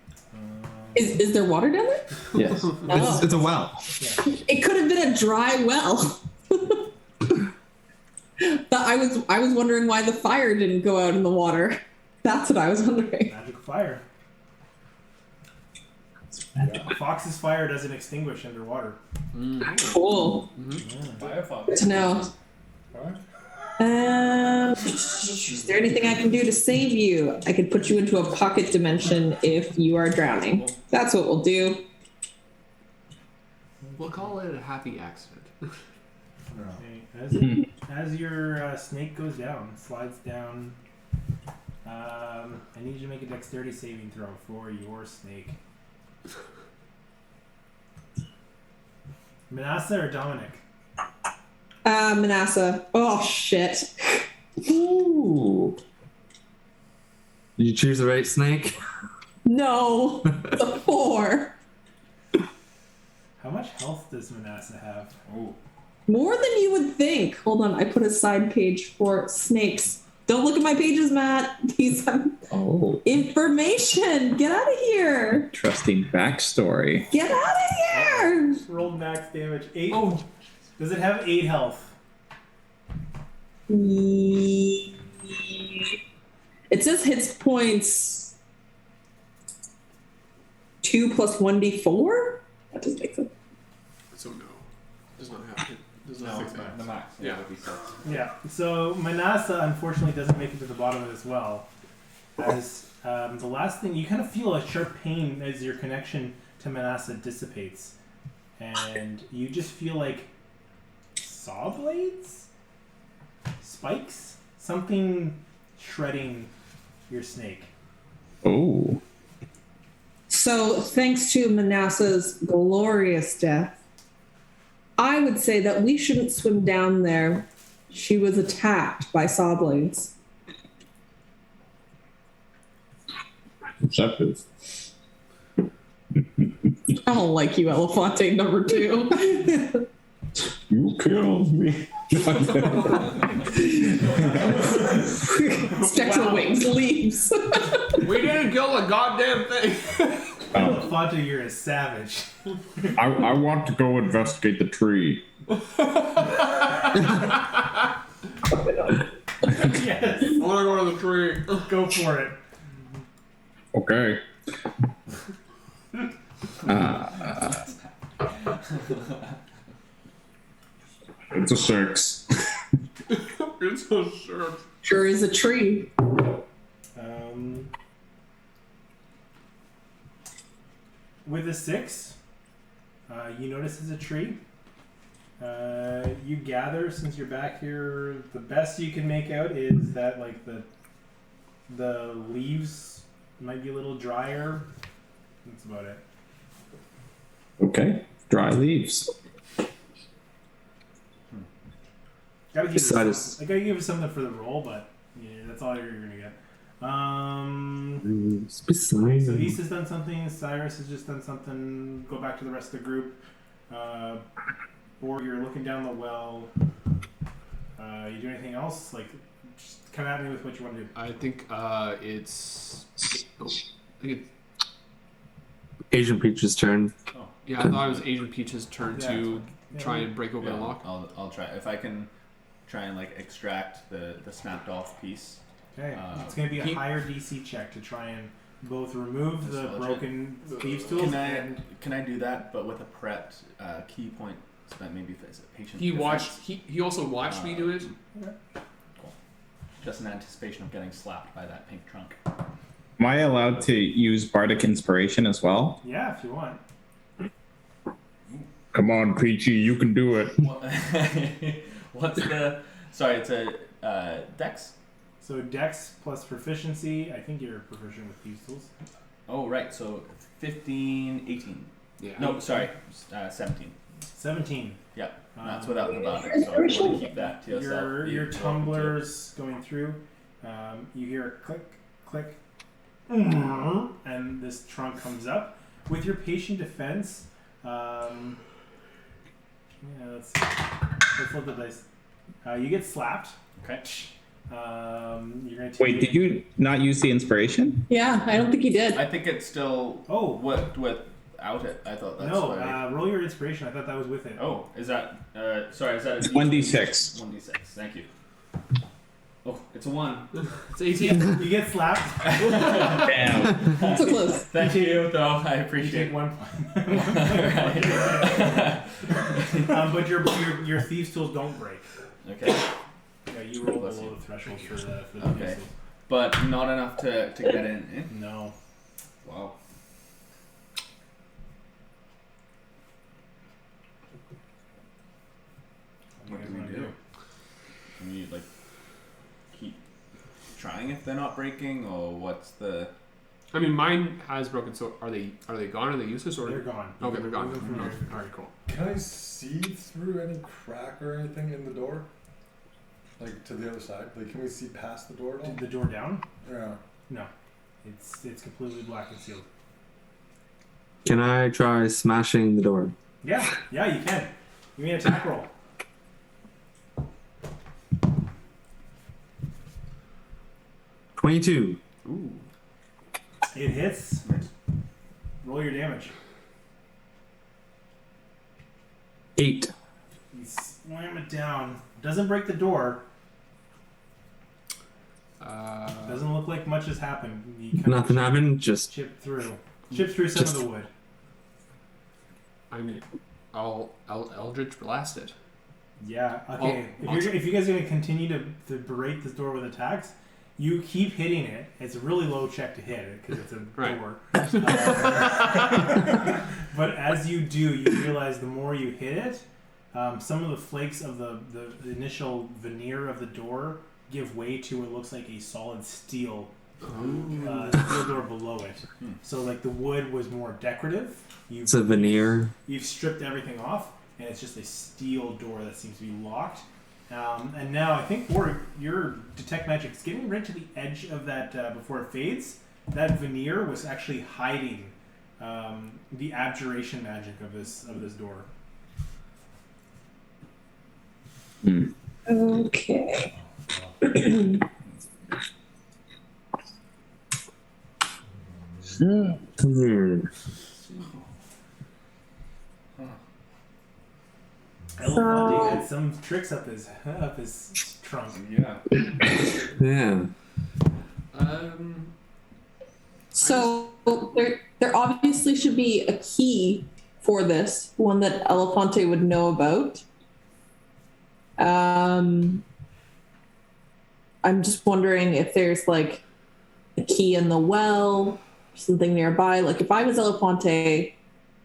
Is there water down there? Yes. Oh. It's a well. It could have been a dry well. But I was wondering why the fire didn't go out in the water. That's what I was wondering. Magic fire. Fox's fire doesn't extinguish underwater. Cool. Firefox. Good to know. Is there anything I can do to save you? I could put you into a pocket dimension if you are drowning. That's what we'll do. We'll call it a happy accident. Okay. As your snake goes down, slides down, I need you to make a dexterity saving throw for your snake. Manasseh or Dominic? Manasseh. Oh, shit. Ooh. Did you choose the right snake? No. It's a 4. How much health does Manasseh have? Oh. More than you would think. Hold on. I put a side page for snakes. Don't look at my pages, Matt. These have information. Get out of here. Interesting backstory. Get out of here. Rolled max damage. 8. Oh. Does it have 8 health? It says hits points 2 plus 1d4? That doesn't make sense. So no, does not have it. Does not No, have max. the max. Yeah. Would be 6. Yeah. So Manasseh unfortunately doesn't make it to the bottom of this well. As the last thing, you kind of feel a sharp pain as your connection to Manasseh dissipates, and you just feel like saw blades, spikes, something shredding your snake. Oh. So, thanks to Manasseh's glorious death, I would say that we shouldn't swim down there. She was attacked by saw blades. Perceptive. I don't like you, Elefante number 2. You killed me. Spectral wings leaves. We didn't kill a goddamn thing. Elefante, you're a savage. I want to go investigate the tree. Yes. I want to go to the tree. Go for it. Okay. It's a 6. It's a shirt. Sure is a tree. With a 6, you notice it's a tree. You gather, since you're back here, the best you can make out is that like the leaves might be a little drier. That's about it. Okay. Dry leaves. Gotta give Besides- I gotta give you something for the roll, but yeah, that's all you're gonna get. So Issa's done something. Cyrus has just done something. Go back to the rest of the group. Borg, you're looking down the well. You do anything else? Like, just come at me with what you want to do. I think it's. Oh, I think it's. Asian Peach's turn. Oh. Yeah, I thought it was Asian Peach's turn Yeah. to Yeah. try and break open Yeah, the lock. I'll try. If I can try and like extract the snapped off piece. Okay. It's going to be a he- higher DC check to try and both remove the Dislodge it. broken thieves tools and Can I do that, but with a prepped key point So that maybe is it patient. He defense? watched. He also watched me do it. Cool. Just in anticipation of getting slapped by that pink trunk. Am I allowed to use Bardic Inspiration as well? Yeah, if you want. Come on, Peachy, you can do it. What's the? Sorry, it's a Dex. So Dex plus proficiency. I think you're proficient with these tools. Oh right, so 15, 18. Yeah. No, sorry, 17. 17. Yeah, that's without the bottom. So I'm going to keep that to yourself. Your tumblers going through. You hear a click, click, and this trunk comes up. With your patient defense, let's flip the dice. You get slapped. Okay. You're gonna take Wait, did you not use the inspiration? Yeah, I don't think he did. I think it's still. Oh. Without it. I thought that's No, why. roll your inspiration. I thought that was with it. Oh, is that? Sorry, is that? It's 1d6. 1d6. Thank you. Oh, it's a 1. It's 18. You get slapped. Damn. So close. Thank you, though. I You appreciate take it. 1 point. But your thieves' tools don't break. Okay. Yeah, you roll Bless below you. the threshold for the Okay. thieves' tools. But not enough to get in. Eh? No. Wow. What do we do? Can we like keep trying if they're not breaking, or what's the? I mean, mine has broken. So are they gone? Are they useless? Or They're gone. Okay, they're gone. Move them from Okay. there. All right, cool. Can I see through any crack or anything in the door? Like to the other side? Like, can we see past the door at all? The door down? Yeah. No. It's completely black and sealed. Can I try smashing the door? Yeah, you can. Give me an attack roll. $22. Ooh. It hits. Nice. Roll your damage. 8. You slam it down. Doesn't break the door. Doesn't look like much has happened. You kind Nothing of happened. Just chip through. Chip through some of the wood. I mean, I'll Eldritch blast it. Yeah. Okay. If you guys are gonna continue to berate this door with attacks, you keep hitting it. It's a really low check to hit it because it's a Right. door. But as you do, you realize the more you hit it, some of the flakes of the initial veneer of the door give way to what looks like a solid steel door below it. So like the wood was more decorative. it's a veneer. You've stripped everything off, and it's just a steel door that seems to be locked. And now I think your detect magic is getting right to the edge of that before it fades. That veneer was actually hiding the abjuration magic of this door. Okay. Elefante had some tricks up his trunk. Yeah. Yeah. So there obviously should be a key for this, one that Elefante would know about. I'm just wondering if there's like a key in the well, something nearby. Like if I was Elefante,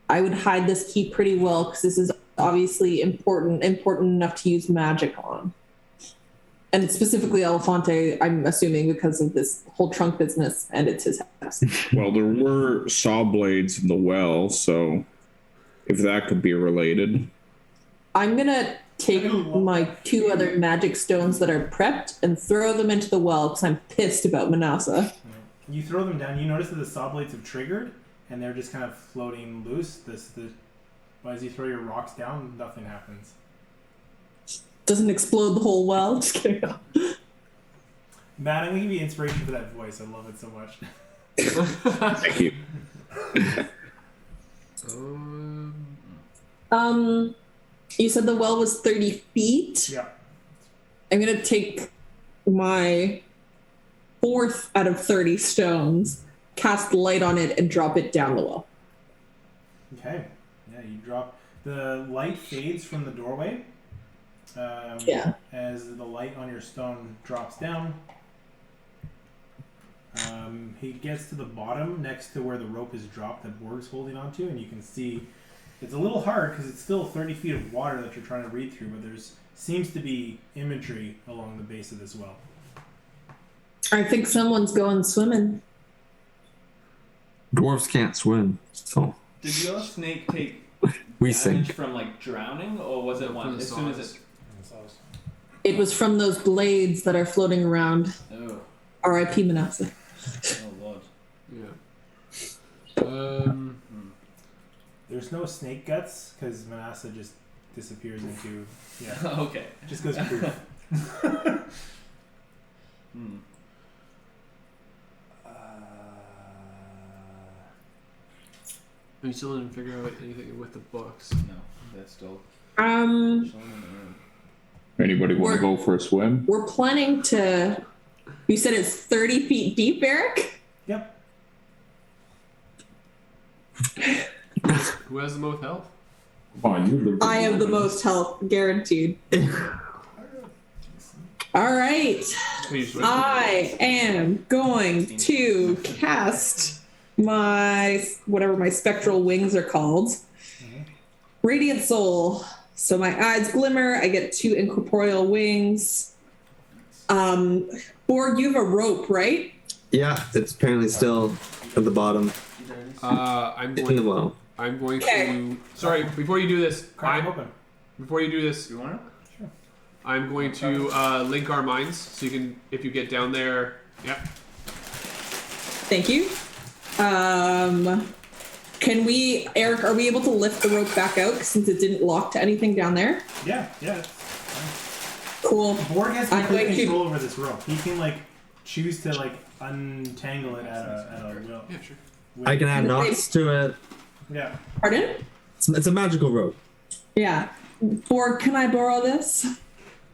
I would hide this key pretty well because this is obviously important enough to use magic on. And specifically Elefante, I'm assuming because of this whole trunk business, and it's his house. Well, there were saw blades in the well, so if that could be related. I'm gonna take my 2 other magic stones that are prepped and throw them into the well because I'm pissed about Manasa. You throw them down. You notice that the saw blades have triggered, and they're just kind of floating loose. As you throw your rocks down, nothing happens. Doesn't explode the whole well. Just kidding. Matt, I'm gonna give you inspiration for that voice. I love it so much. Thank you. You said the well was 30 feet. Yeah. I'm gonna take my 4th out of 30 stones, cast light on it, and drop it down the well. Okay. Yeah, you drop The light fades from the doorway. Yeah. As the light on your stone drops down. He gets to the bottom next to where the rope is dropped that Borg's holding onto, and you can see it's a little hard because it's still 30 feet of water that you're trying to read through, but there's seems to be imagery along the base of this well. I think someone's going swimming. Dwarves can't swim, so Did your snake take we damage sink. from like drowning, or was it one the as soon as saws. it? It was from those blades that are floating around. Oh, R.I.P. Manasseh. oh lord. Yeah. There's no snake guts because Manasseh just disappears into Okay. just goes poof. Hmm. We still didn't figure out anything with the books. No, that's still Um, chilling in the room. Anybody want to We're- go for a swim? we're planning to. You said it's 30 feet deep, Eric? Yep. Who has the most health? Come on, you I have the most health, guaranteed. All right. Please. I am going to cast my whatever my spectral wings are called. Radiant Soul. So my eyes glimmer. I get 2 incorporeal wings. Borg, you have a rope, right? Yeah, it's apparently still at the bottom I'm in the going. well. I'm going Okay. to. Sorry, before you do this, Crack them open. before you do this, You want it? I'm going to link our minds so you can, if you get down there. Yep. Thank you. Can we, Eric, are we able to lift the rope back out since it didn't lock to anything down there? Yeah. It's fine. Cool. Borg has I'm complete going to- control over this rope. He can like choose to like untangle it at a will. Yeah, sure. I can add knots to it. Yeah. Pardon? It's a magical rope. Yeah. Borg, can I borrow this?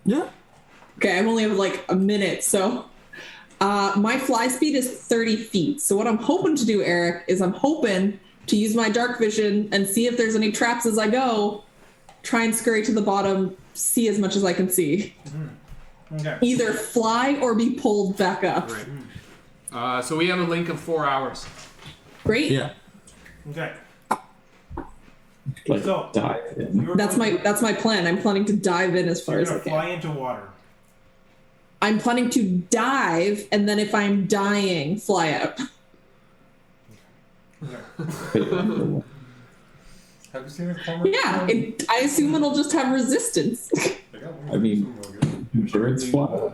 Yeah. Okay, I only have like a minute, so my fly speed is 30 feet. So what I'm hoping to do, Eric, is I'm hoping to use my dark vision and see if there's any traps as I go. Try and scurry to the bottom, see as much as I can see. Okay. Either fly or be pulled back up. Right. So we have a link of 4 hours. Great. Yeah. Okay. Like, So- dive in. You're That's my plan. I'm planning to dive in as So far you're as I gonna can. fly into water. I'm planning to dive, and then if I'm dying, fly out. Okay. Have you seen a cormorant? Yeah, I assume it'll just have resistance. I mean, birds fly.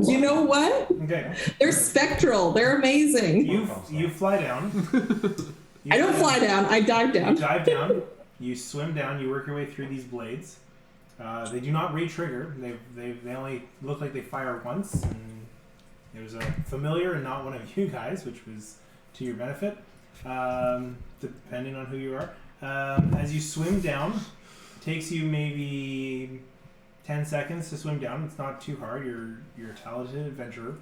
You know what? Okay. They're spectral. They're amazing. You fly down. You I don't fly down. I dive You down. dive down. You swim down. You work your way through these blades. They do not re-trigger. They only look like they fire once. And there's a familiar and not one of you guys, which was to your benefit, depending on who you are. As you swim down, it takes you maybe 10 seconds to swim down. It's not too hard. You're a talented adventurer.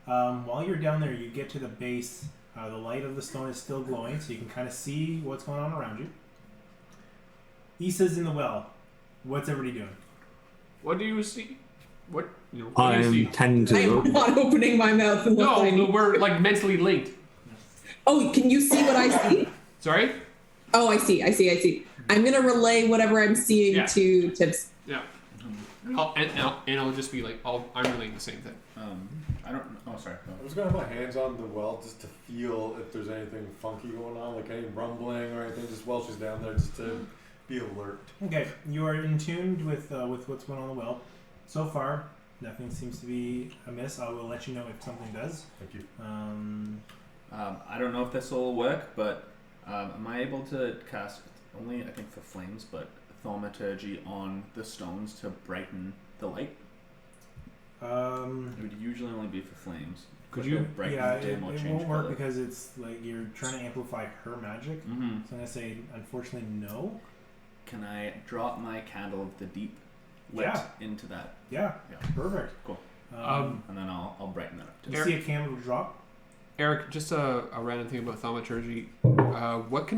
While you're down there, you get to the base. The light of the stone is still glowing, so you can kind of see what's going on around you. Issa's in the well. What's everybody doing? What do you see? What do you see? I'm tending to I the rope. am not opening my mouth and look No, tiny. we're like mentally linked. Oh, can you see what I see? Sorry? Oh, I see. I'm gonna relay whatever I'm seeing Yeah. to Tibbs. Yeah. I'll just be like, I'm relaying the same thing. I don't. Oh, sorry. I was gonna have my hands on the well just to feel if there's anything funky going on, like any rumbling or anything. Just while she's down there, just to be alert. Okay, you are in tune with what's going on in the well. So far, nothing seems to be amiss. I will let you know if something does. Thank you. I don't know if this will work, but am I able to cast only, I think, for flames, but thaumaturgy on the stones to brighten the light? It would usually only be for flames. Could But you- to brighten, Yeah, dim, or it change won't work color. because it's like you're trying to amplify her magic. Mm-hmm. So I'm gonna say, unfortunately, no. Can I drop my candle of the deep lit Yeah. into that, Yeah, Yeah. perfect. Cool. Um, and then I'll brighten that up too. you see a candle drop. Eric, just a random thing about thaumaturgy. What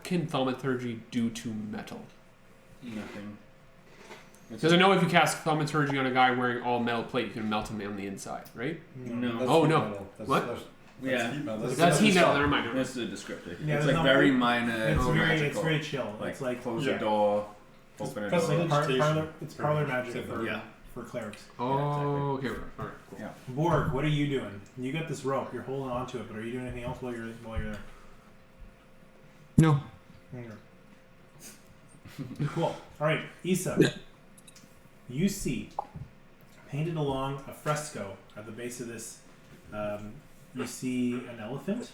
can thaumaturgy do to metal? Nothing. Because I know if you cast thaumaturgy on a guy wearing all metal plate, you can melt him on the inside, right? No. That's Oh, heat no. metal. What? Yeah. Heat metal. That's heat metal. metal. Never mind. This is a descriptor. Yeah, It's there's like not- very minor. It's very magical. chill. Like It's like close yeah. a door, open a Plus, door. like, Parlor, it's parlor magic for, Yeah. for clerics. Oh, okay. All right. Cool. Yeah. Borg, what are you doing? You got this rope. You're holding on to it, but are you doing anything else while you're there? No. Cool. All right, Issa. You see, painted along a fresco at the base of this, you see an elephant,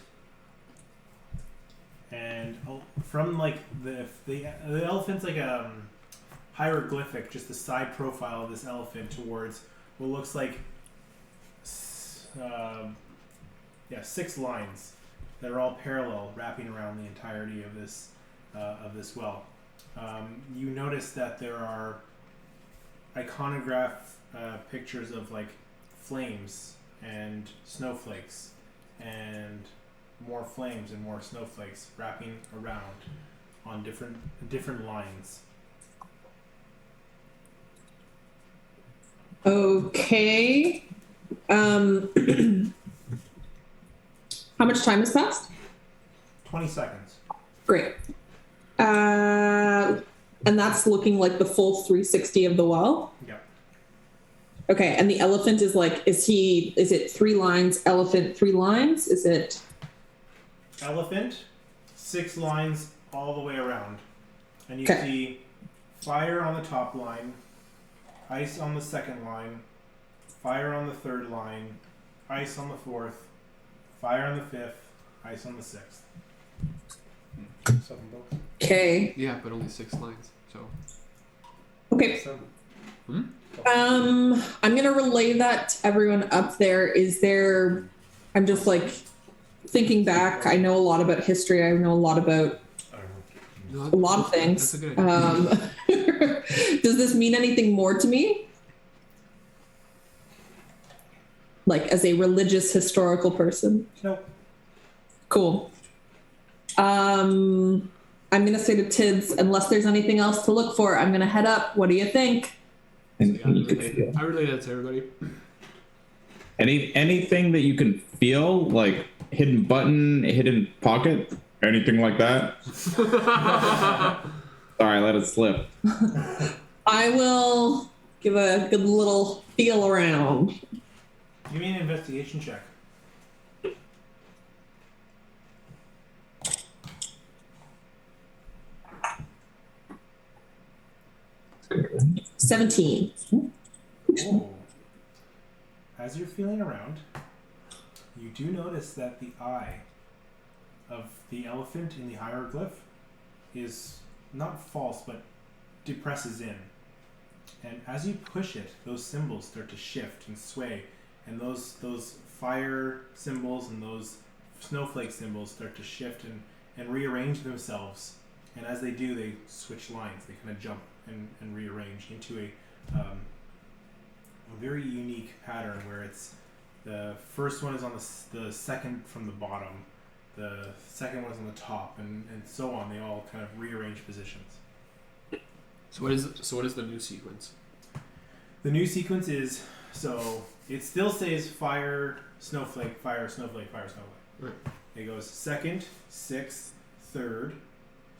and from like the elephant's like a hieroglyphic, just the side profile of this elephant towards what looks like 6 lines that are all parallel, wrapping around the entirety of this well. You notice that there are iconograph pictures of like flames and snowflakes and more flames and more snowflakes wrapping around on different lines. Okay. How much time has passed? 20 seconds. Great. And that's looking like the full 360 of the well? Yeah. Okay, and the elephant is like, is it 3 lines, elephant 3 lines? Is it? Elephant, 6 lines all the way around. And you Okay. see fire on the top line, ice on the second line, fire on the third line, ice on the fourth, fire on the fifth, ice on the sixth. 7 books. Okay. Yeah, but only 6 lines. So. Okay. 7. I'm gonna relay that to everyone up there. I'm just like thinking back. I know a lot about history. I know a lot about I don't know. No, a lot of things. That's a good idea. Does this mean anything more to me? Like as a religious historical person? Nope. Cool. I'm gonna say to Tids, unless there's anything else to look for, I'm gonna head up. What do you think? And Yeah, I relate that to everybody. anything that you can feel, like hidden button, hidden pocket, anything like that. Sorry, let it slip. I will give a good little feel around. Give me an investigation check. 17. Oh. As you're feeling around, you do notice that the eye of the elephant in the hieroglyph is not false, but depresses in. And as you push it, those symbols start to shift and sway, and those fire symbols and those snowflake symbols start to shift and rearrange themselves. And as they do, they switch lines. They kind of jump and rearrange into a very unique pattern where it's the first one is on the second from the bottom, the second one is on the top, and so on. They all kind of rearrange positions. So what is the new sequence? The new sequence is, so it still says fire, snowflake, fire, snowflake, fire, snowflake. Right. It goes second, sixth, third,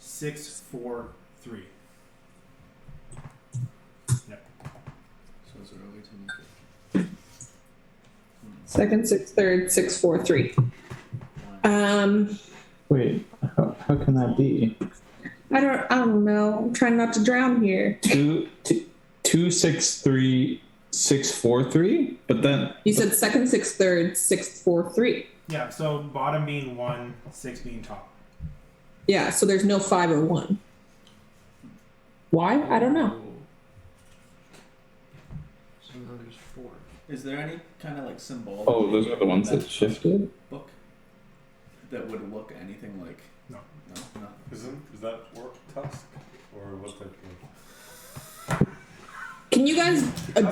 6, 4, 3. Yep. So it's early to make it. Second, sixth, third, 6, 4, 3. Wait, how can that be? I don't know. I'm trying not to drown here. 2, 6, 3, 6, 4, 3. But then You said second, sixth, third, 6, 4, 3. Yeah, so bottom being 1, 6 being top. Yeah, so there's no 5 or 1. Why? I don't know. So now there's 4. Is there any kind of like symbol? oh, those are the ones that shifted. Book that would look anything like. No. No. Is that orc tusk? Or what type of. Can you guys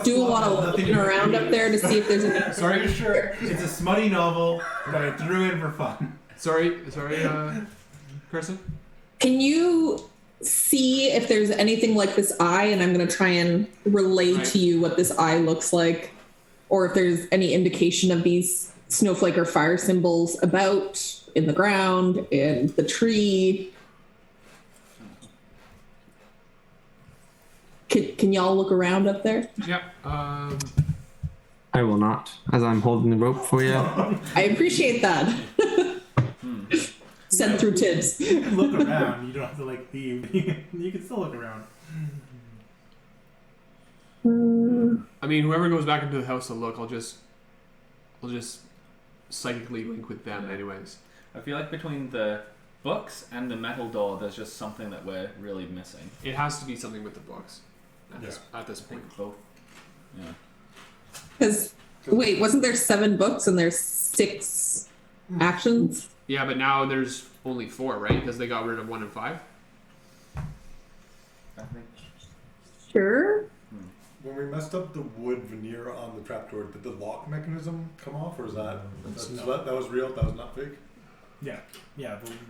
do a lot of looking around up there to see if there's any... Sorry, sure. It's a smutty novel that I threw in for fun. Sorry, Carson. Can you see if there's anything like this eye, and I'm going to try and relay Right. to you what this eye looks like, or if there's any indication of these snowflake or fire symbols about in the ground, in the tree. Can y'all look around up there? Yeah. I will not, as I'm holding the rope for you. I appreciate that. Sent through tips. You can look around. You don't have to like leave. You can still look around. I mean, whoever goes back into the house to look, I'll just psychically link with them, anyways. I feel like between the books and the metal door, there's just something that we're really missing. It has to be something with the books at this I point. think both. Yeah. Because, wait, wasn't there 7 books and there's 6 actions? Yeah, but now there's only 4, right? Because they got rid of 1 and 5. I think. Sure. When we messed up the wood veneer on the trapdoor, did the lock mechanism come off, or is that that was real? That was not fake. Yeah.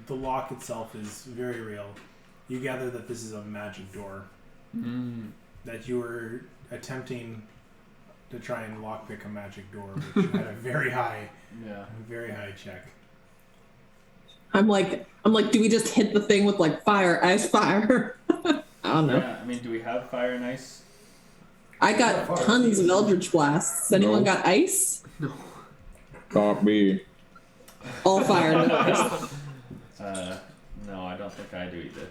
The lock itself is very real. You gather that this is a magic door. That you were attempting to try and lockpick a magic door, which had a very high check. I'm like, do we just hit the thing with like fire, ice, fire? I don't know. Yeah, I mean, do we have fire and ice? I got tons of Eldritch blasts. Anyone got ice? Got me. All fire, no ice. No, I don't think I do either.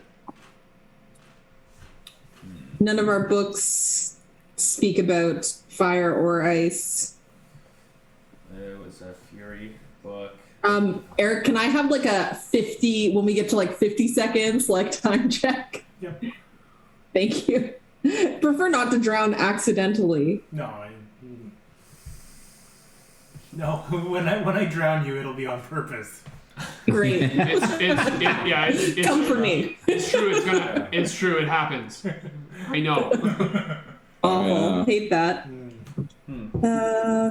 None of our books speak about fire or ice. There was a Fury book. Eric, can I have like a 50, when we get to like 50 seconds, like time check? Yep. Thank you. Prefer not to drown accidentally. No, when I drown you, it'll be on purpose. Great. It's Come for me. It's true. It's true. It happens. I know. Oh, hate that.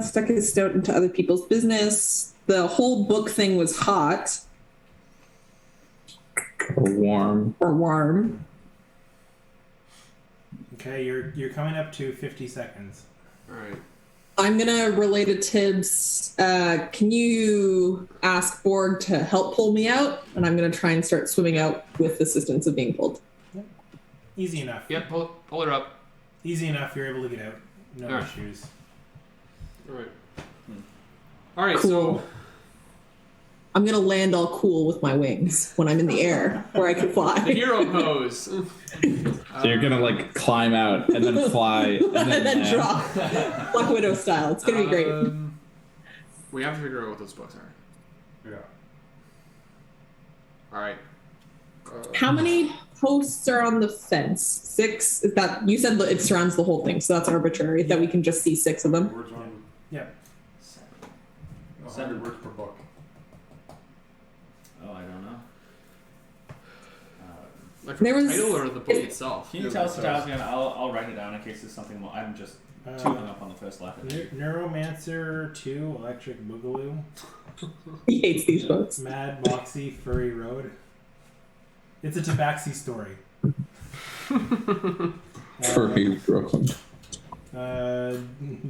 Stuck his snout into other people's business. The whole book thing was hot Warm. or warm. Okay, you're coming up to 50 seconds. All right. I'm gonna relay to Tibbs. Can you ask Borg to help pull me out? And I'm gonna try and start swimming out with assistance of being pulled. Easy enough. Yep. Pull her up. Easy enough. You're able to get out. No All right. issues. All right. All right. Cool. So I'm gonna land all cool with my wings when I'm in the air, where I can the fly. hero pose. So you're gonna like climb out and then fly and And then land. drop, Black Widow style. It's gonna be great. We have to figure out what those books are. Yeah. All right. How many posts are on the fence? 6? Is that, you said that it surrounds the whole thing, so that's arbitrary. That we can just see 6 of them. Words on Yeah. 100 words per book. Oh, I don't know. Like There the was- title or the book itself? Can you tell us the title again? I'll write it down in case there's something more. I'm just too hung up on the first laugh. Neuromancer 2, Electric Boogaloo, He hates these books. Mad Moxie, Furry Road. It's a Tabaxi story. Furry road.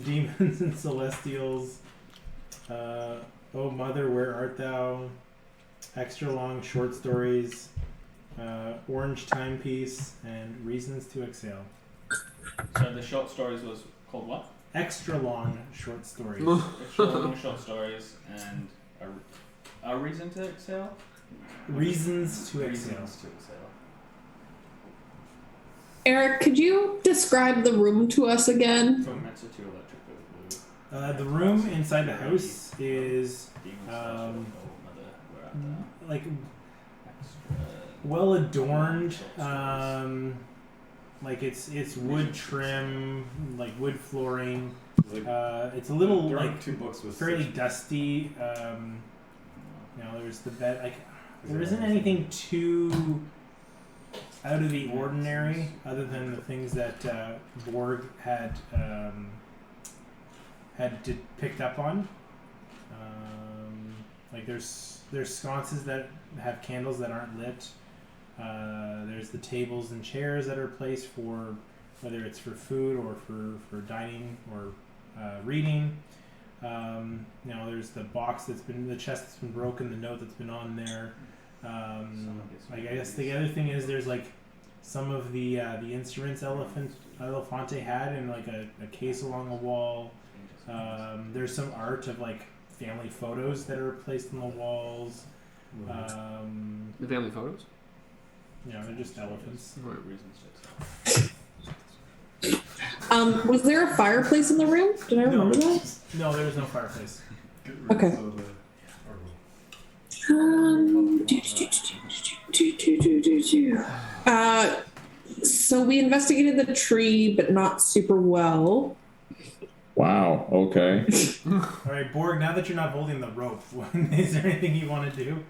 Demons and Celestials. Oh Mother, Where Art Thou? Extra long short stories. Orange Timepiece and Reasons to Exhale. So the short stories was called what? Extra long short stories. Short stories and a reason to exhale. Reasons to Exhale. Reasons to exhale. Eric, could you describe the room to us again? Tormentor 2, Electric Boogaloo. The room inside the house is Demon um, Special, Oh Mother, Where Art Thou? like Extra. well adorned. Like it's wood trim, like wood flooring. It's a little There are like 2 books with fairly 6. dusty. There's the bed. Like there isn't anything too out of the ordinary, other than the things that Borg had picked up on. Like there's sconces that have candles that aren't lit. There's the tables and chairs that are placed for whether it's for food or for dining or reading. Now there's the box the chest that's been broken, the note that's been on there. I guess the other thing is there's like some of the instruments Elefante had in like a case along the wall. There's some art of like family photos that are placed on the walls. The family photos? Yeah, they're just elephants. Was there a fireplace in the room? Did I remember that? No, there was no fireplace. Okay. So we investigated the tree, but not super well. Wow. Okay. All right, Borg. Now that you're not holding the rope, is there anything you want to do?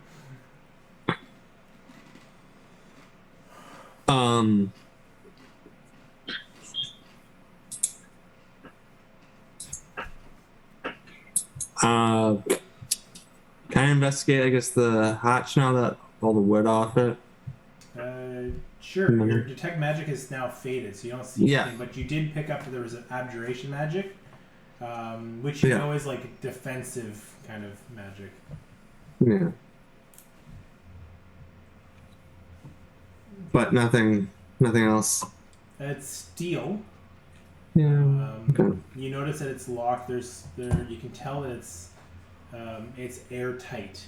Can I investigate, I guess, the hatch now that all the wood off it? Sure. Your detect magic is now faded, so you don't see Yeah. anything. But you did pick up that there was an abjuration magic, which you know is like defensive kind of magic. Yeah. But nothing else. It's steel. Yeah. Okay. You notice that it's locked. You can tell that it's airtight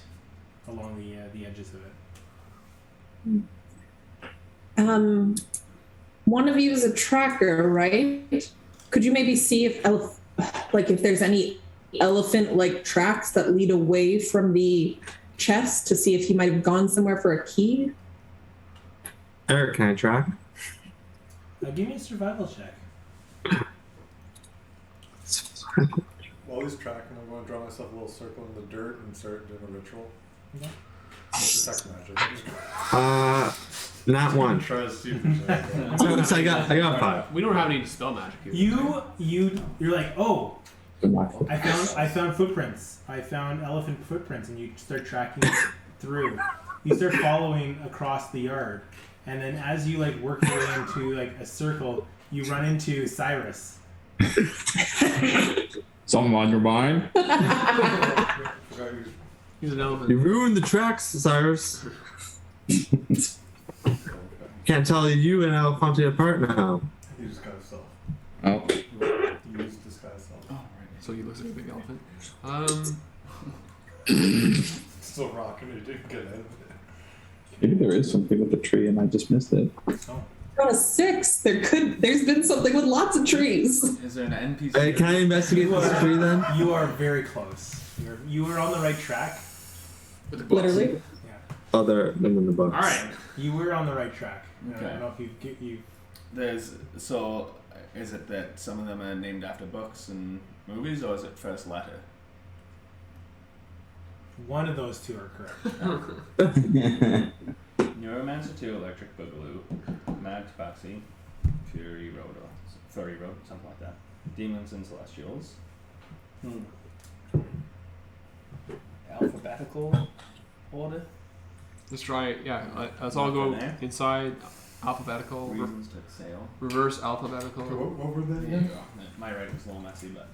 along the edges of it. One of you is a tracker, right? Could you maybe see if there's any elephant-like tracks that lead away from the chest to see if he might have gone somewhere for a key? Eric, can I track? Give me a survival check. While he's tracking, I'm going to draw myself a little circle in the dirt and start doing a ritual. Okay. Detect magic. Not one. Try to see if there's So I got 5. We don't have any dispel magic here. You're like, oh, I found footprints. I found elephant footprints, and you start tracking through. You start following across the yard, and then as you like work your way into like a circle, you run into Cyrus. Something on your mind? He's an elephant. You ruined the tracks, Cyrus. Can't tell you and Elefante apart now. He just got himself. Oh. He used this guy's self. Oh, right. So he looks like a big elephant. Still rocking it, didn't get it. Maybe there is something with the tree and I just missed it. Oh. Got a 6. There's been something with lots of trees. Is there an NPC? Hey, can I investigate this tree then? You are very close. You were on the right track. With the books. Literally. Yeah. Oh, they're in the books. All right. You were on the right track. Okay. I don't know if you. Is it that some of them are named after books and movies, or is it first letter? One of those two are correct. Neuromancer 2, Electric Boogaloo, Mad Tabaxi, Fury Road, or Furry Road, something like that. Demons and Celestials. Alphabetical order. Let's try it. Yeah, let's all go inside alphabetical. Reasons to sail. Reverse alphabetical. What were they? There you go. My writing's a little messy, but.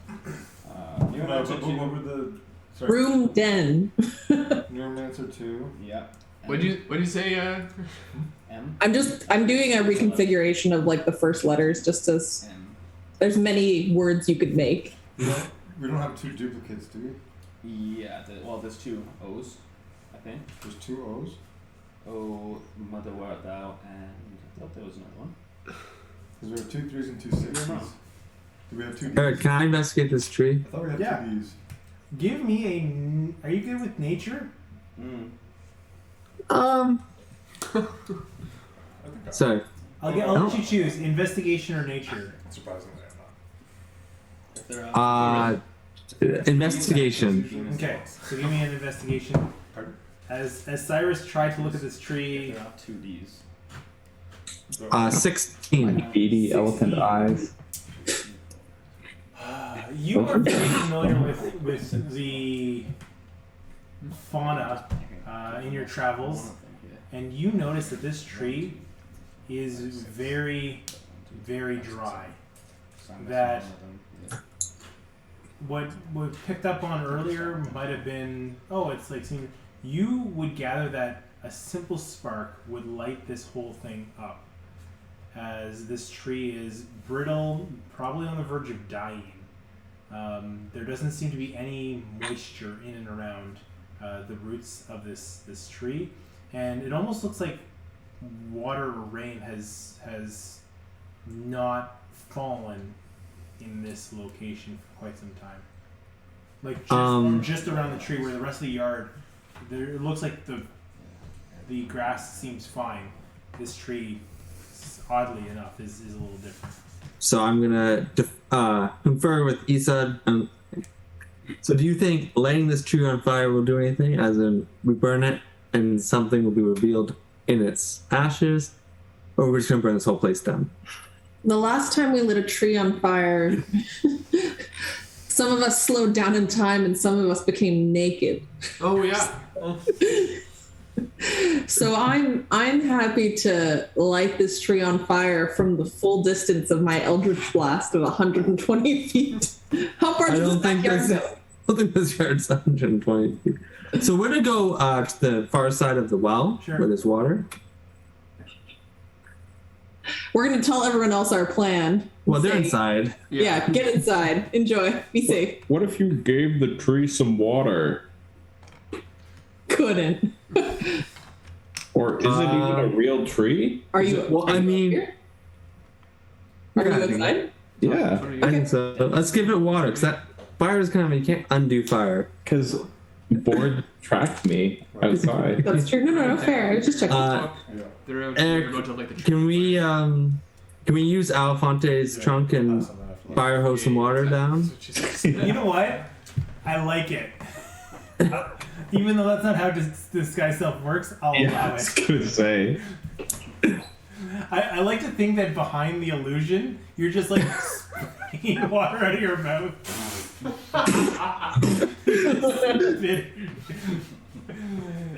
No, but what were the? Sorry. Room den. Neuromancer 2. Yeah. What'd you say? M. I'm doing a reconfiguration of like the first letters just as M. there's many words you could make. We don't have 2 duplicates, do we? Yeah. There's 2 O's, I think. There's 2 O's. Oh, Mother Wert Thou, and I thought there was another one. Because we have 2 3s and 2 6s. No. Do we have 2 D's? Eric, can I investigate this tree? I thought we had Yeah. 2 D's. Give me Are you good with nature? Sorry. I'll let you choose investigation or nature. Surprisingly, I'm not. If there are Investigation. Okay, so give me an investigation. Pardon? As Cyrus tried to look at this tree, there are 2 D's. 16. Beady elephant eyes. you are very familiar with the fauna in your travels. and you notice that this tree is very, very dry. That what we picked up on earlier might have been, it's like seeing, you would gather that a simple spark would light this whole thing up, as this tree is brittle, probably on the verge of dying. There doesn't seem to be any moisture in and around the roots of this tree, and it almost looks like water or rain has not fallen in this location for quite some time. Like just around the tree, where the rest of the yard, it looks like the grass seems fine. This tree, oddly enough, is a little different. So I'm gonna confer with Isa. So do you think lighting this tree on fire will do anything? As in, we burn it and something will be revealed in its ashes, or we're just gonna burn this whole place down? The last time we lit a tree on fire, some of us slowed down in time and some of us became naked. Oh yeah. So I'm happy to light this tree on fire from the full distance of my Eldritch Blast of 120 feet. How far does this backyard go? I don't think this yard's 120 feet. So we're gonna go to the far side of the well where there's water. We're going to tell everyone else our plan. Well, they're inside. Yeah, get inside. Enjoy. Be safe. What if you gave the tree some water? Couldn't. Or is it even a real tree? Are you? Well, I mean, are you outside? Yeah, I think so. Let's give it water, because that fire is kind of, you can't undo fire. Because board tracked me outside. That's true. No, fair. I was just checking. Can we use Alfonte's trunk and fire hose some water down? You know what? I like it. Even though that's not how disguise self works, I'll allow it. I was gonna say. I like to think that behind the illusion, you're just like spraying water out of your mouth.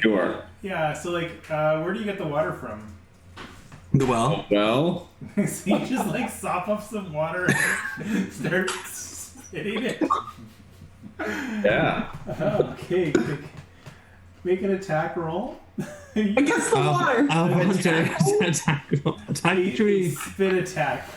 Sure. Yeah, so like, where do you get the water from? The well. Well. So you just like sop up some water and start spitting it. Yeah. Okay. Make an attack roll. Against the water. Attack tree. Spit attack.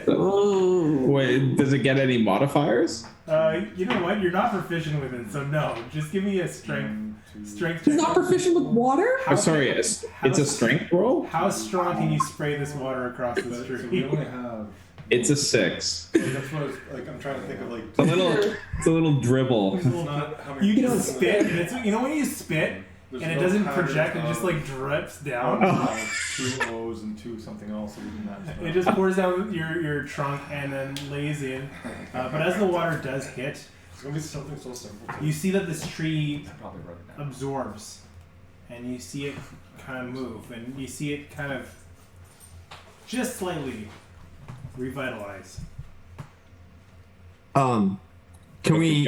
Oh. Wait, does it get any modifiers? You know what? You're not proficient with it, so no. Just give me a strength check. He's not proficient with water? Sorry, it's a strength roll? How strong can you spray this water across the street? We only have. It's a 6. That's what I'm trying to think of, like. It's a little dribble. It's not how many You can spit, and it's, you know when you spit, and it doesn't project, it just like drips down. 2 O's and 2 something else. It just pours down your trunk and then lays in. But as the water does hit, It's gonna be something so simple. you see that this tree absorbs, and you see it kind of move, and you see it kind of just slightly revitalize. Can we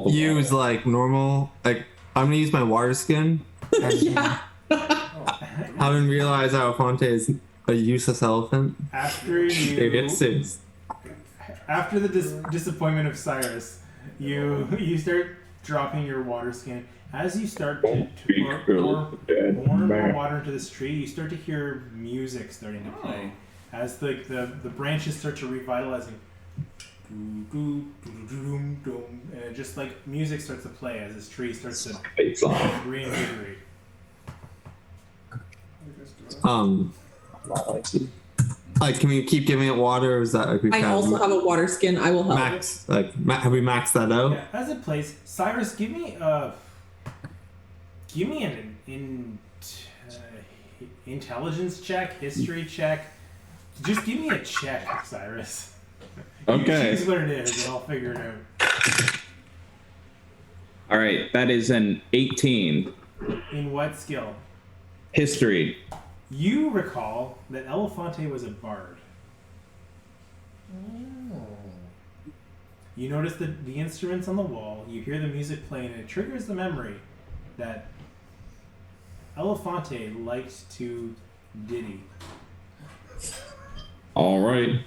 use like normal? Like, I'm gonna use my water skin. Yeah. Having realized Alfonte is a useless elephant. After after the disappointment of Cyrus, you start dropping your water skin. As you start to pour more and more water into this tree, you start to hear music starting to play. As the branches start to revitalize, and it just like music starts to play as this tree starts to reinvigorate. Like, can we keep giving it water, or is that like we I also have a water skin. I will help. max? Like, have we maxed that out? Yeah, as it plays, Cyrus, give me an intelligence check, history check. Just give me a check, Cyrus. Okay. You choose what it is, and I'll figure it out. All right, that is an 18. In what skill? History. You recall that Elefante was a bard. You notice the instruments on the wall, you hear the music playing, and it triggers the memory that Elefante likes to ditty. All right.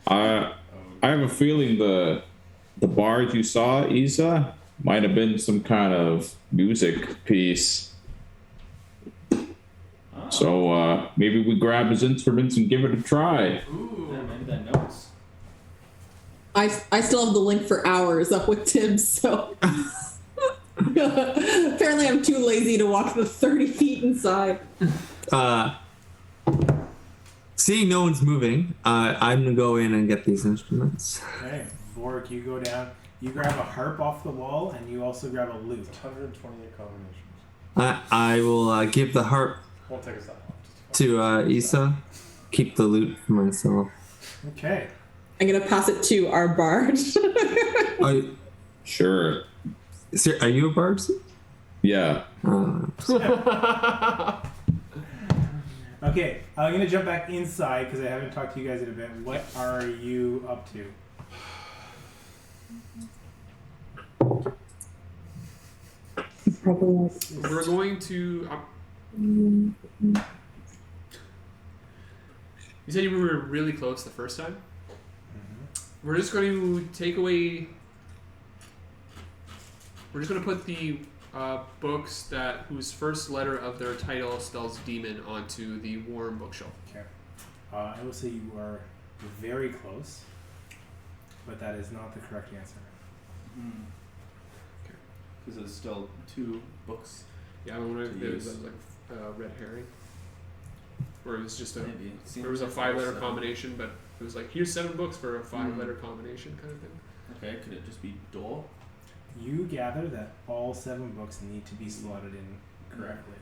I have a feeling the bard you saw, Isa, might have been some kind of music piece. So maybe we grab his instruments and give it a try. Ooh. Yeah, maybe that notes. I still have the link for hours up with Tibbs, so apparently I'm too lazy to walk the 30 feet inside. Seeing no one's moving, I'm gonna go in and get these instruments. Okay, Bork, you go down. You grab a harp off the wall, and you also grab a lute. 128 combinations. I will give the harp Won't take us that long. to Issa. Keep the loot for myself. Okay. I'm gonna pass it to our bard. Sure. Are you a bard? Yeah. Okay, I'm gonna jump back inside because I haven't talked to you guys in a bit. What are you up to? We're going to. You said you were really close the first time. We're just going to take away. We're just going to put the books whose first letter of their title spells demon onto the warm bookshelf. Okay. I will say you are very close, but that is not the correct answer. Because there's still 2 books. Yeah, I wonder if there was like red herring, or it was just Maybe. there was a 5-letter combination, but it was like here's 7 books for a 5-letter combination kind of thing. Okay, could it just be door? You gather that all 7 books need to be slotted in correctly.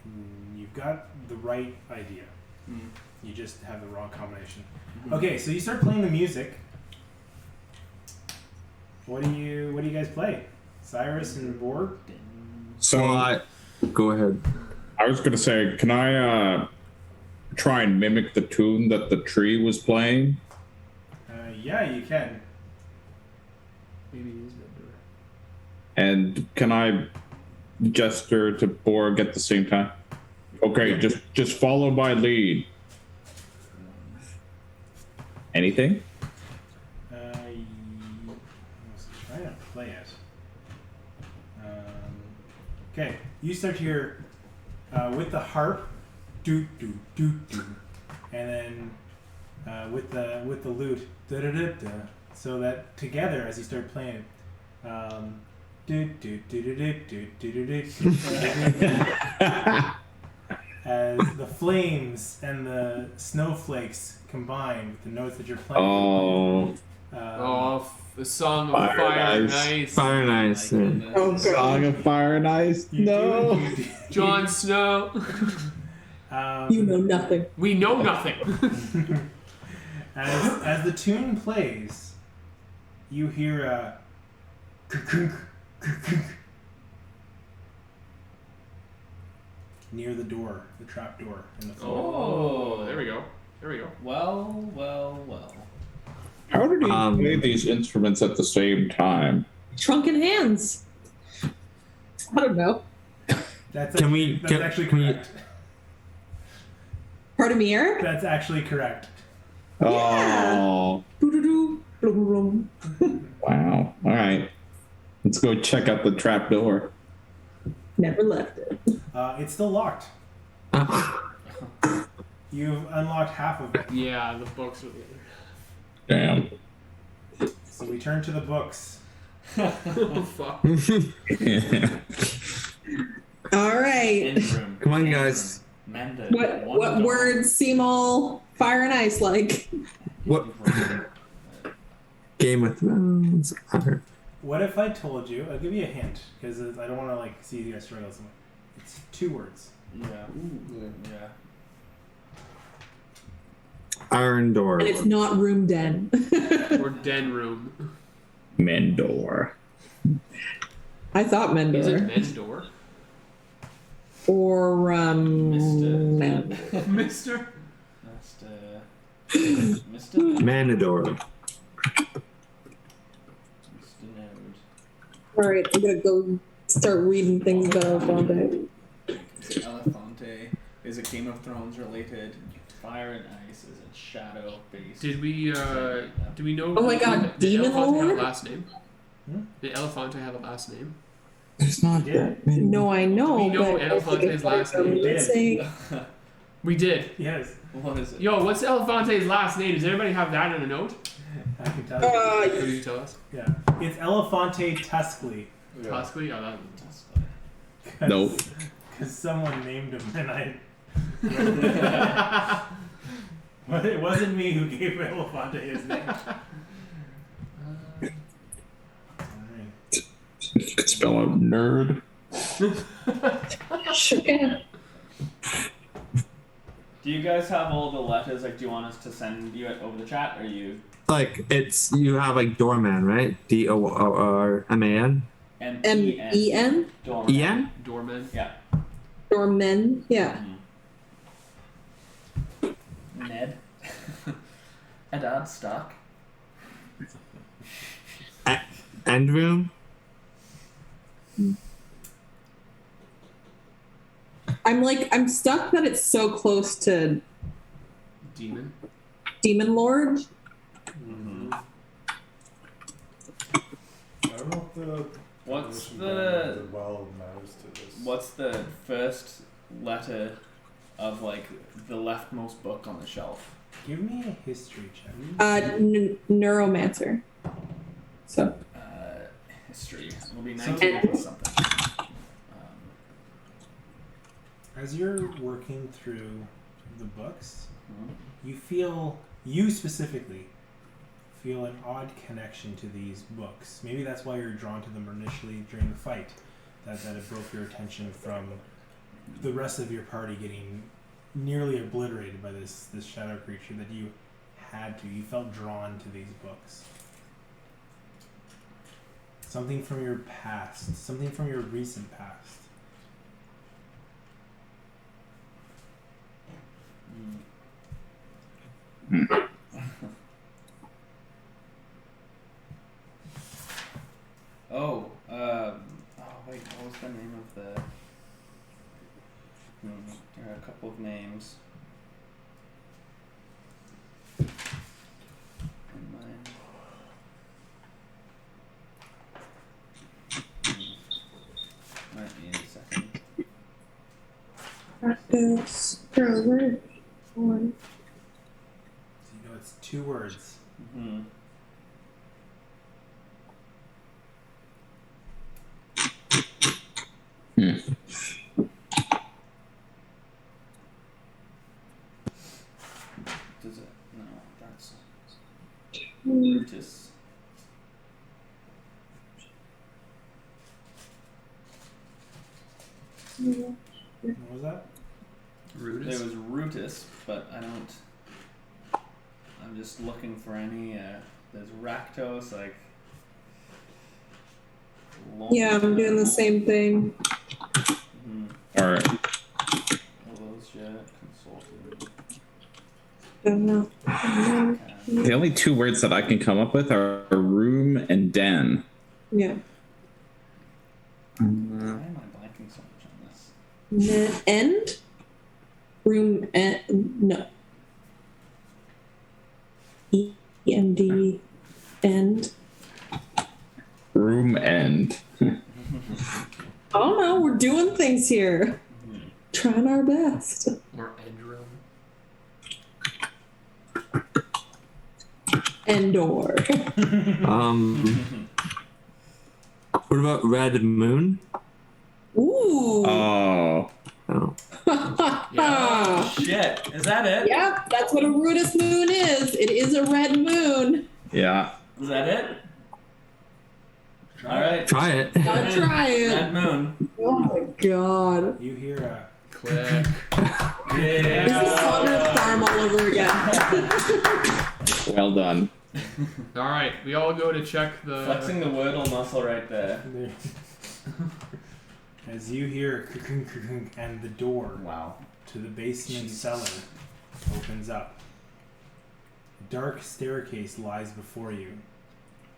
And you've got the right idea. You just have the wrong combination. Okay, so you start playing the music. What do you guys play? Cyrus and Borg? So go ahead. I was gonna say, can I try and mimic the tune that the tree was playing? Yeah, you can. Maybe use that door. And can I gesture to Borg at the same time? Okay, just follow my lead. Anything? I was trying to play it. Okay, you start to hear with the harp, do do do do, and then with the lute, da da da da. So that together, as you start playing, do do do do do do do do do. As the flames and the snowflakes combine with the notes that you're playing. The Song of Fire and Ice. Fire and Ice. Oh, Song of Fire and Ice. No. Jon Snow. You know nothing. We know nothing. As the tune plays, you hear a near the door, the trap door in the floor. Oh, there we go. Well. How did he play these instruments at the same time? Shrunken hands. I don't know. That's Can actually correct. Pardon me, Eric? That's actually correct. Oh. Doo-doo-doo. Wow. All right. Let's go check out the trap door. Never left it. It's still locked. You've unlocked half of it. Yeah, the books are the other. Damn. So we turn to the books. Oh, fuck. All right. Come on, guys. What words seem all fire and ice like? What? Game of Thrones. What if I told you? I'll give you a hint because I don't want to see you guys struggle so much. It's 2 words. Yeah. Yeah. Iron door. And it's not room den. Or den room. Mendor. I thought Mendor. Is it Mendor? Or Mister? Manador. All right, I'm gonna go start reading things about Elefante. Elefante is a Game of Thrones related. Fire and Ice is a shadow based. Did we know? Oh my God, did Demon Elefante have Lord? a last name? Hmm? Did Elefante have a last name? It's not Yeah. that many. No, I know, We know but I think Elefante's it's last like, name. let's say We did. Yes, What is it? Yo, what's Elefante's last name? Does anybody have that in a note? I can tell you. Could you tell us? Yeah, it's Elefante Tuscly. Possibly. Oh, that. Nope. Because someone named him, and I. But it wasn't me who gave Elefante his name. Alright. You could spell out nerd. sure can. Do you guys have all the letters? Like, do you want us to send you it over the chat, or you Like it's you have like doorman, right? DORMAN. MEN? Dorman. EN? Dorman. Yeah. Dormen? Yeah. Ned. Adad Stock. End room? I'm stuck that it's so close to Demon. Demon Lord. I don't know if the What's position the- of well matters to this. What's the first letter of like the leftmost book on the shelf? Give me a history check. Neuromancer. So History. It'll be So- 19 plus something. As you're working through the books, Mhm. you specifically feel an odd connection to these books. Maybe that's why you're drawn to them initially during the fight. That it broke your attention from the rest of your party getting nearly obliterated by this shadow creature that you felt drawn to these books. Something from your past, something from your recent past. Wait, what was the name of the? There are a couple of names. In mine. Might be in a second. practice. One. So you know it's 2 words. Mm-hmm. Does it? No, that's Brutus. What was that? Rudis. There was Rutus, but I don't. I'm just looking for any. There's Raktos, like. Yeah, I'm doing the same thing. All right. Elosia, Consultant. Don't know. The only 2 words that I can come up with are room and den. Yeah. Why am I blanking so much on this? End? Room end? No. EMD end. Room end. Oh no, we're doing things here. Trying our best. Or end room. Endor. What about Red Moon? Ooh. Oh. Oh. Yeah. Shit, is that it? Yep, that's what a Rudis moon is. It is a red moon. Yeah. Is that it? All right. Try it. Gotta try Red it. Moon. Oh my god. You hear a Click. This is Sonder Farm all over again. Well done. All right, we all go to check the. Flexing the wordle muscle right there. as you hear and the door Wow. to the basement cellar opens up. A dark staircase lies before you.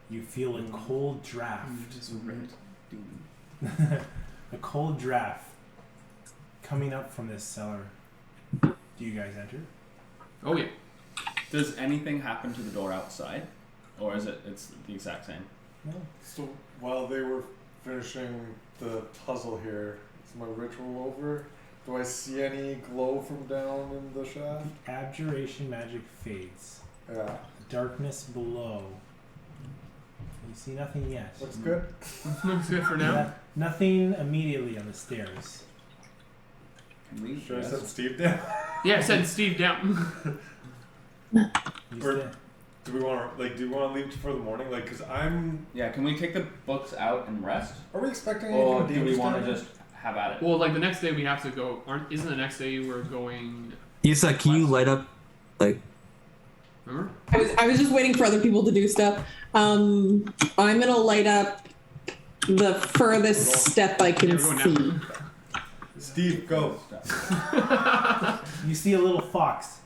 You feel a cold draft You just read. a cold draft coming up from this cellar. Do you guys enter? Oh yeah. Does anything happen to the door outside, or is it's the exact same? No. So while they were finishing the puzzle here, is my ritual over? Do I see any glow from down in the shaft? Abjuration magic fades. Yeah. Darkness below. You see nothing yet. Looks good. Looks good for now. Nothing immediately on the stairs. Can we Sure, I just- said Steve down. Yeah, it said Steve down. You Or- sta- Do we want to leave for the morning? Like, cause I'm. Yeah, can we take the books out and rest, Are we expecting or anything do we dangerous want down to there? just have at it? Well, like the next day we have to go. Isn't the next day we're going? Isa, can you light up, like, Remember? I was just waiting for other people to do stuff. I'm gonna light up the furthest step I Yeah, can we're going see. down. Steve, go. You see a little fox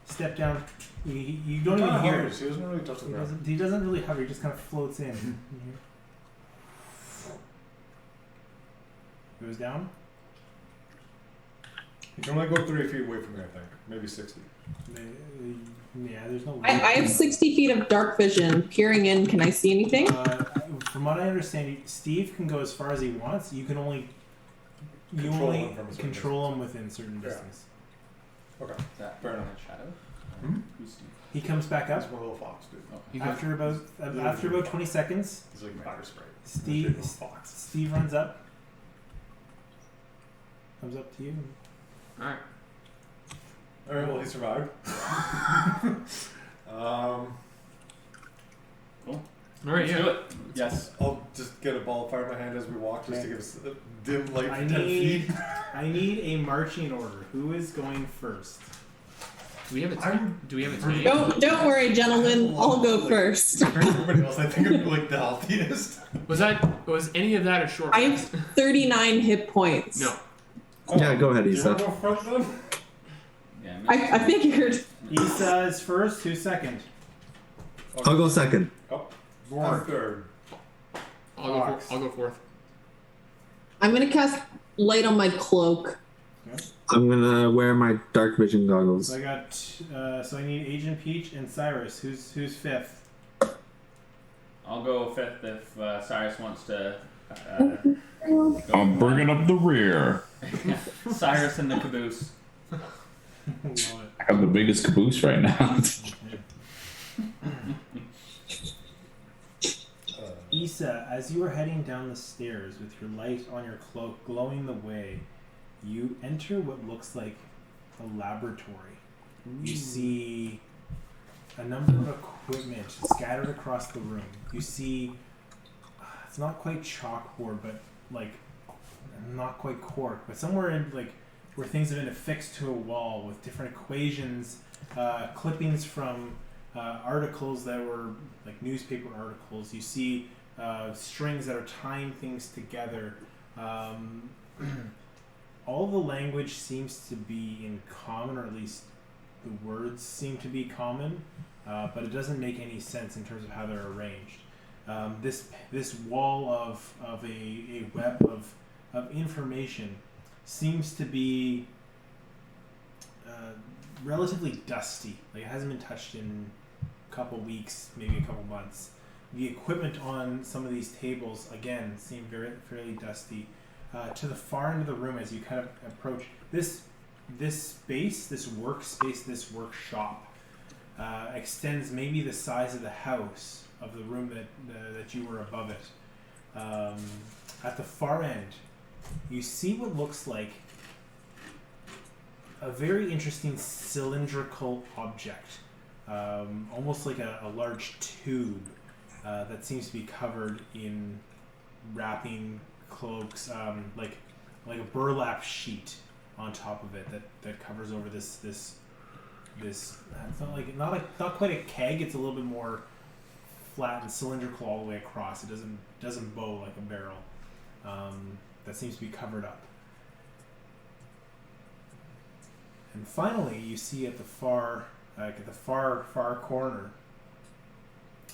step down. You don't even hear it. He doesn't really touch the ground. He doesn't really hover. He just kind of floats in. Goes down. You can only go 3 feet away from me, I think. Maybe 60. Yeah, there's no. I have 60 feet of dark vision. Peering in, can I see anything? From what I understand, Steve can go as far as he wants. You can only Control him from a certain control him within certain Yeah. distance. Okay. Is that Fair enough. Shadow? Hmm? Who's Steve? He comes back That's up what a little fox do. You go- after about 20 seconds. He's like fire spray. Steve Little fox. Steve runs up. Comes up to you. All right. All right. Well, he survived. All right. Let's Yeah. do it. Yes. I'll just get a ball of fire in my hand as we walk, just to give us a dim light I for 10 feet. need a marching order. Who is going first? Do we have a team? Do we have a team? Don't worry, gentlemen. I'll go first. Everybody else, I think, I'm like the healthiest. Was any of that a short? I have 39 hit points. No. yeah, go ahead, Do you want Isa. to go front then? Yeah. I figured. Isa is first. Who's second? I'll go second. Oh, I'm third. I'll go fourth. I'm gonna cast light on my cloak. I'm gonna wear my dark vision goggles. So I got. So I need Agent Peach and Cyrus. Who's fifth? I'll go fifth if Cyrus wants to. I'm bringing up the rear. Cyrus in the caboose. Love it. I have the biggest caboose right now. Issa, as you are heading down the stairs with your light on your cloak glowing the way, you enter what looks like a laboratory. You see a number of equipment scattered across the room. You see, it's not quite chalkboard, but like, not quite cork, but somewhere in like where things have been affixed to a wall with different equations, clippings from articles that were like newspaper articles. You see strings that are tying things together. All the language seems to be in common, or at least the words seem to be common, but it doesn't make any sense in terms of how they're arranged. This wall of a web of information seems to be relatively dusty. Like it hasn't been touched in a couple weeks, maybe a couple months. The equipment on some of these tables, again, seem fairly dusty. To the far end of the room, as you kind of approach this space, this workspace, this workshop, extends maybe the size of the house of the room that you were above it. At the far end, you see what looks like a very interesting cylindrical object, almost like a large tube that seems to be covered in wrapping cloaks, like a burlap sheet on top of it that covers over this. It's not quite a keg. It's a little bit more flat and cylindrical all the way across. It doesn't bow like a barrel. That seems to be covered up. And finally, you see at the far corner,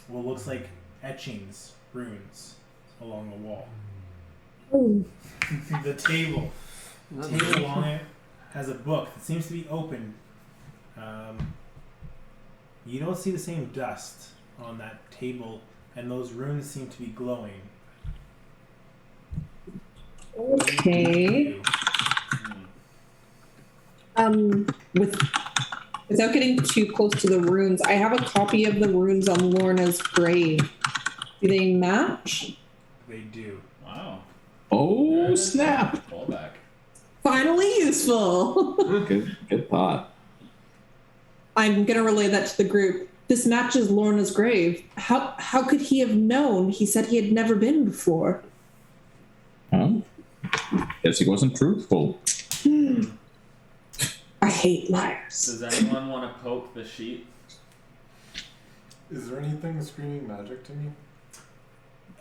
what looks like etchings, runes, along the wall. Oh. The table along it has a book that seems to be open. You don't see the same dust on that table, and those runes seem to be glowing. Okay. Without getting too close to the runes, I have a copy of the runes on Lorna's grave. Do they match? They do. Wow. Oh, snap. Callback. Finally useful. Good thought. I'm gonna relay that to the group. This matches Lorna's grave. How could he have known? He said he had never been before. Huh? Guess he wasn't truthful. I hate liars. Does anyone want to poke the sheet? Is there anything screaming magic to me?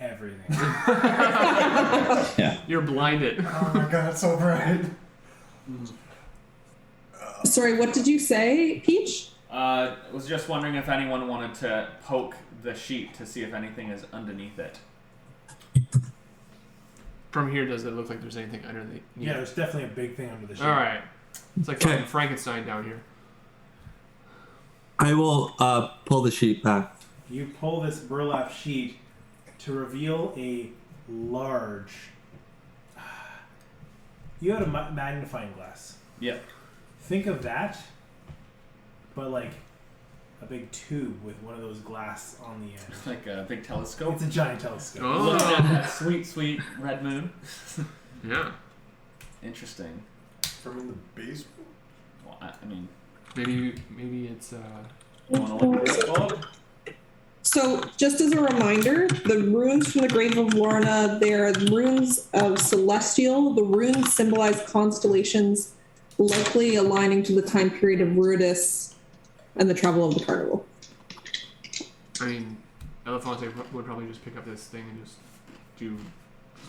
Everything. Yeah. You're blinded. Oh my god, it's so bright. Sorry, what did you say, Peach? Was just wondering if anyone wanted to poke the sheet to see if anything is underneath it. From here, does it look like there's anything underneath? Yeah, there's definitely a big thing under the sheet. All right. It's like Okay. fucking Frankenstein down here. I will pull the sheet back. You pull this burlap sheet to reveal a large. You had a magnifying glass. Yep. Think of that, but like a big tube with one of those glass on the end. Like a big telescope. It's a giant telescope. Looking Oh. at that sweet, sweet red moon. Yeah. Interesting. From in the basement? Well, I mean, Maybe it's you want to look at this, Bob? So, just as a reminder, the runes from the Grave of Lorna, they're runes of Celestial. The runes symbolize constellations, likely aligning to the time period of Rudis and the travel of the carnival. I mean, Elephante would probably just pick up this thing and just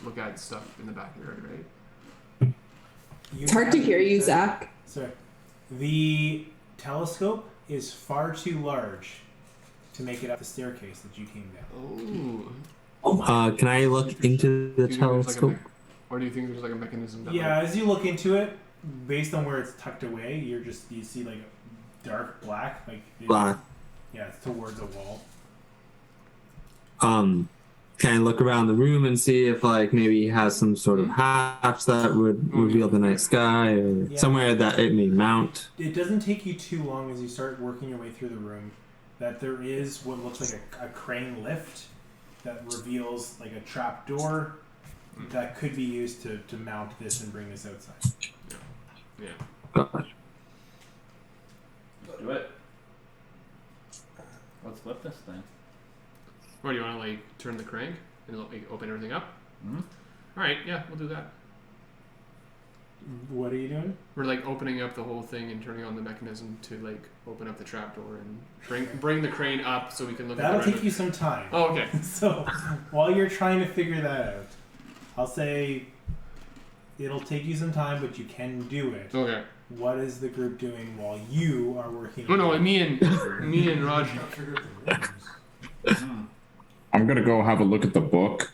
look at stuff in the backyard, right? It's hard to hear you, Zach. Sorry. The telescope is far too large to make it up the staircase that you came down. Oh. Can I look into the telescope? Or do you think there's like a mechanism down Yeah, as you look into it, based on where it's tucked away, you see like dark black, like Black. Yeah, it's towards a wall. Can I look around the room and see if like maybe he has some sort of hatch that would reveal the night sky or somewhere that it may mount? It doesn't take you too long as you start working your way through the room that there is what looks like a crane lift that reveals like a trap door that could be used to mount this and bring this outside. Yeah. Gosh. Let's do it. Let's lift this thing. Or do you want to like turn the crank and like open everything up? Mm-hmm. All right, yeah, we'll do that. What are you doing? We're like opening up the whole thing and turning on the mechanism to like open up the trapdoor and bring the crane up so we can look That'll at the take you some time. Oh, okay. So while you're trying to figure that out, I'll say it'll take you some time, but you can do it. Okay. What is the group doing while you are working? Oh no, me and Roger. I'm gonna go have a look at the book.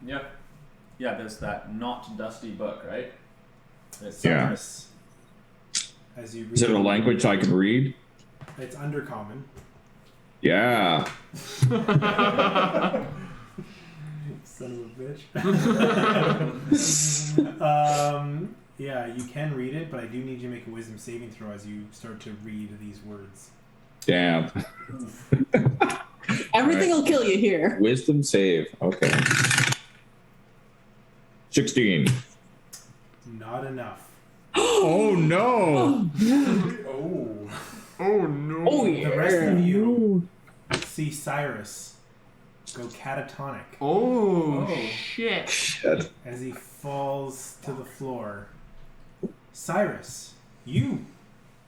Yeah. Yeah, there's that not dusty book, right? It's Yeah. As you read Is it a language I can read? It's undercommon. Yeah. Son of a bitch. Yeah, you can read it, but I do need you to make a wisdom saving throw as you start to read these words. Damn. Everything will kill you here. Wisdom save. Okay. 16. Not enough. Oh no. Oh no. Oh, The rest of you see Cyrus go catatonic Oh, shit. Shit. as he falls to the floor. Cyrus, you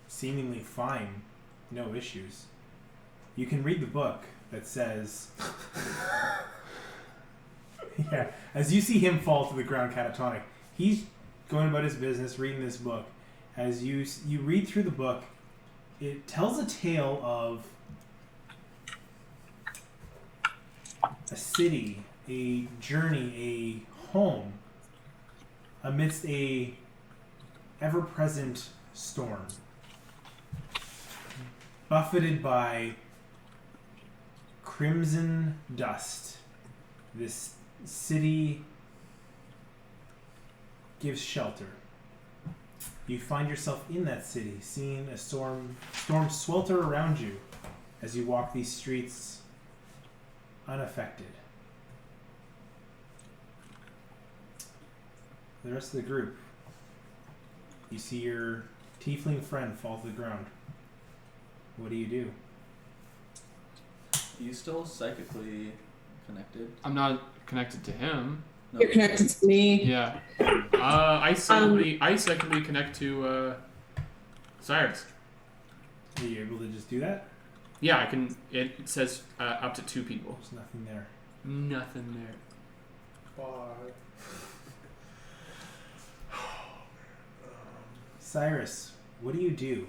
seemingly fine, no issues. You can read the book that says... Yeah, as you see him fall to the ground catatonic, he's going about his business, reading this book. As you read through the book, it tells a tale of a city, a journey, a home amidst a ever-present storm, buffeted by crimson dust. This city gives shelter. You find yourself in that city, seeing a storm swelter around you as you walk these streets unaffected. The rest of the group, you see your tiefling friend fall to the ground. What do you do? Are you still psychically connected? I'm not connected to him. No. You're connected to me. Yeah. I secondly connect to Cyrus. Are you able to just do that? Yeah, I can. It says up to 2 people. There's nothing there. Nothing there. Bye. Cyrus, what do you do?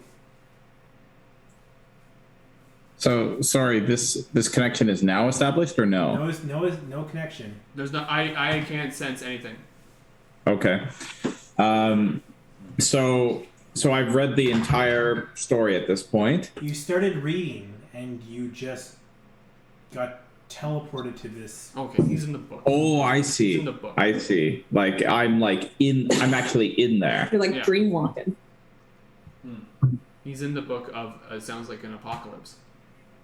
So sorry, this connection is now established or no? No connection. There's no. I can't sense anything. Okay. So I've read the entire story at this point. You started reading and you just got teleported to this. Okay, he's in the book. Oh, I He's see. in the book. I see. I'm actually in there. You're like Yeah. dream walking. He's in the book of. It sounds like an apocalypse.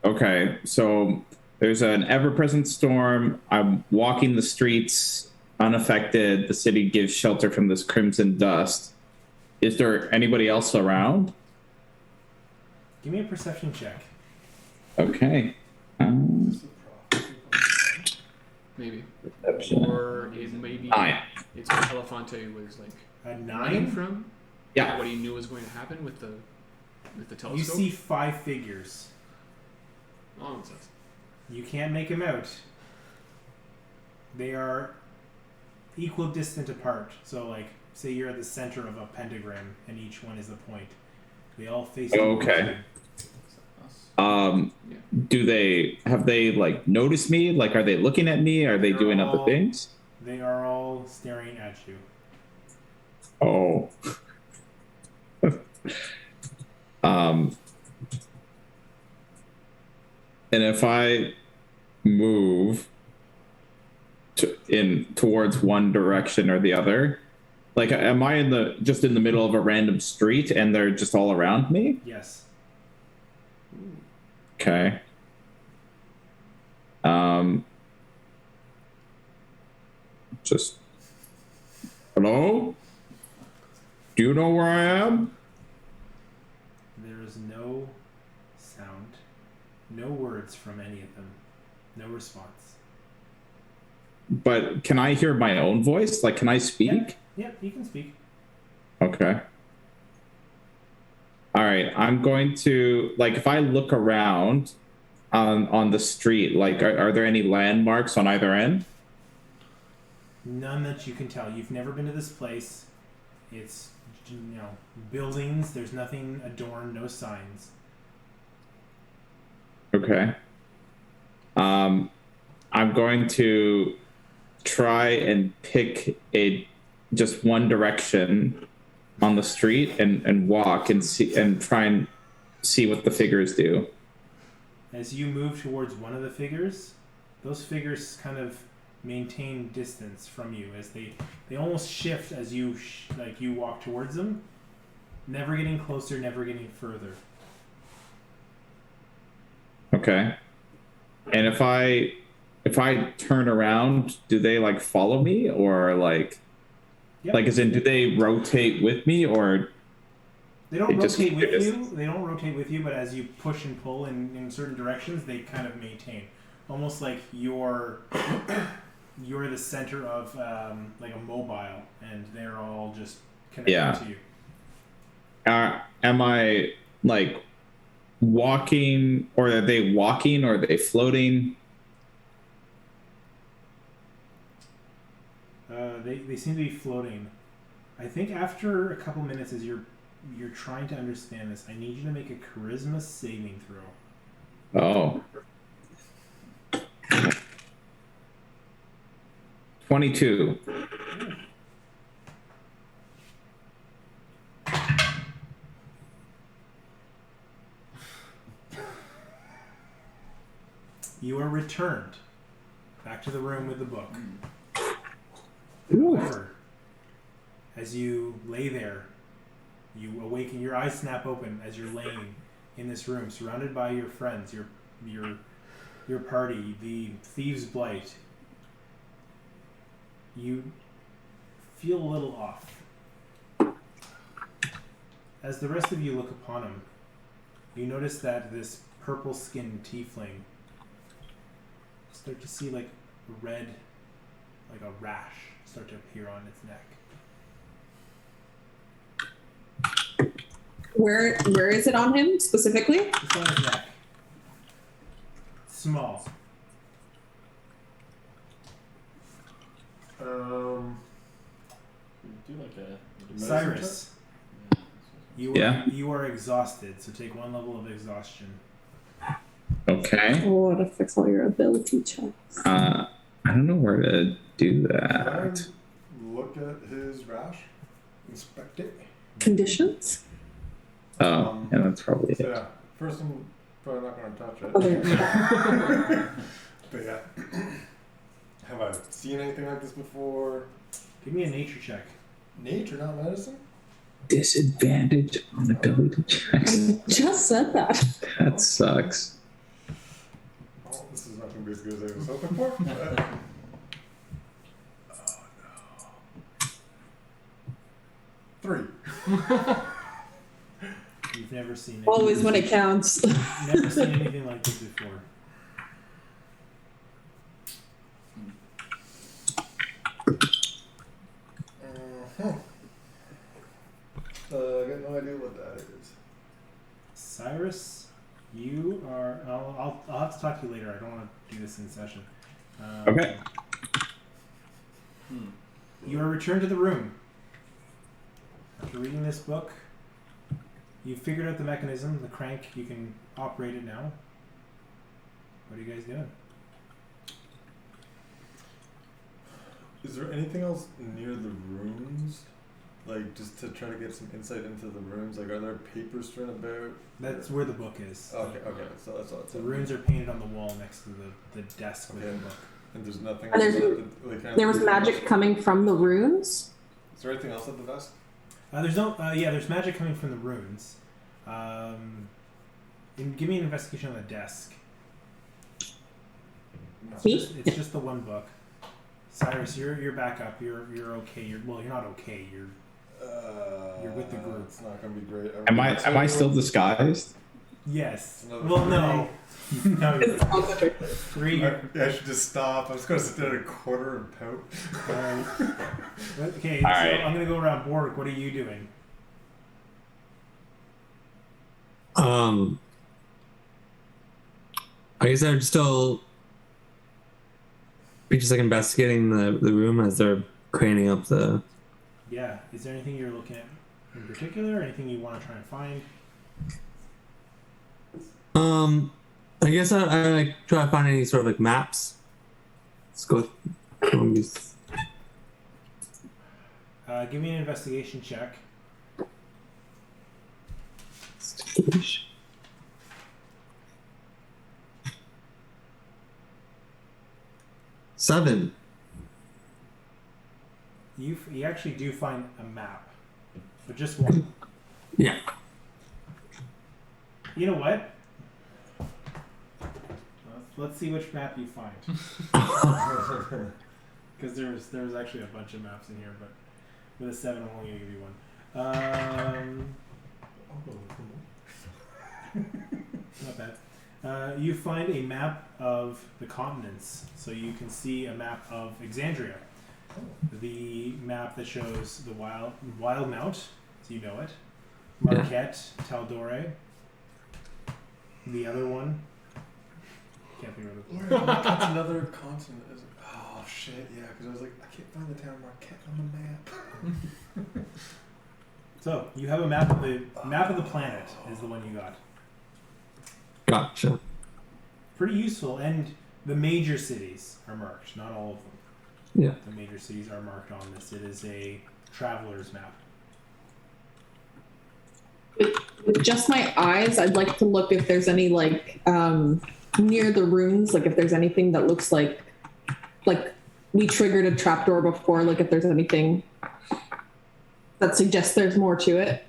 Okay, so there's an ever-present storm. I'm walking the streets unaffected. The city gives shelter from this crimson dust. Is there anybody else around? Give me a perception check. Okay. Maybe. Perception. Or it maybe. 9. It's what Elefante was like A running 9? from. Yeah. What he knew was going to happen with the telescope. You see 5 figures. Oh, it says. You can't make them out. They are equal distant apart. So, like, say you're at the center of a pentagram, and each one is a point. They all face. Okay. Have they like noticed me? Like, are they looking at me? Are they doing other things? They are all staring at you. Oh. And if I move towards one direction or the other, like, am I just in the middle of a random street and they're just all around me? Yes. Okay. Just hello? Do you know where I am? There is no sound, no words from any of them, no response. But can I hear my own voice? Like, can I speak? Yep, you can speak. Okay. All right. I'm going to, like, if I look around on the street, like, are there any landmarks on either end? None that you can tell. You've never been to this place. It's, buildings. There's nothing adorned, no signs. Okay. I'm going to try and pick just one direction on the street and walk and see and try and see what the figures do. As you move towards one of the figures, those figures kind of maintain distance from you as they almost shift as you you walk towards them, never getting closer, never getting further. Okay. And if I turn around, do they like follow me or like Yep. like as in do they rotate with me or They don't just rotate keep with their you. distance? They don't rotate with you, but as you push and pull in certain directions, they kind of maintain. Almost like you're the center of like a mobile, and they're all just connected to you. am I like walking or are they walking or are they floating? They seem to be floating. I think after a couple minutes, as you're trying to understand this, I need you to make a charisma saving throw. Oh. 22. You are returned back to the room with the book. Ooh. However, as you lay there, you awaken. Your eyes snap open as you're laying in this room, surrounded by your friends, your party, the Thieves' Blight. You feel a little off. As the rest of you look upon him, you notice that this purple-skinned tiefling start to see like red, like a rash start to appear on its neck. Where is it on him specifically? It's on his neck. Small. Do like a medicine Cyrus, you are exhausted, so take 1 level of exhaustion. Okay. Oh, to fix all your ability checks. I don't know where to do check? that. Look at his rash. Inspect it. Conditions? Oh, yeah, that's probably So it. yeah, first I'm probably not going to touch it. Okay. But yeah, have I seen anything like this before? Give me a nature check. Nature, not medicine. Disadvantage on ability checks. Just said that. That sucks. Oh, this is not going to be as good as I was hoping for. Oh no. 3. You've never seen it. Always when it counts. Never seen anything like this before. I got no idea what that is. Cyrus, you are. I'll have to talk to you later. I don't want to do this in session. Okay. You are returned to the room. After reading this book, you figured out the mechanism, the crank. You can operate it now. What are you guys doing? Is there anything else near the rooms? Like, just to try to get some insight into the rooms? Like, are there papers strewn about? That's where the book is. Okay, so that's all it's The runes are painted on the wall next to the desk with Okay. the book. And there's nothing And else there's- at the, like, There was magic coming from the runes. Is there anything else at the desk? There's no. There's magic coming from the runes. Give me an investigation on the desk. Me? It's just the one book. Cyrus, you're back up. You're okay. You're not okay. You're with the group. It's not gonna be great. Am I still disguised? yes. Another Well, no. No. It's all good. 3. I should just stop. I was gonna sit there at a corner and pout. Okay. All so right. I'm gonna go around. Borg, what are you doing? I guess I'm still just like investigating the room as they're craning up the. Yeah. Is there anything you're looking at in particular? Anything you want to try and find? I guess I like try to find any sort of like maps. Let's go. Give me an investigation check. Seven. You actually do find a map, but just one. Yeah. You know what? Let's see which map you find. Because there's actually a bunch of maps in here, but with a 7, I'm only gonna give you one. Not bad. You find a map of the continents, so you can see a map of Exandria. The map that shows the Wild Mount, so you know it. Marquette, Taldore. The other one. Can't think of it. That's another continent. Oh shit, yeah. Because I was like, I can't find the town Marquette on the map. So you have a map of the planet is the one you got. Gotcha. Pretty useful, and the major cities are marked, not all of them. Yeah. The major cities are marked on this. It is a traveler's map. With just my eyes, I'd like to look if there's any like near the runes, like if there's anything that looks like we triggered a trapdoor before, like if there's anything that suggests there's more to it.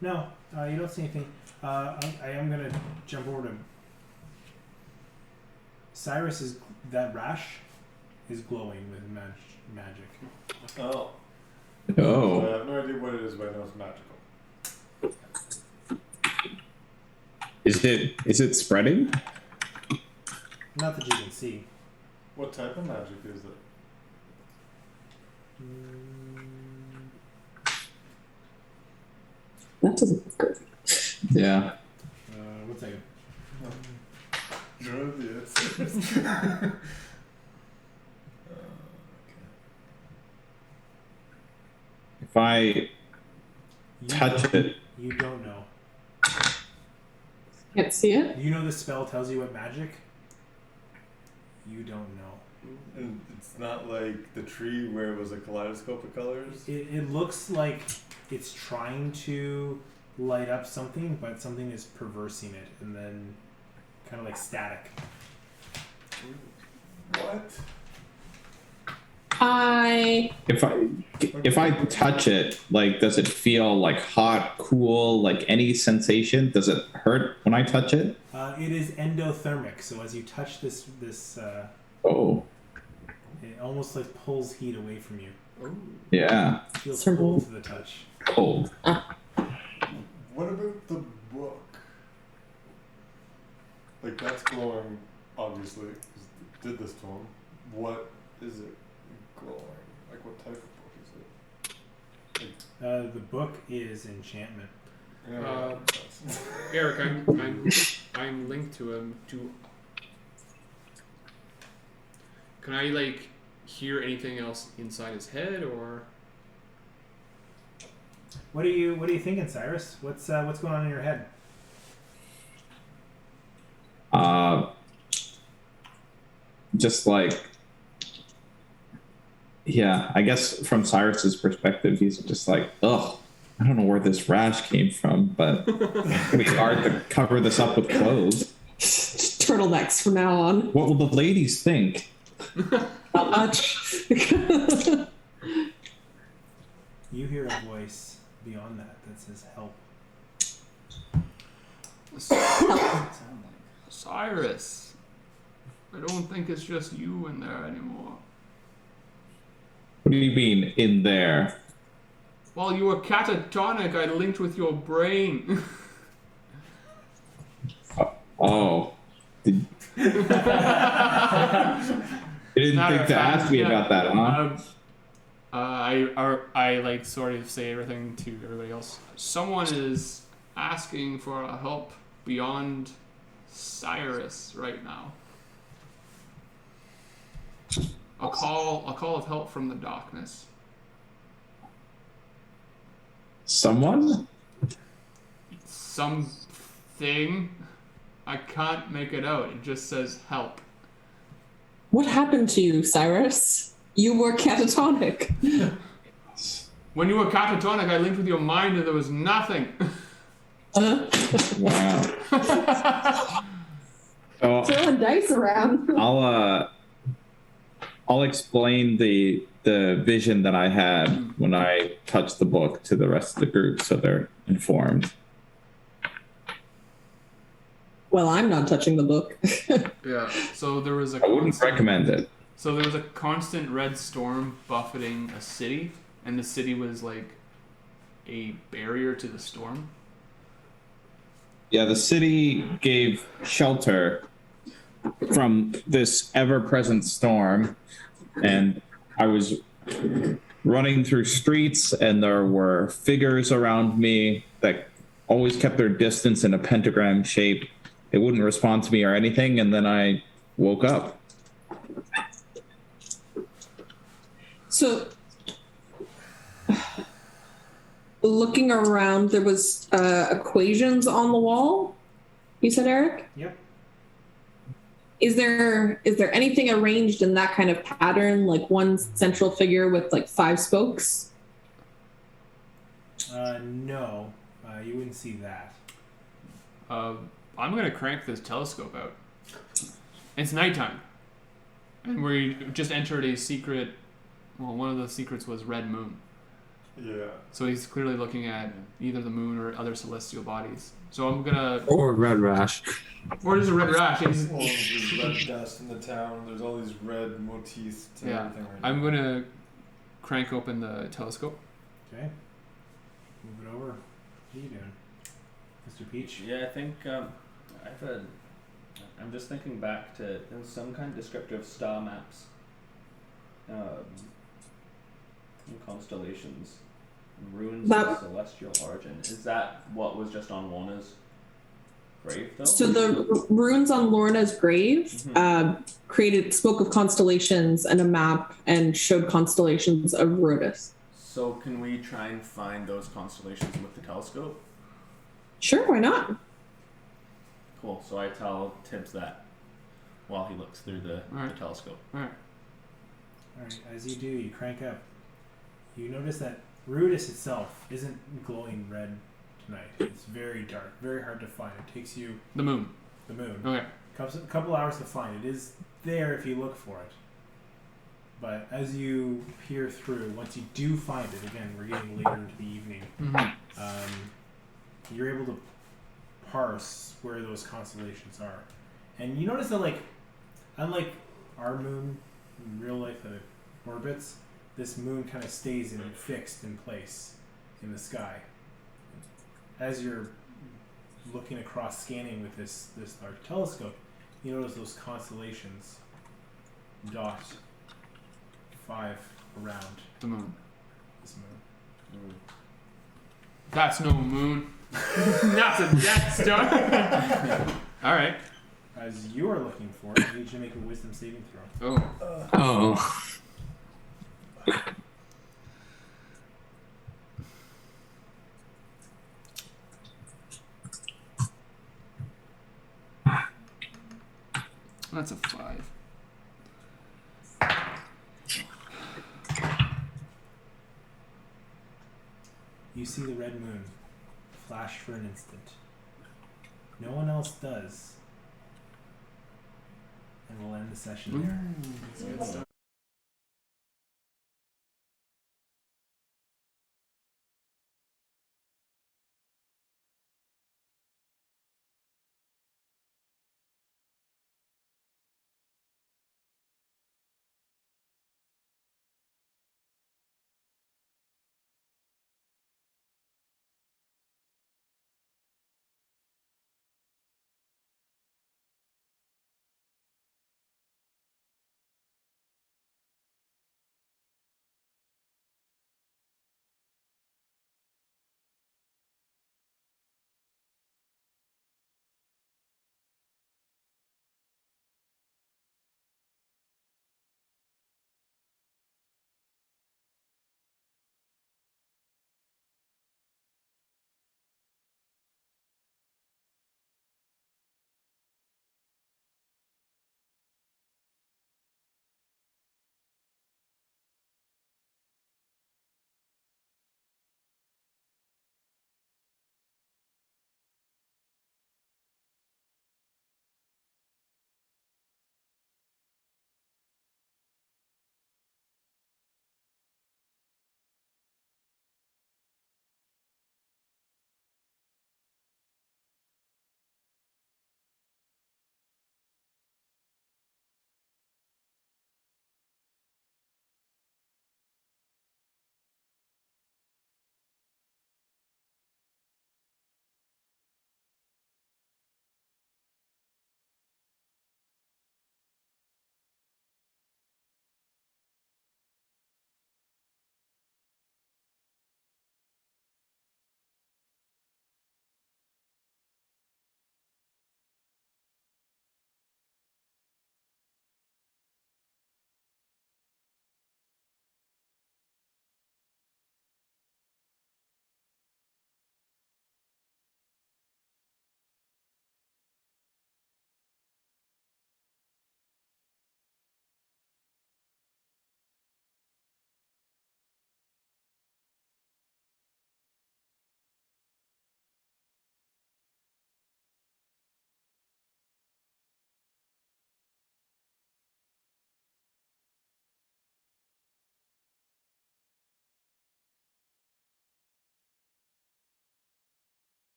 No, you don't see anything. I am gonna jump over to Cyrus. Is that rash is glowing with magic. Oh. Oh. I have no idea what it is, but I know it's magical. Is it spreading? Not that you can see. What type of magic is it? That doesn't look good. Yeah. 1 second. If I touch it, You don't know. Can't see it. You know the spell tells you what magic? You don't know. And it's not like the tree where it was a kaleidoscope of colors? It looks like it's trying to light up something, but something is perversing it, and then kind of like static. What? if I touch it, like, does it feel like hot, cool, like any sensation? Does it hurt when I touch it? It is endothermic, so as you touch this, Oh, it almost like pulls heat away from you. yeah. It feels Sort of. cold to the touch. Cold. What about the book? Like, that's glowing, obviously, 'cause it did this to him. What is it glowing? Like, what type of book is it? The book is enchantment. Yeah, Eric, I'm linked to him. Can I like hear anything else inside his head, or? What are you thinking, Cyrus? What's going on in your head? Just like, yeah, I guess from Cyrus's perspective, he's just like, ugh, I don't know where this rash came from, but it's gonna be hard to cover this up with clothes. Turtlenecks from now on. What will the ladies think? Not much. You hear a voice beyond that says help. Cyrus, I don't think it's just you in there anymore. What do you mean, in there? While you were catatonic, I linked with your brain. Oh. You didn't Matter think of to fact, ask me yeah. about that, huh? I like sort of say everything to everybody else. Someone is asking for help beyond Cyrus right now. A call of help from the darkness. Someone? Something. I can't make it out. It just says help. What happened to you, Cyrus? You were catatonic. When you were catatonic, I linked with your mind and there was nothing. Wow. So Throwing dice around. I'll explain the vision that I had when I touched the book to the rest of the group, so they're informed. Well, I'm not touching the book. Yeah. So there was a I wouldn't recommend it. So there was a constant red storm buffeting a city, and the city was like a barrier to the storm. Yeah, the city gave shelter from this ever-present storm, and I was running through streets, and there were figures around me that always kept their distance in a pentagram shape. They wouldn't respond to me or anything, and then I woke up. So, looking around, there was equations on the wall. You said, Eric? Yep. Is there anything arranged in that kind of pattern, like one central figure with like 5 spokes? No, you wouldn't see that. I'm gonna crank this telescope out. It's nighttime, and we just entered a secret. Well, one of the secrets was red moon. Yeah. So he's clearly looking at either the moon or other celestial bodies. So I'm gonna. Or red rash. Or there's a red rash. Well, there's red dust in the town. There's all these red motifs to Yeah, everything right I'm now. gonna crank open the telescope. Okay. Move it over. What are you doing, Mr. Peach? Yeah, I think I'm just thinking back to there was some kind of descriptive star maps, and constellations, and runes of celestial origin. Is that what was just on Lorna's grave, though? So the runes on Lorna's grave spoke of constellations and a map and showed constellations of Rhodas. So can we try and find those constellations with the telescope? Sure, why not? Cool. So I tell Tibbs that while he looks through the Alright. telescope. Alright. Alright, as you do, you crank up. You notice that Rudis itself isn't glowing red tonight. It's very dark, very hard to find. It takes you The moon. the moon. Okay. A couple hours to find. It is there if you look for it. But as you peer through, once you do find it, again, we're getting later into the evening, you're able to parse where those constellations are. And you notice that, like, unlike our moon in real life that it orbits, this moon kind of stays fixed in place in the sky. As you're looking across, scanning with this large telescope, you notice those constellations dot 5 around The moon. this moon. That's no moon. That's a Death Star. All right. As you are looking for it, you need to make a wisdom saving throw. Oh. Oh. That's a 5. You see the red moon flash for an instant. No one else does. And we'll end the session there. That's good stuff.